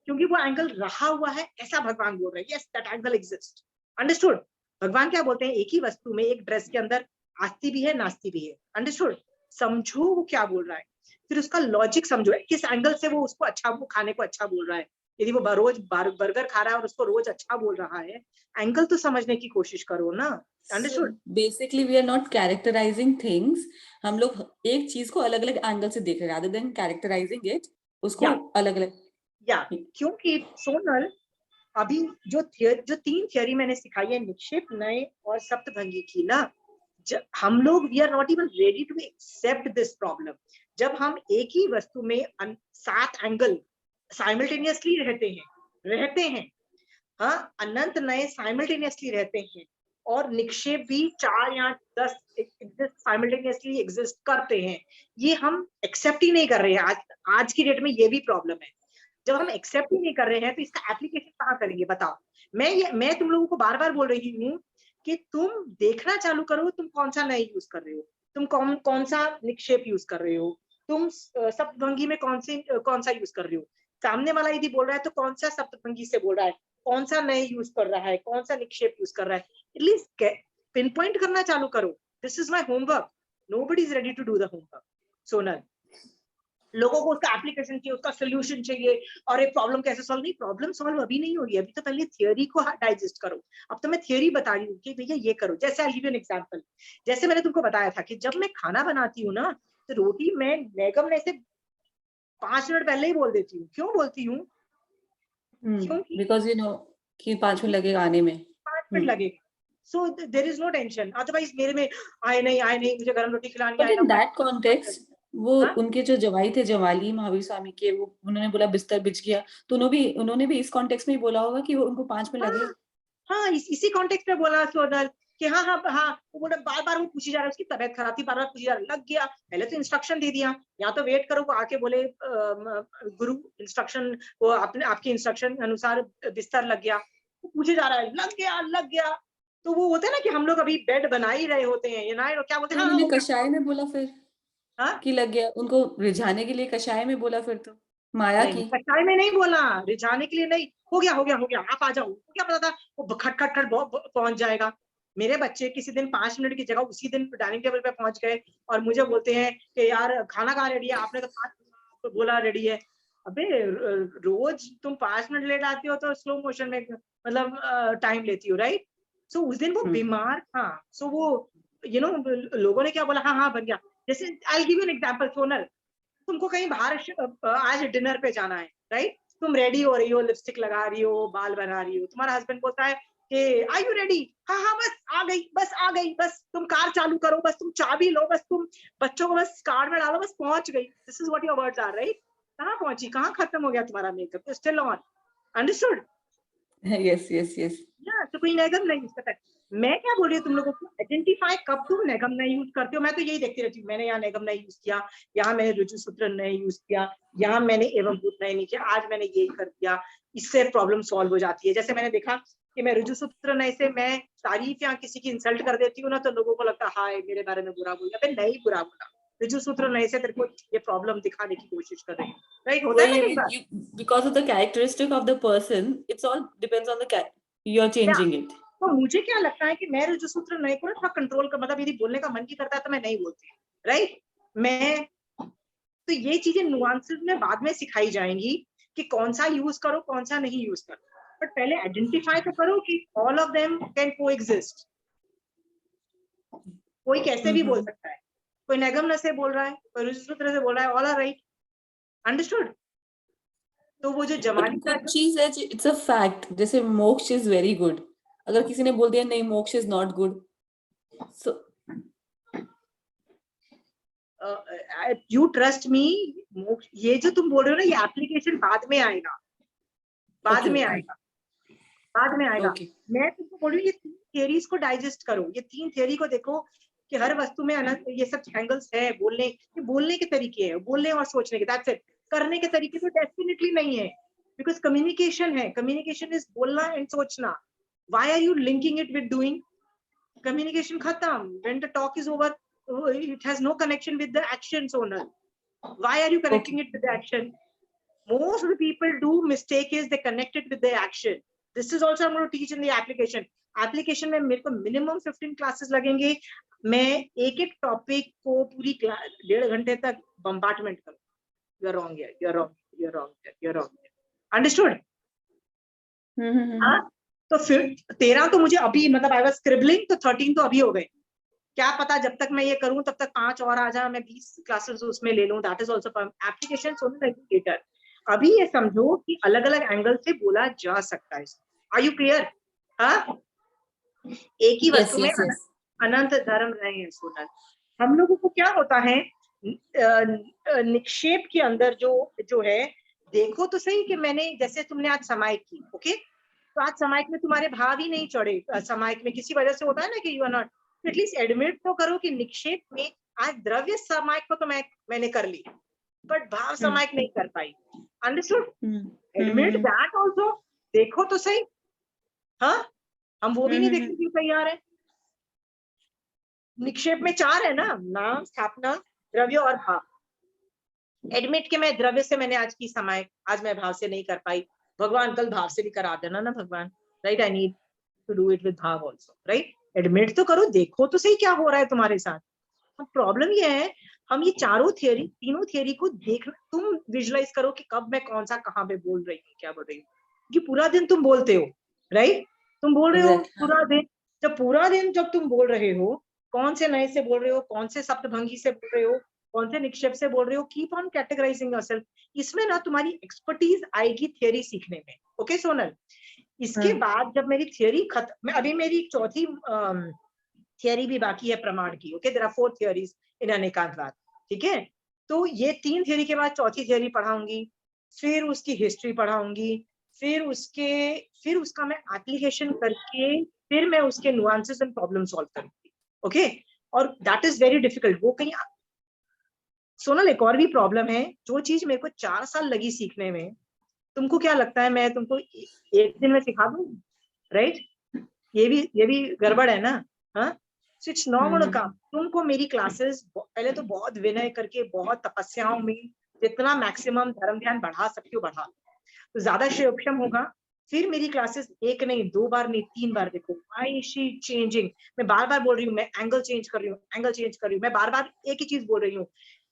क्योंकि वो एंगल रहा हुआ है, ऐसा भगवान बोल रहे हैं। Yes, that angle exist, understood. भगवान क्या बोलते हैं, एक ही वस्तु में, एक ड्रेस के अंदर आस्ती भी है, नास्ती भी है, अंडरस्टूड। समझो वो क्या बोल रहा है, फिर उसका लॉजिक समझो, किस एंगल से वो उसको अच्छा, वो खाने को अच्छा बोल रहा है। यदि वो रोज बर्गर खा रहा है और उसको रोज अच्छा बोल रहा है, एंगल तो समझने की कोशिश करो ना, understood. Basically we are not characterising things, हम लोग एक चीज को अलग अलग एंगल से देख रहे हैं रादर देन कैरेक्टराइजिंग इट, उसको अलग अलग। या क्योंकि सोनल, अभी जो 3 थियोरी मैंने सिखाई है, निक्षेप, नए और सप्तभंगी की ना, हम लोग we are not even ready to accept this problem. जब हम एक ही वस्तु में 7 एंगल साइमल्टेनियसली रहते हैं, हाँ, अनंत नए साइमल्टेनियसली रहते हैं, और निक्षेप भी 4 या 10 साइमल्टेनियसली एग्जिस्ट करते हैं, ये हम एक्सेप्ट ही नहीं कर रहे हैं। आज की डेट में ये भी प्रॉब्लम है। जब हम एक्सेप्ट ही नहीं कर रहे हैं तो इसका एप्लीकेशन कहाँ करेंगे, बताओ। मैं तुम लोगों को बार बार बोल रही हूँ कि तुम देखना चालू करो, तुम कौन सा नए यूज कर रहे हो, तुम कौन सा निक्षेप यूज कर रहे हो, तुम सप्तभंगी में कौन सा यूज कर रहे हो। सामने वाला यदि बोल रहा है तो कौन सा सप्तभंगी से बोल रहा है, कौन सा नए यूज कर रहा है, कौन सा निक्षेप यूज कर रहा है, एटलीस्ट पिन पॉइंट करना चालू करो। This is my homework, nobody is ready to do the homework. Sonal, लोगों को उसका एप्लीकेशन चाहिए, उसका सोल्यूशन चाहिए, और एक प्रॉब्लम कैसे सॉल्व, नहीं, प्रॉब्लम सॉल्व अभी नहीं हो रही है, अभी तो पहले थियोरी को डाइजेस्ट करो। अब तो मैं थियोरी बता रही हूँ कि भैया ये करो। जैसे I give you an example, जैसे मैंने तुमको बताया था कि जब मैं खाना बनाती हूँ ना, तो रोटी मैं नेगम से 5 मिनट पहले ही बोल देती हूँ। क्यों बोलती हूँ? क्योंकि बिकॉज यू नो कि 5 मिनट लगेगा आने में, 5 मिनट लगेगा, so there is no tension. Otherwise मेरे में आए नहीं मुझे गरम रोटी खिलानी है। बट इन दैट कॉन्टेक्स्ट वो हाँ? उनके जो जवाई थे, जवाली महावीर स्वामी के, वो उन्होंने बोला बिस्तर बिछ गया, तो उन्होंने भी इस कॉन्टेक्स्ट में ही बोला होगा कि वो उनको 5 मिनट लगे। हाँ, इसी कॉन्टेक्स्ट में बोला सोनल कि हाँ, वो बोला, बार बार वो पूछी जा रहा है, उसकी तबीयत खराब थी, बार बार पूछी जा रहा, लग गया। पहले तो इंस्ट्रक्शन दे दिया, या तो वेट करो, वो आके बोले गुरु इंस्ट्रक्शन, वो आपके इंस्ट्रक्शन अनुसार बिस्तर लग गया, वो पूछे जा रहा है, लग गया। तो वो होते हैं ना कि हम लोग अभी बेड बना ही रहे होते हैं, ये ना क्या बोलते हैं, उन्होंने कषाय में बोला फिर कि लग गया, उनको रिझाने के लिए कषाय में बोला, फिर तो माया की कषाय में नहीं बोला, रिझाने के लिए नहीं, हो गया आप आ जाओ। क्या पता था वो खट पहुंच जाएगा। मेरे बच्चे किसी दिन 5 मिनट की जगह उसी दिन डाइनिंग टेबल पे पहुंच गए और मुझे बोलते हैं कि यार खाना कहाँ रेडी है, आपने तो 5 मिनट बोला रेडी है। अबे रोज तुम 5 मिनट लेट आती हो तो स्लो मोशन में मतलब टाइम लेती हो, राइट। सो उस दिन वो बीमार था, सो वो लोगों ने क्या बोला, हाँ बन गया। जैसे I give you an example Sonal, तुमको कहीं बाहर आज डिनर पे जाना है, राइट, तुम रेडी हो रही हो, लिपस्टिक लगा रही हो, बाल बना रही हो, तुम्हारा हस्बैंड बोलता है कि आर यू रेडी, हाँ बस आ गई, बस तुम कार चालू करो, बस तुम चाबी लो, बस तुम बच्चों को बस कार में डालो, बस पहुंच गई। This is what your words are, right. कहाँ पहुंची, कहाँ खत्म हो गया तुम्हारा makeup, still on, understood. Yes तो कोई नेगम नहीं इसका। मैं क्या बोल रही हूँ तुम लोगों को, आइडेंटिफाई कब तुम निगमना यूज करते हो। मैं तो यही देखती रहती हूँ, मैंने यहाँ निगमना यूज किया, यहाँ मैंने ऋजु सूत्र नय यूज किया, यहाँ मैंने एवं भूत नय नहीं किया, आज मैंने यही कर दिया, इससे प्रॉब्लम सॉल्व हो जाती है। जैसे मैंने देखा कि मैं ऋजु सूत्र नय से मैं तारीफ या किसी की इंसल्ट कर देती हूँ ना, तो लोगों को लगता है हाय मेरे बारे में बुरा बोला। अबे नहीं बुरा बोला, ऋजु सूत्र नय से तेरे को ये प्रॉब्लम दिखाने की कोशिश कर रही हूँ, राइट? होता है ना कई बार। because of the characteristic of the person, it's all depends on the you're changing it. तो मुझे क्या लगता है कि मैं ऋजु सूत्र नय को ना थोड़ा कंट्रोल कर, मतलब यदि बोलने का मन की करता है तो मैं नहीं बोलती, राइट? मैं तो ये चीजें नुआंसेस में बाद में सिखाई जाएंगी कि कौन सा यूज करो कौन सा नहीं यूज करो, बट पहले आइडेंटिफाई तो करो कि all of them can coexist. कोई कैसे भी बोल सकता है, कोई निगम से बोल रहा है, कोई ऋजु सूत्र से बोल रहा है, ऑल आर राइट, अंडरस्टूड? तो वो जो जमानी का कुछ चीज है, इट्स अ फैक्ट, जैसे मोक्ष इज वेरी गुड, अगर किसी ने बोल दिया नहीं मोक्ष is not good, so you trust me, ये जो तुम बोल रहे हो ना ये एप्लीकेशन बाद में आएगा, बाद में आएगा, बाद में आएगा। मैं तुमको बोल रही हूँ ये 3 थियरीज को डाइजेस्ट करो, ये 3 थियरी को देखो कि हर वस्तु में अनंत ये सब एंगल्स है, बोलने के तरीके है, बोलने और सोचने के, दैट्स इट। करने के तरीके तो डेफिनेटली नहीं है, बिकॉज कम्युनिकेशन है, कम्युनिकेशन इज बोलना एंड सोचना। Why are you linking it with doing? Communication खत्म, when the talk is over it has no connection with the action, Sonal. Why are you connecting it with the action? Most of the people do mistake is they connect it with the action. This is also I'm going to teach in the application. Application में मेरे को minimum 15 classes लगेंगे, मैं एक एक topic को पूरी 1.5 घंटे तक bombardment करूँ। You're wrong here, you're wrong, you're wrong here, you're wrong here. Understood? हाँ, तो फिर 13 तो मुझे अभी, मतलब I was scribbling, तो 13 तो अभी हो गए। क्या पता जब तक मैं ये करूं तब तक 5 और आ जाए, मैं 20 क्लासेस उसमें ले लूं, that is also application Sonal educator. अभी ये समझो कि अलग अलग एंगल से बोला जा सकता है। Are you clear? हाँ, एक ही वस्तु में अनंत धर्म रहे हैं सोनल। हम लोगों को क्या होता है निक्षेप के अंदर जो है, देखो तो सही कि मैंने, जैसे तुमने आज समायिक की, ओके, तो आज समायिक में तुम्हारे भाव ही नहीं चढ़े, समायिक में किसी वजह से होता है ना कि you are not, at least admit तो करो कि निक्षेप में आज द्रव्य समायिक को तो मैंने कर ली, बट भाव समायिक नहीं कर पाई। अंडरस्टूड? एडमिट दैट आल्सो, देखो तो सही। हाँ, हम वो भी नहीं देखने के लिए तैयार है। निक्षेप में 4 है ना, नाम, स्थापना, द्रव्य और भाव। एडमिट के मैं द्रव्य से मैंने आज की समायिक, आज मैं भाव से नहीं कर पाई, भगवान कल भाव से भी करा देना ना भगवान, right? I need to do it with भाव आल्सो, राइट? एडमिट तो करो, देखो तो सही क्या हो रहा है तुम्हारे साथ। प्रॉब्लम ये है, हम ये तीनों थियरी को देखना, तुम विजुअलाइज करो कि कब मैं कौन सा कहाँ पे बोल रही हूँ, क्या बोल रही हूँ, कि पूरा दिन तुम बोलते हो, राइट? तुम बोल रहे हो पूरा दिन, जब तुम बोल रहे हो, कौन से नए से बोल रहे हो, कौन से सप्तभंगी से बोल रहे हो, कौन से निक्षेप से बोल रहे हो, कीप ऑन कैटेगराइजिंग योरसेल्फ। इसमें ना तुम्हारी एक्सपर्टीज आएगी थियरी सीखने में, ओके सोनल? इसके बाद जब मेरी थियरी खत्म, अभी मेरी 4थी थियरी भी बाकी है प्रमाण की, ओके? देयर आर 4 थियरीज इन अनेकांतवाद, ठीक है? तो ये 3 थियरी के बाद 4थी थियरी पढ़ाऊंगी, फिर उसकी हिस्ट्री पढ़ाऊंगी, फिर उसका मैं एप्लीकेशन करके फिर मैं उसके नुआंसेस एंड प्रॉब्लम सॉल्व करूंगी, ओके? और दैट इज वेरी डिफिकल्ट। वो कहीं सोनल, एक और भी प्रॉब्लम है, जो चीज मेरे को 4 साल लगी सीखने में, तुमको क्या लगता है मैं तुमको एक दिन में सिखा दूं, राइट? ये भी गड़बड़ है ना। हाँ, इट्स नॉट काम। तुमको मेरी क्लासेस पहले तो बहुत विनय करके, बहुत तपस्याओं में जितना मैक्सिमम धर्म ध्यान बढ़ा सकती हो बढ़ा, तो ज्यादा श्रेयोक्षम होगा। फिर मेरी क्लासेस 1 नहीं 2 बार नहीं 3 बार देखो, आई शी चेंजिंग। मैं बार बार बोल रही हूँ, मैं एंगल चेंज कर रही हूँ, मैं बार बार एक ही चीज बोल रही हूँ।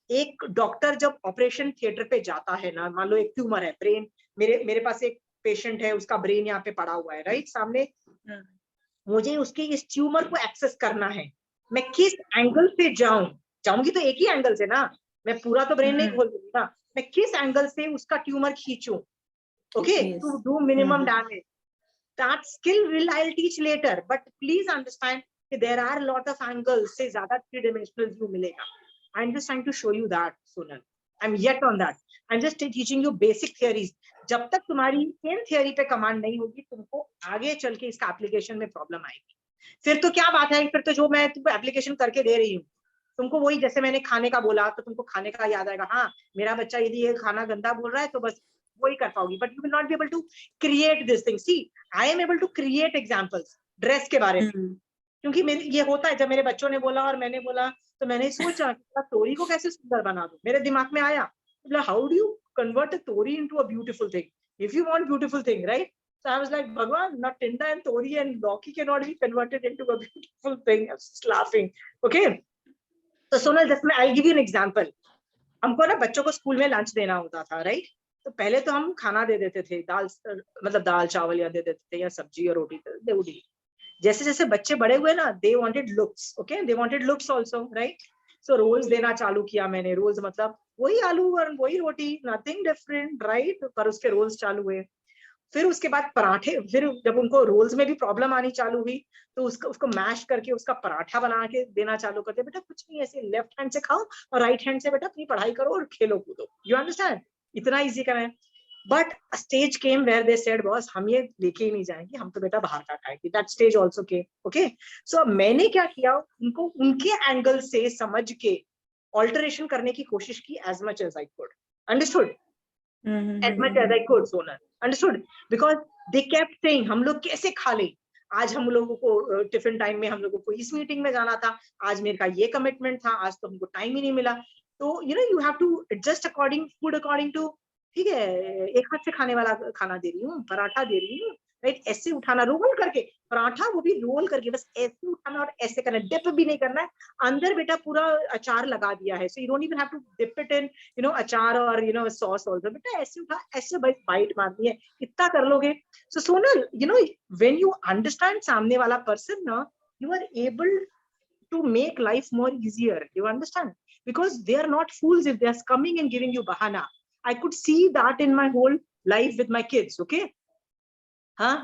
एक डॉक्टर जब ऑपरेशन थिएटर पे जाता है ना, मान लो एक ट्यूमर है ब्रेन, मेरे पास एक पेशेंट है, उसका ब्रेन यहाँ पे पड़ा हुआ है, राइट, सामने, मुझे उसके इस ट्यूमर को एक्सेस करना है, मैं किस एंगल से जाऊंगी तो एक ही एंगल से ना, मैं पूरा तो ब्रेन नहीं खोल दूंगी ना, मैं किस एंगल से उसका ट्यूमर खींचूं, okay, to do minimum damage. That skill will I will teach later, but please understand कि there are lot of angles से ज्यादा 3 डायमेंशनल व्यू मिलेगा। I'm just trying to show you that, Sonal. I'm yet on that. I'm just teaching you basic theories. जब तक तुम्हारी in theory पे command नहीं होगी, तुमको आगे चल के इसका एप्लीकेशन में प्रॉब्लम आएगी। फिर तो क्या बात है, फिर तो जो मैं तुमको एप्लीकेशन करके दे रही हूँ, तुमको वही, जैसे मैंने खाने का बोला तो तुमको खाने का याद आएगा, हाँ मेरा बच्चा यदि ये खाना गंदा बोल रहा है तो बस वही कर पाओगी, but you will not be able to create this thing. See I am able to create examples dress के बारे में, क्योंकि मेरे ये होता है, जब मेरे बच्चों ने बोला और मैंने बोला तो मैंने सोचा कि तोरी को कैसे सुंदर बना दूं, मेरे दिमाग में आया how do you convert a theory into a beautiful thing, if you want beautiful thing, right? So I was like, Bhagwan, not Tinda and Tori and Loki cannot be converted into a beautiful thing. I was just laughing. Okay. So Sonal, just I'll give you an example. हमको ना बच्चों को school में lunch देना होता था, right? तो पहले तो हम खाना दे देते थे, दाल मतलब दाल चावल या दे देते थे, या सब्जी और रोटी दे उड़ी। जैसे जैसे बच्चे बड़े हुए ना, they wanted looks, okay? They wanted looks also, right? So roles देना चालू किया मैंने। रोल्स मतलब वही आलू और वही रोटी, nothing different, right? पर उसके रोल्स चालू हुए। फिर उसके बाद पराठे, फिर जब उनको रोल्स में भी प्रॉब्लम आनी चालू हुई तो उसको मैश करके उसका पराठा बना के देना चालू करते, बेटा कुछ नहीं, ऐसे लेफ्ट हैंड से खाओ और राइट हैंड से बेटा अपनी पढ़ाई करो और खेलो कूदो। You understand? इतना इजी करें। But stage came where they said, boss हम ये लेके ही नहीं जाएंगे, हम तो बेटा बाहर का खाएंगे। That stage also came. Okay, so मैंने क्या किया, उनको उनके एंगल से समझ के ऑल्टरेशन करने की कोशिश की as much as I could. Understood? As much as I could, Sonal. Understood? Because they kept saying, हम लोग कैसे खा ले, आज हम लोगों को टिफिन टाइम में हम लोगों को इस मीटिंग में जाना था, आज मेरे का ये कमिटमेंट था, आज तो हमको टाइम ही नहीं मिला। तो you know you have to adjust according food according to, ठीक है, एक हाथ से खाने वाला खाना दे रही हूँ, पराठा दे रही हूँ, राइट? ऐसे उठाना, रोल करके पराठा, वो भी रोल करके, बस ऐसे उठाना और ऐसे करना, डिप भी नहीं करना है। अंदर बेटा पूरा अचार लगा दिया है, so you don't even have to dip it in you know अचार और यू नो सॉस आल्सो। बेटा ऐसे उठा, ऐसे बस बाइट मारनी है, इतना कर लोगे। So Sonal, you know when you understand सामने वाला पर्सन ना, you are able to make life more easier. You understand? Because they are not fools if they are coming and giving you bahana. I could see that in my whole life with my kids. Okay? हाँ,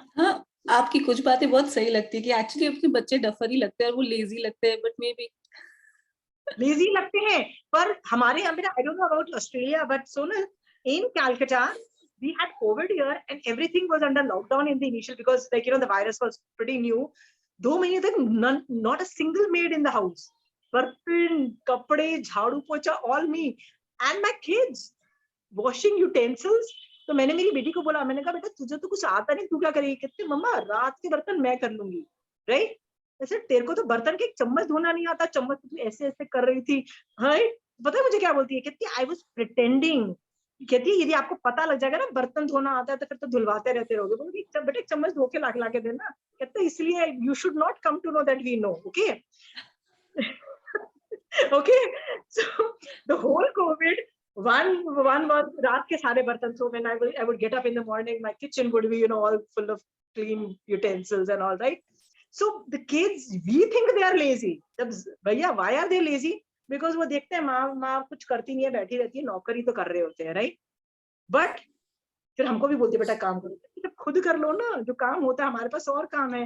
आपकी कुछ बातें बहुत सही लगती है कि actually अपने बच्चे डफर ही लगते हैं और वो लेजी लगते हैं, बट मे बी लेजी लगते हैं। पर हमारे यहाँ पे, I don't know about Australia, but Sonal, in Calcutta, we had COVID here and everything was under lockdown in the initial, because like you know the virus was pretty new. 2 महीने तक not a single maid in the house. बर्तन, कपड़े, झाड़ू पोछा, all me and my kids washing utensils. तो मैंने मेरी बेटी को बोला, मैंने कहा बेटा तुझे तो कुछ आता नहीं, तू क्या करेगी? कहते मम्मा रात के बर्तन मैं कर लूंगी, राइट? ऐसे तेरे को तो बर्तन के चम्मच धोना नहीं आता, चम्मच तू ऐसे ऐसे कर रही थी, राइट? पता है मुझे क्या बोलती है? कहती आई वाज प्रिटेंडिंग। कहती है यदि आपको पता लग जाएगा ना बर्तन धोना आता है तो फिर तो धुलवाते रहते रहोगे। बोली बेटा चम्मच धो के ला के देना। कहते इसलिए you should not come to know that we know. Okay okay, so the whole COVID one was रात के सारे बर्तन, so when I would get up in the morning, my kitchen would be you know all full of clean utensils and all, right? So the kids, we think they are lazy. जब भैया why are they lazy? Because वो देखते हैं माँ कुछ करती नहीं है, बैठी रहती है, नौकरी तो कर रहे होते हैं, right? But फिर हमको भी बोलती है बेटा काम करो, जब खुद कर लो ना, जो काम होता है हमारे पास और काम है।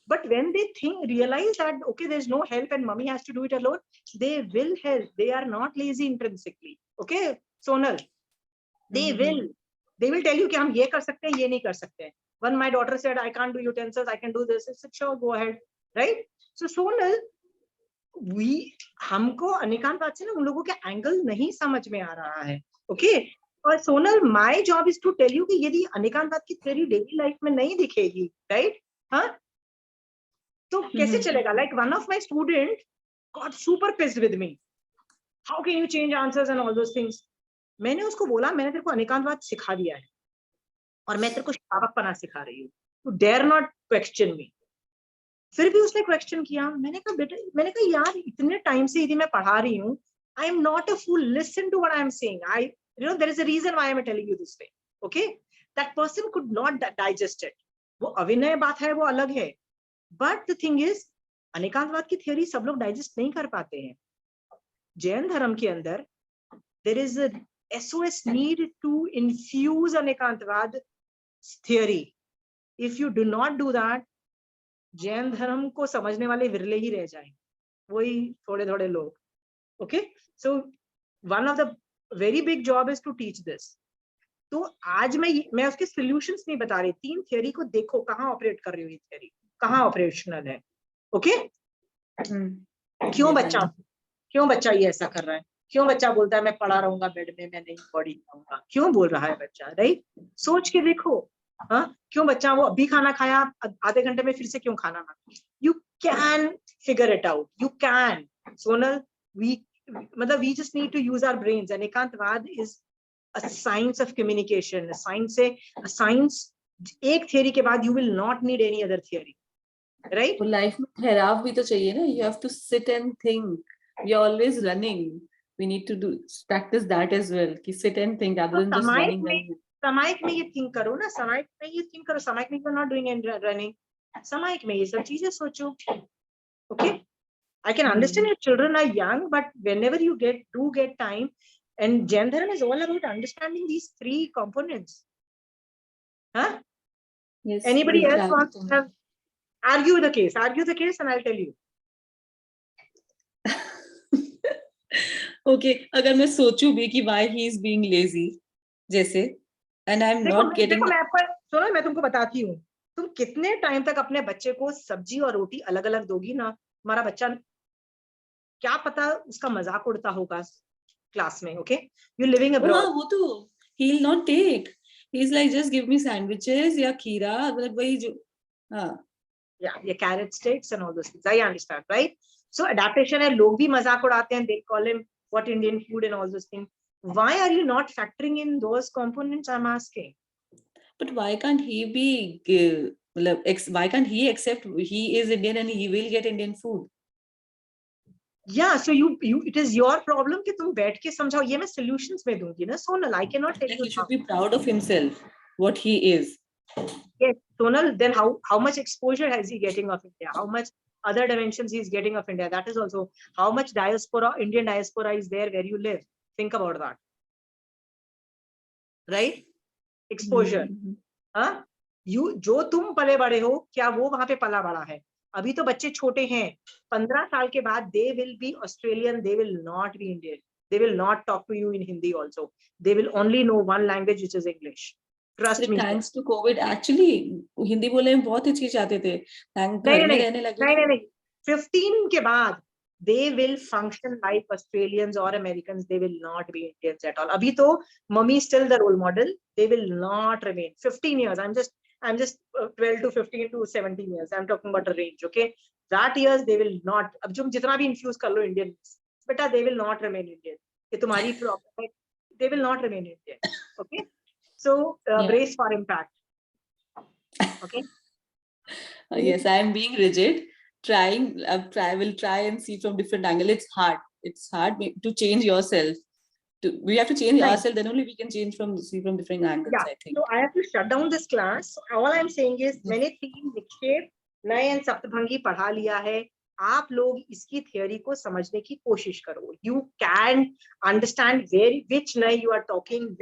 But when they realize that okay, there's no help and mommy has to do it alone, they will help. They are not lazy intrinsically. Okay, Sonal, they will tell you कि हम ये कर सकते हैं, ये नहीं कर सकते हैं। When my daughter said I can't do utensils, I can do this, I said sure, go ahead, right? So Sonal, हमको अनिकांत बात से ना उन लोगों के एंगल नहीं समझ में आ रहा है। ओके, और Sonal, my job is to tell you कि यदि अनिकांत बात की थ्योरी डेली लाइफ में नहीं दिखेगी, राइट? हाँ, तो कैसे चलेगा? Like one of my student got super pissed with me, how can you change answers and all those things. मैंने उसको बोला मैंने तेरे को अनिकांत बात सिखा दिया है और मैं तेरे को शावकपना सिखा रही हूँ, टू डेयर नॉट क्वेश्चन मी। फिर भी उसने क्वेश्चन किया। मैंने कहा बेटा, मैंने कहा यार इतने टाइम से यदि मैं पढ़ा रही हूँ, I am not a fool, listen to what I am saying, I you know there is a reason why I am telling you this way. Okay, that person could not digest it. वो अविनय बात है, वो अलग है, but the thing is अनिकांतवाद की theory सब लोग digest नहीं कर पाते हैं। जैन धर्म के अंदर there is a SOS need to infuse अनिकांतवाद theory. If you do not do that, Jain धर्म को समझने वाले विरले ही रह जाएंगे, वही थोड़े थोड़े लोग। Okay, so one of the very big job is to teach this. तो आज मैं उसके solutions नहीं बता रही, 3 theory को देखो कहाँ ऑपरेट कर रही हो, ये theory कहाँ ऑपरेशनल है। ओके? क्यों बच्चा ये ऐसा कर रहा है? क्यों बच्चा बोलता है मैं पड़ा रहूंगा बेड में, मैं नहीं बॉडी खाऊंगा? क्यों बोल रहा है बच्चा? राइट? सोच के देखो। हाँ, क्यों बच्चा वो अभी खाना खाया, आधे घंटे में फिर से क्यों खाना मांगे? You can figure it out, you can. Sonal, we just need to use our brains, and एकांतवाद is a science of communication. A science, एक theory के बाद you will not need any other theory, right? तो life में ठहराव भी तो चाहिए ना. You have to sit and think. We are always running. We need to practice that as well. कि sit and think rather than just running. सामायिक में ये थिंक करो ना, सामायिक में ये थिंक करो. सामायिक में you're not doing any running. सामायिक में ये सब चीजें सोचो. Okay? I can understand your children are young, but whenever you do get time, and Jain Dharma is all about understanding these three components. Huh? Yes. Anybody else wants to have, argue the case, and I'll tell you. Okay, अगर मैं सोचूं भी कि why he is being lazy, जैसे, and I'm not getting. देखो मैं तुमको बताती हूँ. तुम कितने टाइम तक अपने बच्चे को सब्जी और रोटी अलग अलग दोगी ना, हमारा बच्चा क्या पता उसका मजाक उड़ता होगा क्लास में. Okay, you living abroad. वो तो he'll not take. He's like just give me sandwiches या खीरा, मतलब वही जो. Yeah, carrot sticks and all those things. I understand, right? So adaptation है, लोग भी मजाक उड़ाते हैं. They call him what Indian food and all those things. Why are you not factoring in those components? I'm asking. But why can't he be? Why can't he accept he is Indian and he will get Indian food? Yeah, so you it is your problem कि तुम बैठ के समझाओ. ये मैं solutions में दूंगी ना. Sonal, I cannot tell you. He should be proud of himself, what he is. Yes, Sonal. Then how much exposure is he getting of India? How much other dimensions he is getting of India? That is also how much Indian diaspora is there where you live. Think about that. Right? Exposure. हाँ, जो तुम पले बड़े हो, क्या वो वहां पे पला बड़ा है? अभी तो बच्चे छोटे हैं. 15 साल के बाद they will be Australian, they will not be Indian. They will not talk to you in Hindi also. They will only know one language, which is English. Trust me. Thanks to COVID, actually Hindi बोलने में बहुत हिचकिचाते थे. घर में रहने लगे. नहीं. 15 के बाद they will function like Australians or Americans. They will not be Indians at all. Abhi to mummy is still the role model. They will not remain. 15 years. I'm just 12 to 15 to 17 years. I'm talking about a range. Okay, that years they will not. अब जो जितना भी infuse कर लो Indian, बेटा they will not remain Indian. ये तुम्हारी problem है. They will not remain Indian. Okay, so brace for impact. Okay. Yes, I am being rigid. Will try and see from different angle. It's hard to change yourself. We have to change ourselves, then only we can see from different angles. Yeah. I think. So I have to shut down this class. All I'm saying is मैंने 3 निक्षेप नए and सप्तभंगी पढ़ा लिया है. आप लोग इसकी theory को समझने की कोशिश करो. You can understand which नए you are talking,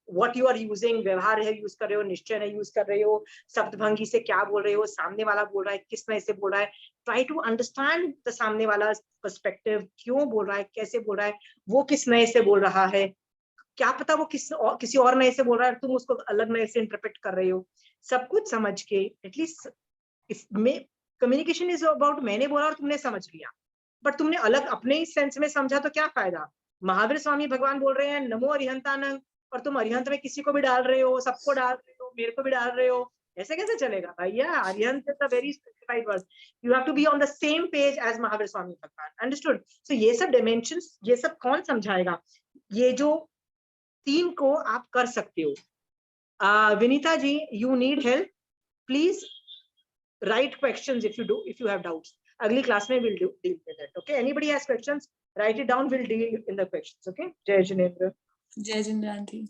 what you are using. व्यवहार है यूज कर रहे हो, निश्चय है यूज कर रहे हो, सप्तभंगी से क्या बोल रहे हो, सामने वाला बोल रहा है किस नए से बोल रहा है. ट्राई टू अंडरस्टैंड द सामने वाला पर्सपेक्टिव, क्यों बोल रहा है, कैसे बोल रहा है, वो किस नए से बोल रहा है. क्या पता वो किसी और नए से बोल रहा है, तुम उसको अलग नए से इंटरप्रेट कर रहे हो. सब कुछ समझ के एटलीस्ट इसमें कम्युनिकेशन इज अबाउट मैंने बोला और तुमने समझ लिया, बट तुमने अलग अपने ही सेंस में समझा तो क्या फायदा. महावीर स्वामी भगवान बोल रहे हैं नमो अरिहंतानंद, और तुम अरिहंत में किसी को भी डाल रहे हो, सबको डाल रहे हो, मेरे को भी डाल रहे हो. ऐसे कैसे चलेगा भैया? Arihant is a very specified word. You have to be on the same page as Mahavir Swami Bhagwan. Understood? सो ये सब डायमेंशंस, ये सब कौन समझाएगा? ये जो 3 को आप कर सकते हो. Vinita ji, you need help, please write questions if you have doubts. अगली क्लास में we'll deal with it. Okay, anybody has questions, write it down, we'll deal in the questions. Okay, जय जिनेंद्र. जय जिनेंद्र.